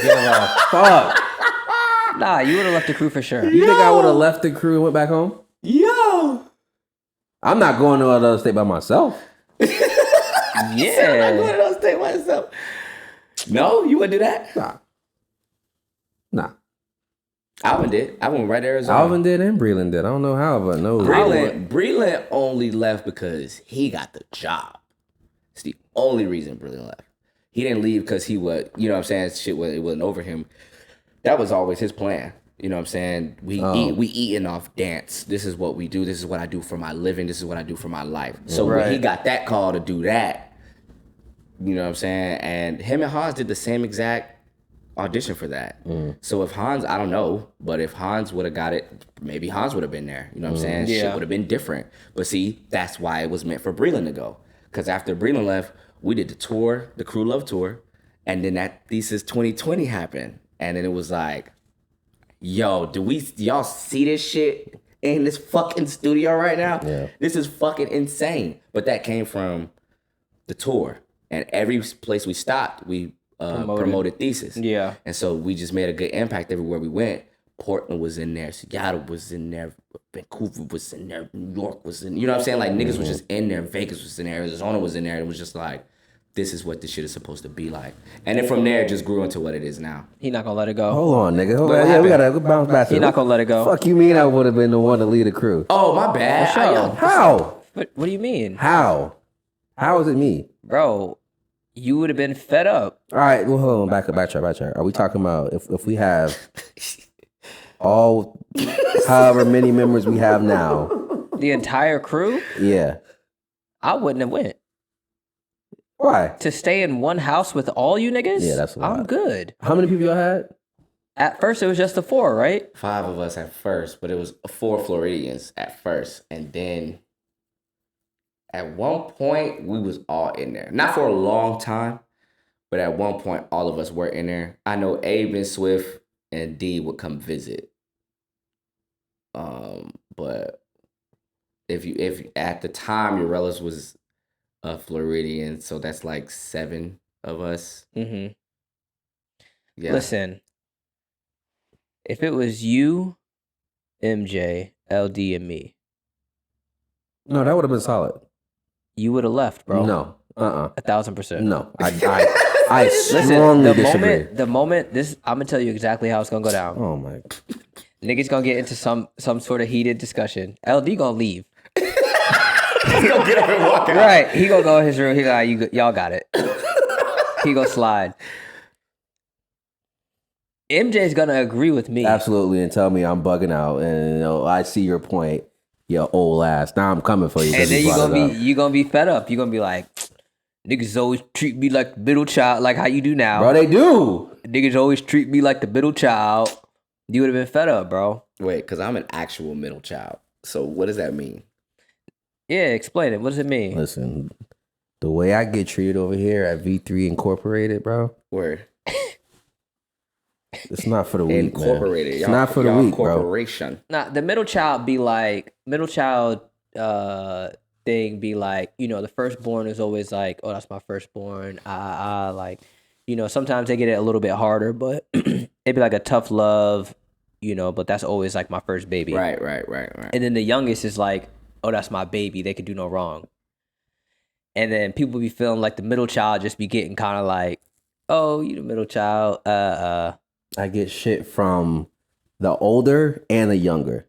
Fuck. Nah, you would have left the crew for sure. You think I would have left the crew and went back home? Yo. I'm not going to another state by myself. I'm not going to stay myself. No, you wouldn't do that? Nah. Alvin did. I went right to Arizona. Alvin did and Breland did. I don't know how, but no. Breland only left because he got the job. It's the only reason Breland left. He didn't leave because he was, you know what I'm saying, it wasn't over him. That was always his plan. You know what I'm saying? We eating off dance. This is what we do. This is what I do for my living. This is what I do for my life. So when he got that call to do that, you know what I'm saying? And him and Hans did the same exact audition for that. So if Hans, I don't know, but if Hans would have got it, maybe Hans would have been there. You know what I'm saying? Yeah. Shit would have been different. But see, that's why it was meant for Breland to go. Because after Breland left, we did the tour, the Crew Love tour, and then that Thesis 2020 happened. And then it was like, yo, y'all see this shit in this fucking studio right now? Yeah. This is fucking insane. But that came from the tour. And every place we stopped, we promoted Thesis. Yeah. And so we just made a good impact everywhere we went. Portland was in there, Seattle was in there, Vancouver was in there, New York was in, you know what I'm saying? Like, niggas was just in there, Vegas was in there, Arizona was in there. It was just like, this is what this shit is supposed to be like. And then from there, it just grew into what it is now. He not gonna let it go. Hold on, nigga. Hold What on. Yeah, we happened? gotta bounce back. He not gonna let it go. Fuck you mean I would have been the one to lead the crew? Oh, my bad. For sure. How? What do you mean? How is it me? Bro, you would have been fed up. All right, well, hold on. Backtrack. Are we talking about if we have all however many members we have now? The entire crew? Yeah. I wouldn't have went. Why? To stay in one house with all you niggas? Yeah, that's a lot. I'm good. How many people y'all had? At first, it was just the 4, right? 5 of us at first, but it was 4 Floridians at first. And then at one point, we was all in there. Not for a long time, but at one point, all of us were in there. I know Abe and Swift and D would come visit. But if at the time your relatives was a Floridian, so that's like 7 of us. Mm-hmm. Yeah. Listen, if it was you, MJ, LD, and me, No, that would have been solid. you would have left, bro. No. 1,000%. No. I strongly disagree. The moment this, I'm gonna tell you exactly how it's gonna go down. Oh my. Niggas gonna get into some sort of heated discussion. LD gonna leave. He's gonna get up and walk out. Right. He gonna go in his room. He like, y'all got it. He gonna slide. MJ's gonna agree with me. Absolutely, and tell me I'm bugging out, and I see your point, your old ass. Now I'm coming for you. And then you gonna be fed up. You gonna be like, niggas always treat me like the middle child, like how you do now. Bro, they do. Niggas always treat me like the middle child. You would have been fed up, bro. Wait, because I'm an actual middle child. So what does that mean? Yeah, explain it. What does it mean? Listen, the way I get treated over here at V3 Incorporated, bro. Word. It's not for the weak, Incorporated. Man. It's not for the weak, bro. Corporation. Nah, the middle child be like, thing be like, the firstborn is always like, oh, that's my firstborn. Like, sometimes they get it a little bit harder, but it'd be like a tough love, but that's always like my first baby. Right. And then the youngest is like, oh, that's my baby. They could do no wrong. And then people be feeling like the middle child just be getting kind of like, oh, you the middle child. I get shit from the older and the younger.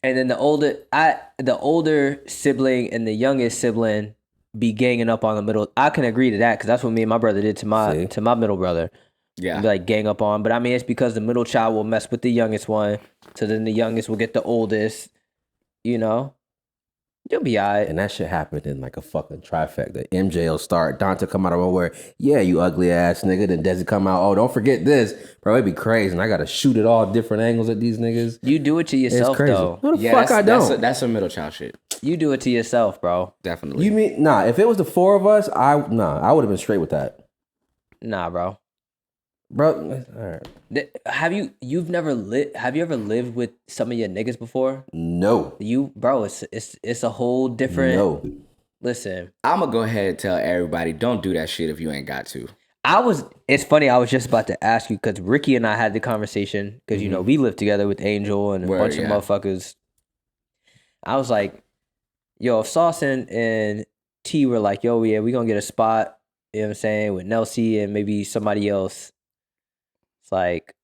And then the older sibling and the youngest sibling be ganging up on the middle. I can agree to that because that's what me and my brother did to my middle brother. Yeah. Be like gang up on. But I mean, it's because the middle child will mess with the youngest one. So then the youngest will get the oldest. You'll be all right. And that shit happened in like a fucking trifecta. MJ will start. Dante come out of nowhere. Yeah, you ugly ass nigga. Then Desi come out. Oh, don't forget this. Bro, it'd be crazy. And I got to shoot at all different angles at these niggas. You do it to yourself, it's crazy. though. Who the fuck I don't? That's a middle child shit. You do it to yourself, bro. Definitely. You mean, nah, if it was the four of us, I would have been straight with that. Nah, bro. Bro, all right. Have you ever lived with some of your niggas before? No. Bro, it's a whole different. No. Listen, I'm gonna go ahead and tell everybody, don't do that shit if you ain't got to. It's funny, I was just about to ask you because Ricky and I had the conversation because we lived together with Angel and a bunch of motherfuckers. I was like, yo, if Sauce and T were like, yo, yeah, we gonna get a spot, you know what I'm saying, with Nelsie and maybe somebody else. It's like,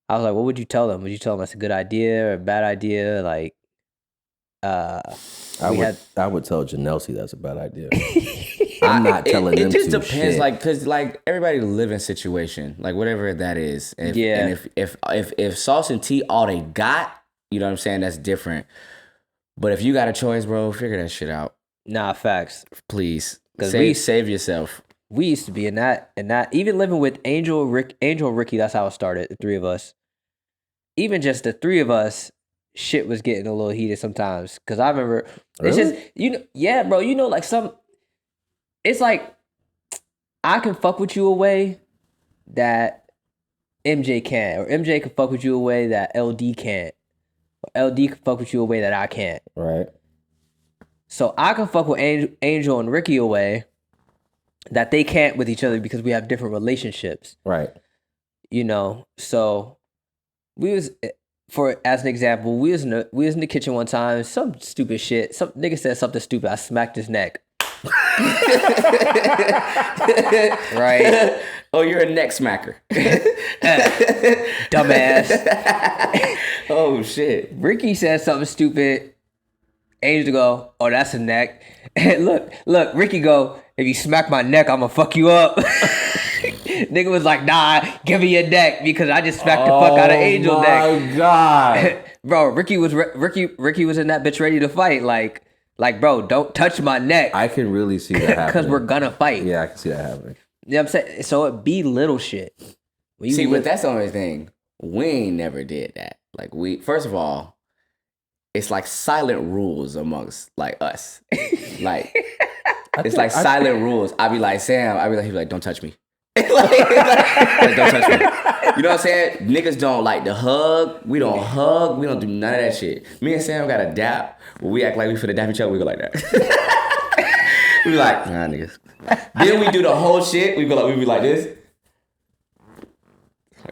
I was like, what would you tell them? Would you tell them that's a good idea or a bad idea? Like, I would tell Janelsi that's a bad idea. I'm not telling them. It just to depends, shit. like, cause like everybody live in situation, like whatever that is. And if Sauce and T all they got, you know what I'm saying, that's different. But if you got a choice, bro, figure that shit out. Nah, facts. Please, Because save yourself. We used to be in that, even living with Angel, Ricky, that's how it started, the three of us. Even just the three of us, shit was getting a little heated sometimes. Because I remember, it's just, yeah, bro, like it's like, I can fuck with you a way that MJ can't, or MJ can fuck with you a way that LD can't, or LD can fuck with you a way that I can't. Right. So I can fuck with Angel and Ricky a way that they can't with each other because we have different relationships. Right. So we was, as an example, we was in the kitchen one time, some stupid shit. Some nigga said something stupid. I smacked his neck. Right. Oh, you're a neck smacker. Dumbass. Oh shit. Ricky said something stupid. Angel go, oh, that's a neck. And look, Ricky go, if you smack my neck, I'm gonna fuck you up. Nigga was like, nah, give me your neck because I just smacked the fuck out of Angel neck. Oh my God. Bro, Ricky was in that bitch ready to fight. Like, bro, don't touch my neck. I can really see that happening. Because we're gonna fight. Yeah, I can see that happening. You know what I'm saying? So it be little shit. But that's the only thing. We ain't never did that. Like, first of all, it's like silent rules amongst like us. Like, it's like silent rules. I be like, Sam, he'd be like, don't touch me. like, don't touch me. You know what I'm saying? Niggas don't like to hug. We don't hug. We don't do none of that shit. Me and Sam got a dap. When we act like we finna dap each other, we go like that. We be like, nah, niggas. Then we do the whole shit. We be like this.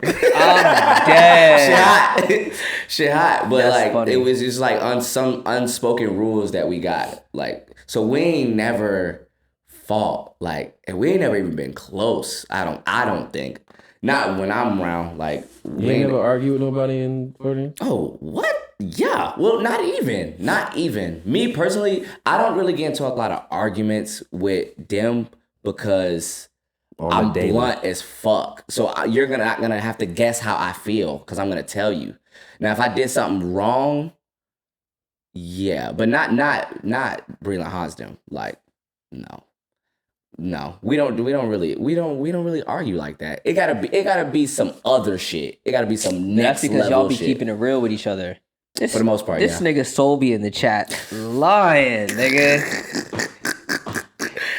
I'm dead. Shit hot. But That's like funny. it was just like on some unspoken rules that we got. Like, so we ain't never fought. Like, and we ain't never even been close. I don't think. Not when I'm around. Like, You ain't never argue with nobody in Florida? oh, what? Yeah. Well, not even. Not even. Me personally, I don't really get into a lot of arguments with them because I'm blunt as fuck. So you're not gonna have to guess how I feel because I'm gonna tell you. Now, if I did something wrong, yeah, but not Breland Hosdem. Like, no, we don't really argue like that. It gotta be some other shit. It gotta be some next That's because level y'all be shit. keeping it real with each other. For the most part, this yeah. nigga Soul be in the chat lying, nigga.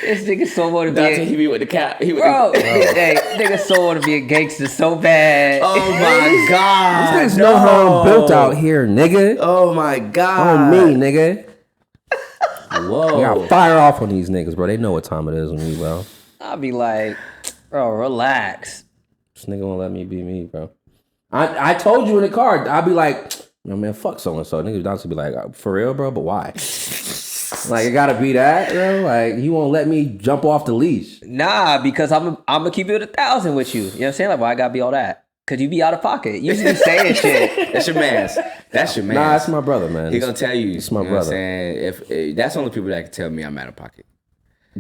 This nigga Soul want to Dante, be he be with the cat. bro. Hey, nigga Soul want to be a gangster so bad. Oh my god, There's no harm built out here, nigga. Oh my god, On me, nigga. Whoa, We gotta fire off on these niggas, bro. They know what time it is on me, bro. I'll be like, bro, relax. This nigga won't let me be me, bro. I told you in the car, I'll be like, yo, man, fuck so-and-so. Niggas down to be like, for real, bro? But why? Like, it gotta be that, bro? Like, he won't let me jump off the leash. Nah, because I'm gonna keep it 1,000 with you. You know what I'm saying? Like, why I gotta be all that? Cause you be out of pocket. You just be saying shit. That's your man's. That's your man's. Nah, that's my brother, man. He gonna tell you. It's my you know brother. What I'm saying? If that's the only people that can tell me I'm out of pocket.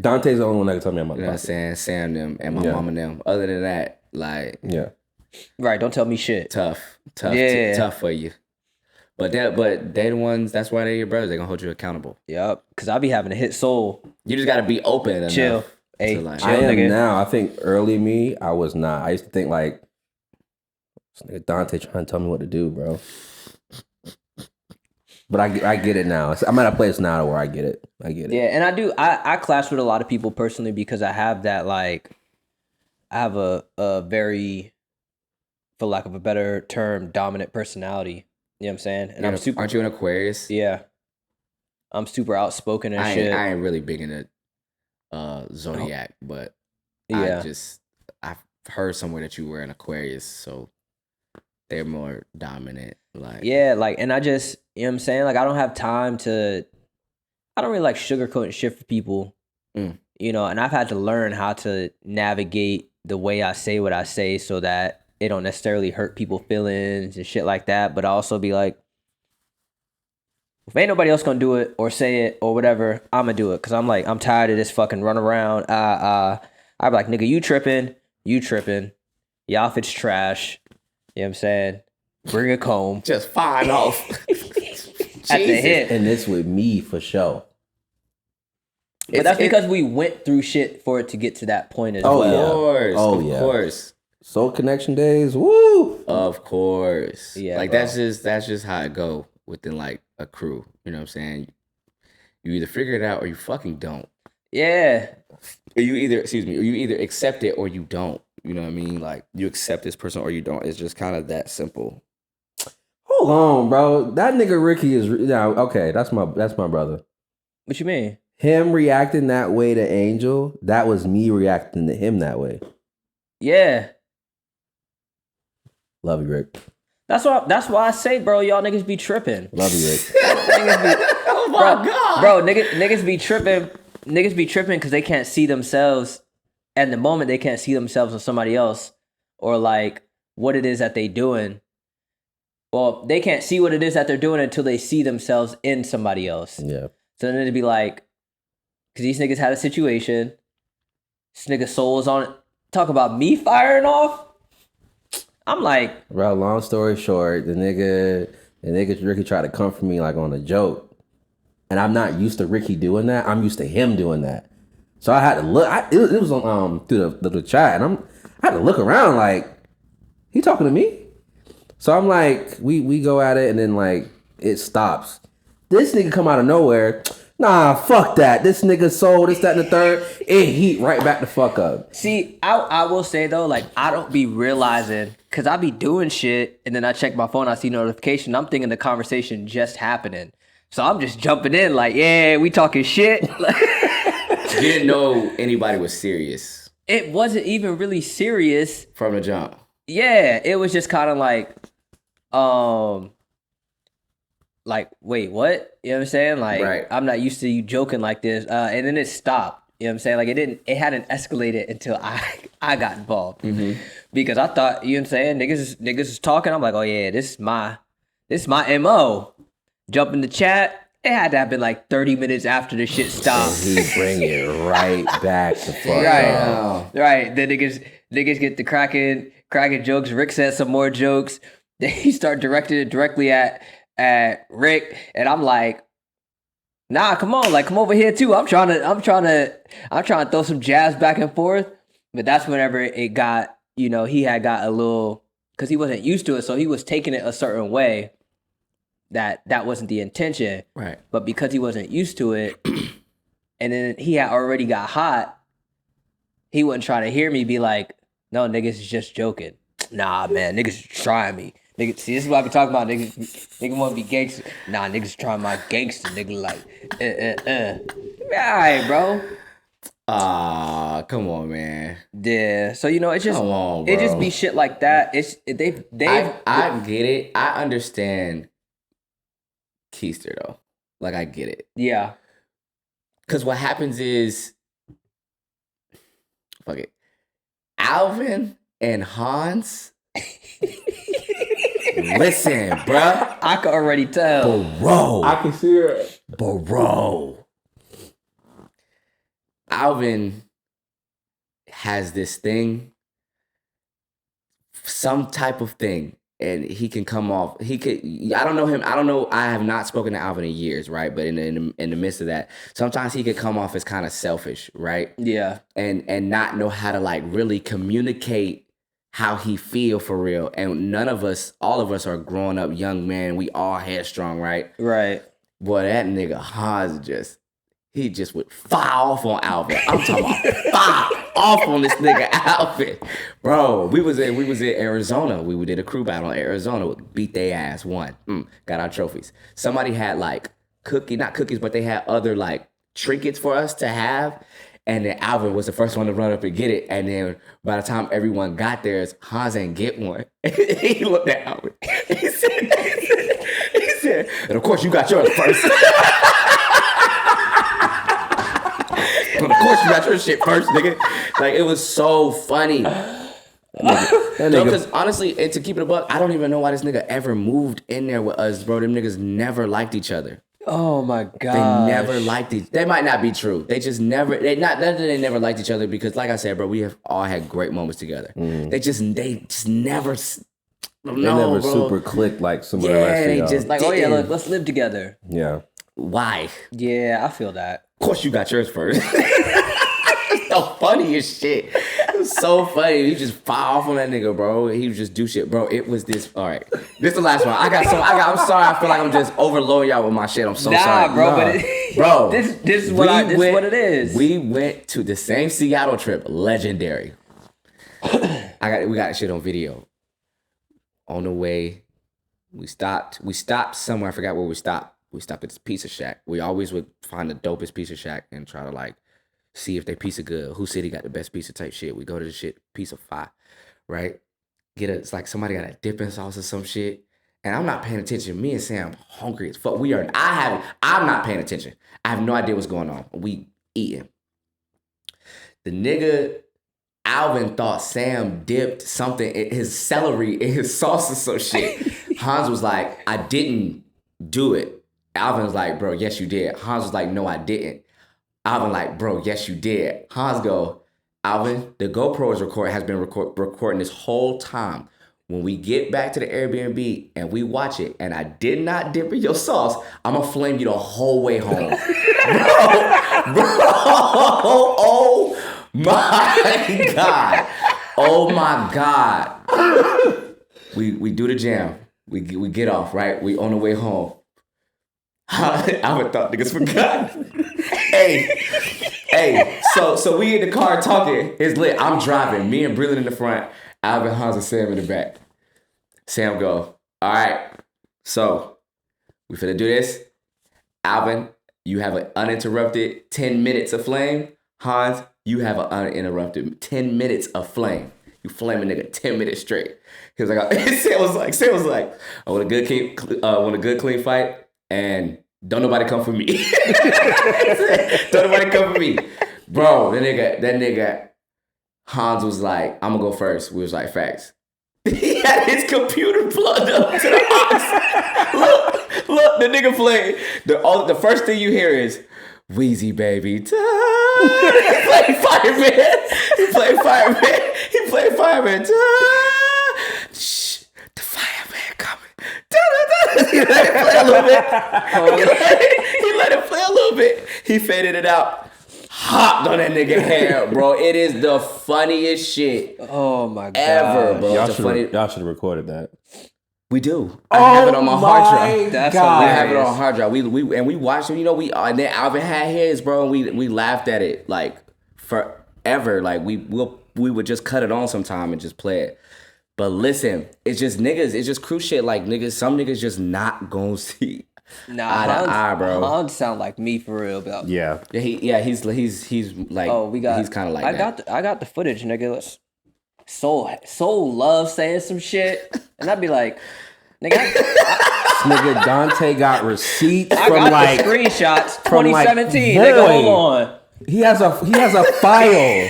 Dante's the only one that can tell me I'm out of You know what I'm pocket. saying? Sam them and my mom and them. Other than that, like Yeah. Right, don't tell me shit. tough Yeah. tough for you. But they the ones. That's why they're your brothers. They gonna hold you accountable. Yep. Cause I be having to hit Soul. You just gotta be open enough. Chill. Hey, to like, chill, I am nigga. now. I think early me, I was not. I used to think like, this nigga Dante trying to tell me what to do, bro. But I get it now. I'm at a place now where I get it. I get it. Yeah, and I clash with a lot of people personally because I have that like I have a very, for lack of a better term, dominant personality. You know what I'm saying? And I'm super Aren't you an Aquarius? yeah. I'm super outspoken and shit. I ain't really big into zodiac, but Yeah. I've heard somewhere that you were an Aquarius, so they're more dominant. Like Yeah, like, and I just, you know what I'm saying? Like, I don't have time to, I don't really like sugarcoating shit for people, you know, and I've had to learn how to navigate the way I say what I say so that it don't necessarily hurt people's feelings and shit like that, but I also be like, if ain't nobody else gonna do it or say it or whatever, I'm gonna do it. Cause I'm like, I'm tired of this fucking run around. I be like, nigga, you tripping. Your outfit's trash. You know what I'm saying? Bring a comb. just fine off. At the hip. And this with me for sure. But that's because we went through shit for it to get to that point as well. yeah. Of course. Soul Connection days, woo! Of course. Yeah, like bro. that's just how it go within like a crew. You know what I'm saying? You either figure it out or you fucking don't. Yeah. Or you either accept it or you don't. You know what I mean? Like you accept this person or you don't. It's just kind of that simple. Hold on, bro. That nigga Ricky is now okay. That's my brother. What you mean? Him reacting that way to Angel, that was me reacting to him that way. Yeah. Love you, Rick. That's why I say, bro, y'all niggas be tripping. Love you, Rick. Oh my god, Bro, niggas be tripping. Niggas be tripping because they can't see themselves. At the moment, they can't see themselves with somebody else, or like what it is that they doing. Well, they can't see what it is that they're doing until they see themselves in somebody else. Yeah. So then it'd be like, because these niggas had a situation. This nigga Soul is on it. Talk about me firing off. I'm like, Bro, long story short, the nigga Ricky tried to come for me like on a joke. And I'm not used to Ricky doing that. I'm used to him doing that. So I had to look. It was on through the chat, and I had to look around like, he talking to me? So I'm like, we go at it, and then like it stops. This nigga come out of nowhere. Nah, fuck that. This nigga Soul, this, that, and the third. It heat right back the fuck up. see, I will say though, like I don't be realizing because I be doing shit, and then I check my phone, I see notification. I'm thinking the conversation just happening. So I'm just jumping in like, yeah, we talking shit. You didn't know anybody was serious It wasn't even really serious. from the jump. Yeah, it was just kind of wait, what? You know what I'm saying? Like, Right. I'm not used to you joking like this. And then it stopped. You know what I'm saying? Like, it hadn't escalated until I got involved. Because I thought, you know what I'm saying? Niggas is talking. I'm like, oh yeah, this is my MO. Jump in the chat. It had to have been like 30 minutes after the shit stopped. He bring it right back to fuck Right. up. Right. Then niggas get the cracking jokes. Rick said some more jokes. Then he start directing it directly at Rick, and I'm like, nah, come on, like come over here too. I'm trying to throw some jabs back and forth. But that's whenever it got, he had got a little, because he wasn't used to it, so he was taking it a certain way. That wasn't the intention. Right. But because he wasn't used to it, and then he had already got hot, he wasn't trying to hear me be like, no, niggas is just joking. Nah, man, niggas is trying me. Nigga, see, this is what I be talking about. Nigga want to be gangster. Nah, niggas trying my gangster, nigga. Like, all right, bro. Come on, man. Yeah. So it's just Come on, it just bro. be shit like that. It's they've I get it. I understand Keister though. Like I get it. yeah. Cause what happens is, fuck it, Alvin and Hans. Listen, bruh. I could already tell. Bro. I can see it. Bro. Alvin has this thing, some type of thing, and he can come off. He could. I don't know him. I don't know. I have not spoken to Alvin in years, right? But in the midst of that, sometimes he could come off as kind of selfish, right? Yeah. And not know how to like really communicate how he feel for real. And all of us are growing up young men. We all headstrong, right? Right. Boy, that nigga Hans he just would fire off on Alvin. I'm talking about fire off on this nigga Alvin. Bro, we was in Arizona. We did a crew battle in Arizona. Beat their ass, won. Got our trophies. Somebody had like not cookies, but they had other like trinkets for us to have. And then Alvin was the first one to run up and get it. And then by the time everyone got there, Hans ain't get one. He looked at Alvin. He said, and of course you got yours first. Of course you got your shit first, nigga. Like, it was so funny. Because honestly, and to keep it a buck, I don't even know why this nigga ever moved in there with us, bro. Them niggas never liked each other. Oh my god. They never liked each. They might not be true. They just never. They never liked each other because, like I said, bro, we have all had great moments together. They just never. They never super clicked like some of the rest of they y'all. just Like, didn't. oh yeah, let's live together. Yeah. Why? Yeah, I feel that. Of course you got yours first. It's the funniest shit. It was so funny. He just fire off on that nigga, bro. He would just do shit, bro. It was this. All right, this is the last one. I'm sorry. I feel like I'm just overloading y'all with my shit. I'm so sorry, bro. Nah. But bro. This is what it is. We went to the same Seattle trip. Legendary. We got shit on video. On the way, we stopped somewhere. I forgot where we stopped. We stopped at this pizza shack. We always would find the dopest pizza shack and try to like see if they pizza good. Who city got the best pizza type shit? We go to the shit pizza 5, right? It's like somebody got a dipping sauce or some shit. And I'm not paying attention. Me and Sam hungry as fuck. I'm not paying attention. I have no idea what's going on. We eating. The nigga Alvin thought Sam dipped something in his celery in his sauce or some shit. Hans was like, I didn't do it. Alvin was like, bro, yes you did. Hans was like, no, I didn't. Alvin like, bro, yes you did. Hans go, Alvin, the GoPro has been recording this whole time. When we get back to the Airbnb and we watch it and I did not dip in your sauce, I'm gonna flame you the whole way home. bro, oh my God. Oh my God. We do the jam. We get off, right? We on the way home. Alvin thought niggas forgot. hey. So we in the car talking. It's lit. I'm driving. Me and Brilliant in the front. Alvin, Hans, and Sam in the back. Sam go, all right. So we finna do this. Alvin, you have an uninterrupted 10 minutes of flame. Hans, you have an uninterrupted 10 minutes of flame. You flame a nigga 10 minutes straight. He was like, Sam was like, I want a good clean fight, and don't nobody come for me. Don't nobody come for me. Bro, that nigga, Hans was like, I'm gonna go first. We was like, facts. He had his computer plugged up to the aux. Look, the nigga played. The first thing you hear is, Wheezy baby. He played fireman. He played fireman. Shh, the fireman coming. He let it play a little bit. He let it play a little bit. He faded it out. Hopped on that nigga hair, bro. It is the funniest shit. Oh my god. Ever, bro. Y'all should have recorded that. We do. I have it on my hard drive. That's We hilarious. have it on hard drive. We watched it. You know, and then Alvin had his, bro. And we laughed at it like forever. Like we would just cut it on sometime and just play it. But listen, it's just niggas. It's just crew shit. Like niggas, some niggas just not gonna see eye to eye, bro. Hans sound like me for real, bro. Yeah. He's like. Oh, he's kind of like I got the footage, nigga. Soul love saying some shit, and I'd be like, nigga, Nigga Dante got receipts I from got like the screenshots, from, like, 2017. boy. Nigga, hold on. he has a file.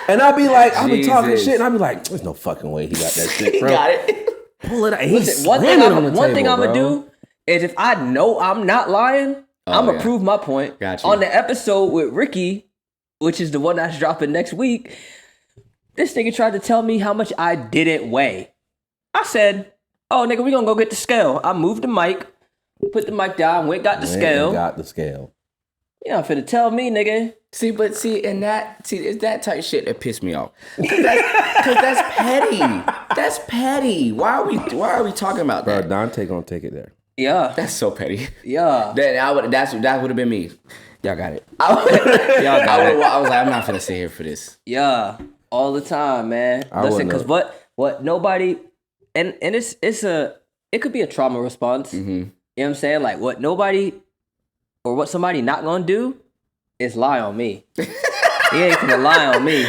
And I'll be like, I'll be talking Jesus. shit, and I'll be like, there's no fucking way he got that shit, bro. got it. Pull it out. He's Listen, one slamming on the thing table, I'm gonna bro. do is if I know I'm not lying, I'm gonna yeah. prove my point. Got you. On the episode with Ricky, which is the one that's dropping next week, this nigga tried to tell me how much I didn't weigh. I said, oh, nigga, we gonna go get the scale. I moved the mic, put the mic down, got the scale. Got the scale. You not finna tell me, nigga. It's that type shit that pissed me off. Cause that's petty. That's petty. Why are we talking about Bro, that? Dante gonna take it there. Yeah. That's so petty. Yeah. That would have been me. Y'all got it. Y'all got it. I was like, I'm not finna sit here for this. Yeah. All the time, man. Listen, wouldn't cause what nobody and it could be a trauma response. Mm-hmm. You know what I'm saying? Like what nobody or what somebody not gonna do is lie on me. He ain't gonna lie on me.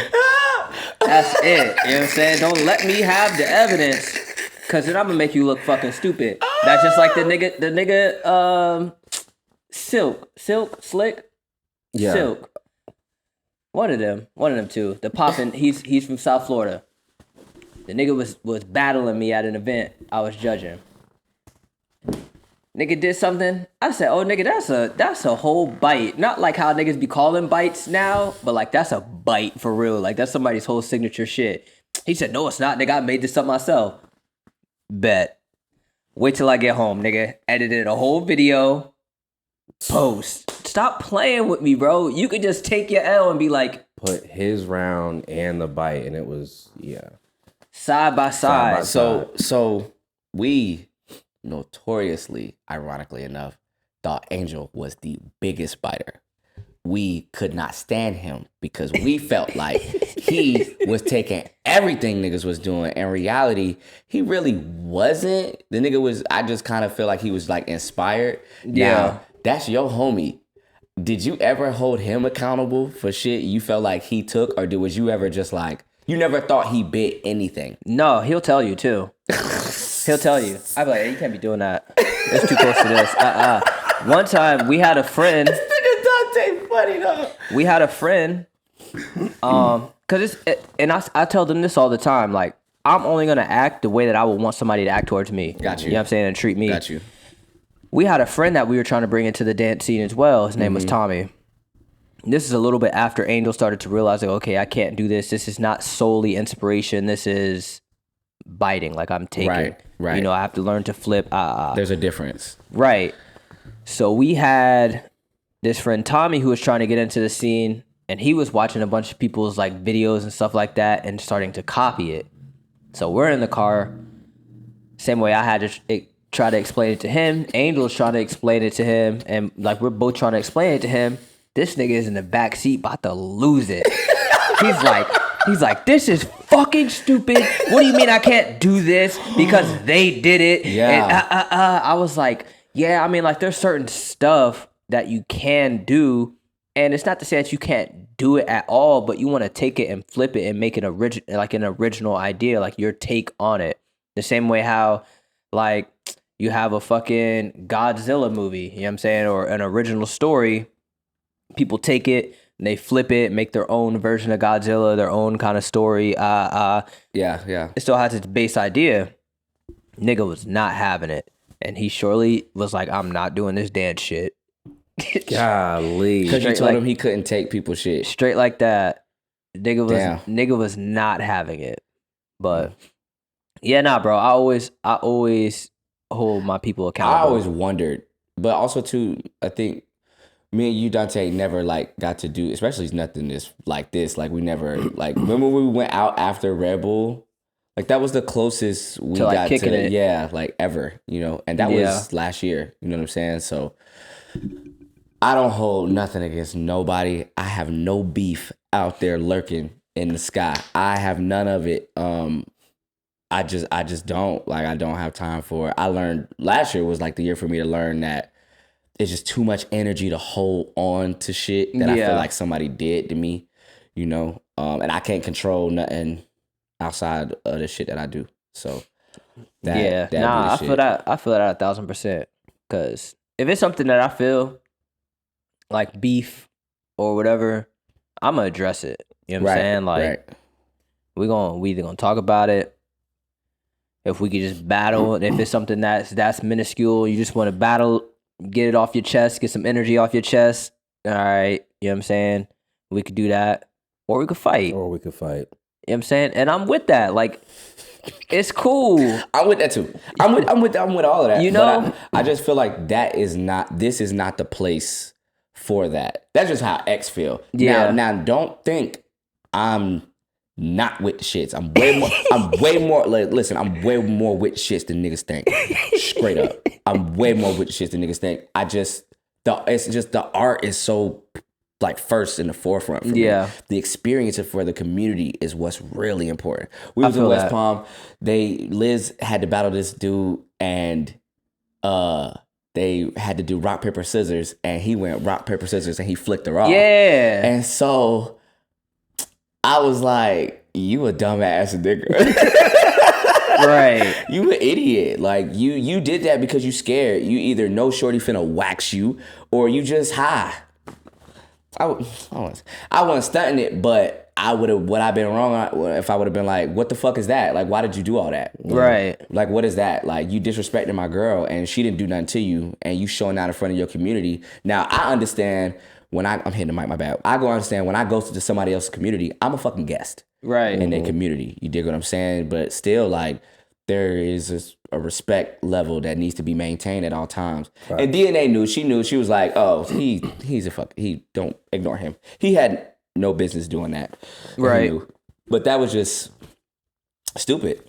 That's it. You know what I'm saying? Don't let me have the evidence, cause then I'm gonna make you look fucking stupid. That's just like the nigga Slick. Yeah. Silk. One of them two. The poppin', he's from South Florida. The nigga was battling me at an event I was judging. Nigga did something. I said, oh nigga, that's a whole bite. Not like how niggas be calling bites now, but like that's a bite for real. Like that's somebody's whole signature shit. He said, no, it's not, nigga. I made this up myself. Bet. Wait till I get home, nigga. Edited a whole video. Post. Stop playing with me, bro. You could just take your L and be like, Put his round and the bite, and it was, yeah. side by side. So we notoriously, ironically enough, thought Angel was the biggest biter. We could not stand him because we felt like he was taking everything niggas was doing. In reality, he really wasn't. The nigga was, I just kind of feel like he was like inspired. Yeah. Now, that's your homie. Did you ever hold him accountable for shit you felt like he took, or was you ever just like, you never thought he bit anything? No, he'll tell you too. He'll tell you. I'd be like, hey, you can't be doing that. It's too close to this. One time we had a friend. This nigga Dante funny though. We had a friend. Cause I tell them this all the time. Like, I'm only gonna act the way that I would want somebody to act towards me. Got you. You know what I'm saying? And treat me. Got you. We had a friend that we were trying to bring into the dance scene as well. His name was Tommy. This is a little bit after Angel started to realize, like, okay, I can't do this. This is not solely inspiration. This is biting. Like, I'm taking. Right. You know, I have to learn to flip. There's a difference. Right. So we had this friend Tommy who was trying to get into the scene, and he was watching a bunch of people's like videos and stuff like that and starting to copy it. So we're in the car. Same way I had to try to explain it to him. Angel's trying to explain it to him, and like we're both trying to explain it to him. This nigga is in the back seat about to lose it. He's like, this is fucking stupid. What do you mean I can't do this because they did it? Yeah. And I was like, yeah, I mean, like there's certain stuff that you can do, And it's not to say that you can't do it at all, but you want to take it and flip it and make it an original idea, like your take on it. The same way how like you have a fucking Godzilla movie, you know what I'm saying, or an original story. People take it and they flip it, make their own version of Godzilla, their own kind of story. Yeah. It still has its base idea. Nigga was not having it. And he surely was like, I'm not doing this dance shit. Golly. Because you Straight told like- him he couldn't take people's shit. Straight like that. Damn. Nigga was not having it. But yeah, nah, bro. I always hold my people accountable. I always wondered, but also too, I think me and you, Dante, never like got to do, especially nothing this like this. Like we never like remember when we went out after Red Bull? Like that was the closest we To, like, got kicking to it. yeah, like ever, you know. And that was last year, you know what I'm saying? So I don't hold nothing against nobody. I have no beef out there lurking in the sky. I have none of it. I just don't. Like I don't have time for it. I learned last year was like the year for me to learn that it's just too much energy to hold on to shit that I feel like somebody did to me, you know. And I can't control nothing outside of the shit that I do. So that I feel that. I feel that 1,000%. Because if it's something that I feel like beef or whatever, I'm gonna address it. You know what I'm saying? Like we either gonna talk about it. If we could just battle, and if it's something that's minuscule, you just want to battle, get it off your chest, get some energy off your chest. All right, you know what I'm saying? We could do that, or we could fight. Or we could fight. You know what I'm saying? And I'm with that. Like, it's cool. I'm with that too. I'm with all of that. You know? But I just feel like this is not the place for that. That's just how X feel. Yeah. Now don't think I'm not with the shits. I'm way more like, listen, I'm way more with shits than niggas think. Straight up. I'm way more with the shits than niggas think. It's just the art is so like first in the forefront for me. The experience for the community is what's really important. We was in West Palm. Liz had to battle this dude and they had to do rock, paper, scissors, and he went rock, paper, scissors, and he flicked her off. Yeah. And so I was like, you a dumbass nigga. Right. You an idiot. Like you did that because you scared. You either know shorty finna wax you or you just high. I wasn't stunting it, but would I been wrong if I would have been like, what the fuck is that? Like, why did you do all that? Right. Like, what is that? Like, you disrespecting my girl and she didn't do nothing to you and you showing out in front of your community. Now, I understand when I'm hitting the mic, my bad. I go understand when I go to somebody else's community, I'm a fucking guest. Right. In their community. You dig what I'm saying? But still, like, there is a respect level that needs to be maintained at all times. Right. And DNA knew. She was like, oh, he's a fuck. He don't ignore him. He had no business doing that. Right. But that was just stupid.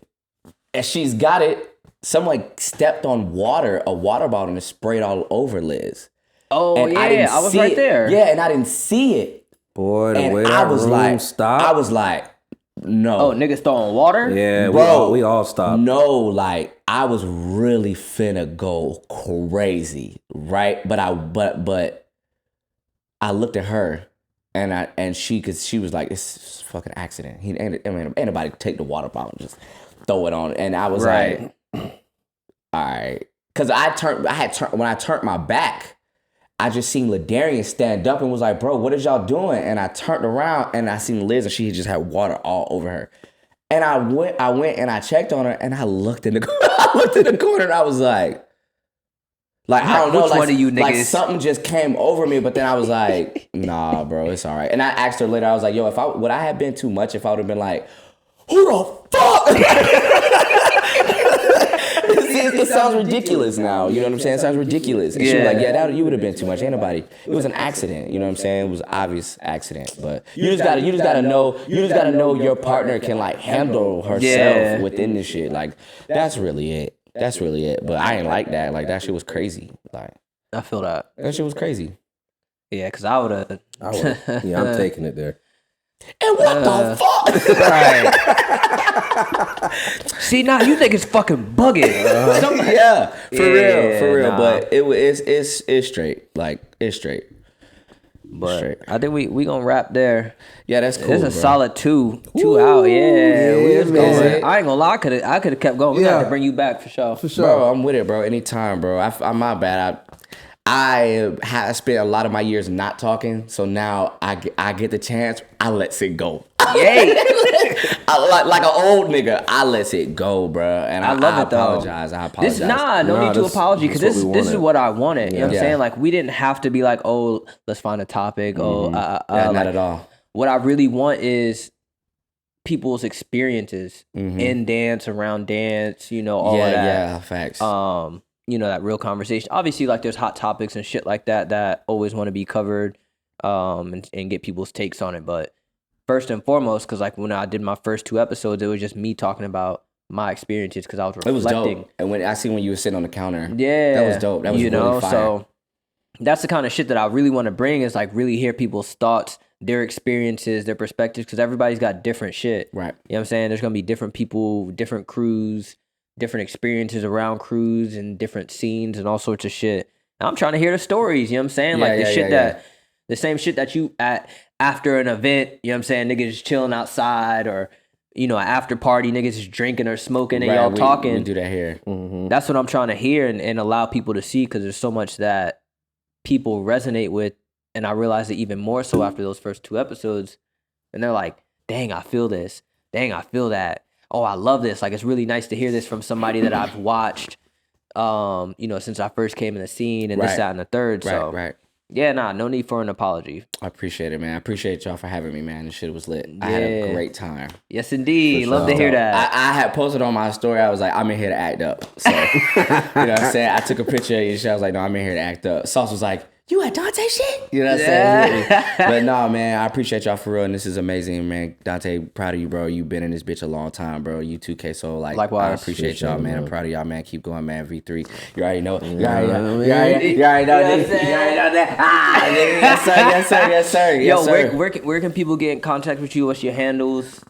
And she's got it. Someone stepped on a water bottle and sprayed all over Liz. Oh, and I was right there. Yeah, and I didn't see it. Boy, the and way that room stopped. I was like, no. Oh, niggas throwing water? Yeah, bro, we all stopped. No, like I was really finna go crazy, right? But I looked at her and she was like, it's a fucking accident. Ain't nobody take the water bottle and just throw it on. And I was like, all right. Cause when I turned my back, I just seen Ladarian stand up and was like, bro, what is y'all doing? And I turned around and I seen Liz and she just had water all over her. And I went and I checked on her and I looked in the corner and I was like I don't know, which one of you niggas? Like something just came over me, but then I was like, nah, bro, it's all right. And I asked her later, I was like, yo, would I have been too much if I would have been like, who the fuck? It sounds ridiculous now. You know what I'm saying? It sounds ridiculous. And she was like, yeah, you would have been too much. Ain't nobody. It was an accident. You know what I'm saying? It was an obvious accident. But you just gotta know your partner can like handle herself within this shit. Like that's really it. But I ain't like that. Like that shit was crazy. Like I feel that. That shit was crazy. Yeah, because I would have. Yeah, I'm taking it there. And what the fuck? Right. See, now you think it's fucking bugging. For real. Nah. But it's straight. Like it's straight. But Straight. I think we gonna wrap there. Yeah, that's cool. It's a bro. solid two out. Yeah, we was man. going. I ain't gonna lie, I could have kept going. We got to bring you back for sure. For sure. Bro, I'm with it, bro. Anytime, bro. I'm my bad. I have spent a lot of my years not talking, so now I get the chance. I lets it go. Yay! like an old nigga, I lets it go, bro. And I love I it though. apologize. I apologize. No need to apology because this what we is wanted. what I wanted. You know what I'm Yeah. saying? Like we didn't have to be like, oh, let's find a topic. Yeah, Like, not at all. what I really want is people's experiences in dance, around dance, all of that. Yeah, facts. That real conversation. Obviously, like there's hot topics and shit like that always want to be covered, and get people's takes on it. But first and foremost, because like when I did my first 2 episodes, it was just me talking about my experiences because I was It was reflecting. dope. And when you were sitting on the counter, Yeah, that was dope. That was really fire. So that's the kind of shit that I really want to bring is like really hear people's thoughts, their experiences, their perspectives, because everybody's got different shit. Right. You know what I'm saying? There's gonna be different people, different crews, different experiences around crews and different scenes and all sorts of shit. And I'm trying to hear the stories, you know what I'm saying? Yeah, Like the yeah, shit yeah, that the same shit that you after an event, you know what I'm saying, niggas just chilling outside or an after party, niggas just drinking or smoking and Right, y'all talking. We do that here. That's what I'm trying to hear and allow people to see because there's so much that people resonate with. And I realized it even more so after those first 2 episodes. And they're like, dang, I feel this. Dang, I feel that. Oh, I love this. Like, it's really nice to hear this from somebody that I've watched, since I first came in the scene and this, Right. that, and the third. So, Right. yeah, no need for an apology. I appreciate it, man. I appreciate y'all for having me, man. This shit was lit. I had a Yeah. great time. Yes, indeed. For Love to sure. hear that. I had posted on my story. I was like, I'm in here to act up. So, you know what I'm saying? I took a picture of you. I was like, no, I'm in here to act up. Sauce was like, you at Dante shit? You know what I'm saying? But no, man, I appreciate y'all for real. And this is amazing, man. Dante, proud of you, bro. You've been in this bitch a long time, bro. You 2K, so like, Likewise. I appreciate y'all, man. I'm proud of y'all, man. Keep going, man. V3. You already know. You already know. You You already know that. Ah, nigga. Yes, sir. Yo, where can people get in contact with you? What's your handles?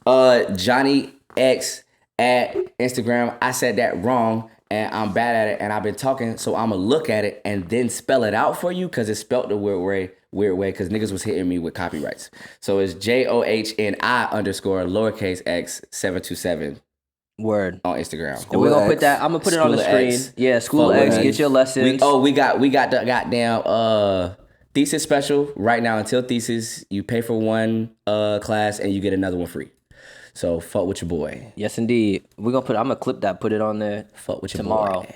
Johnny X at Instagram. I said that wrong and I'm bad at it and I've been talking, so I'm gonna look at it and then spell it out for you because it's spelled the weird way because niggas was hitting me with copyrights. So it's JOHNI_lowercase x 727 Word. on Instagram. And we're gonna X. put that. I'm gonna put it on the School screen. X. Yeah, School Fuck X. with Get your lessons. we got the goddamn thesis special right now until thesis. You pay for one class and you get another one free. So fuck with your boy. Yes, indeed. I'm gonna clip that. Put it on there. Fuck with your tomorrow. boy.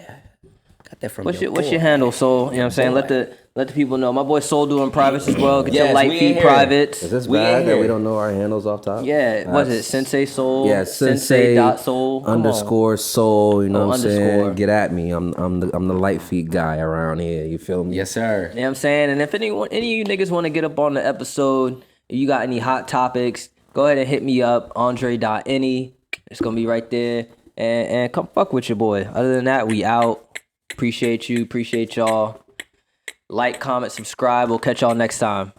Got that from What's your your boy. handle, Soul? You know what I'm saying? Boy. Let the people know. My boy Soul doing privates as well. Get Yes, your light we in feed here. privates. Is this We in bad that here. we don't know our handles off top? Yeah, was it That's- Sensei Soul? Yeah, Sensei.soul. Come on. underscore soul. You know Oh, what I'm underscore. saying? Get at me. I'm the light feet guy around here. You feel me? Yes, sir. You know what I'm saying? And if any of you niggas want to get up on the episode, if you got any hot topics, go ahead and hit me up, Andre.any. It's going to be right there. And come fuck with your boy. Other than that, we out. Appreciate you. Appreciate y'all. Like, comment, subscribe. We'll catch y'all next time.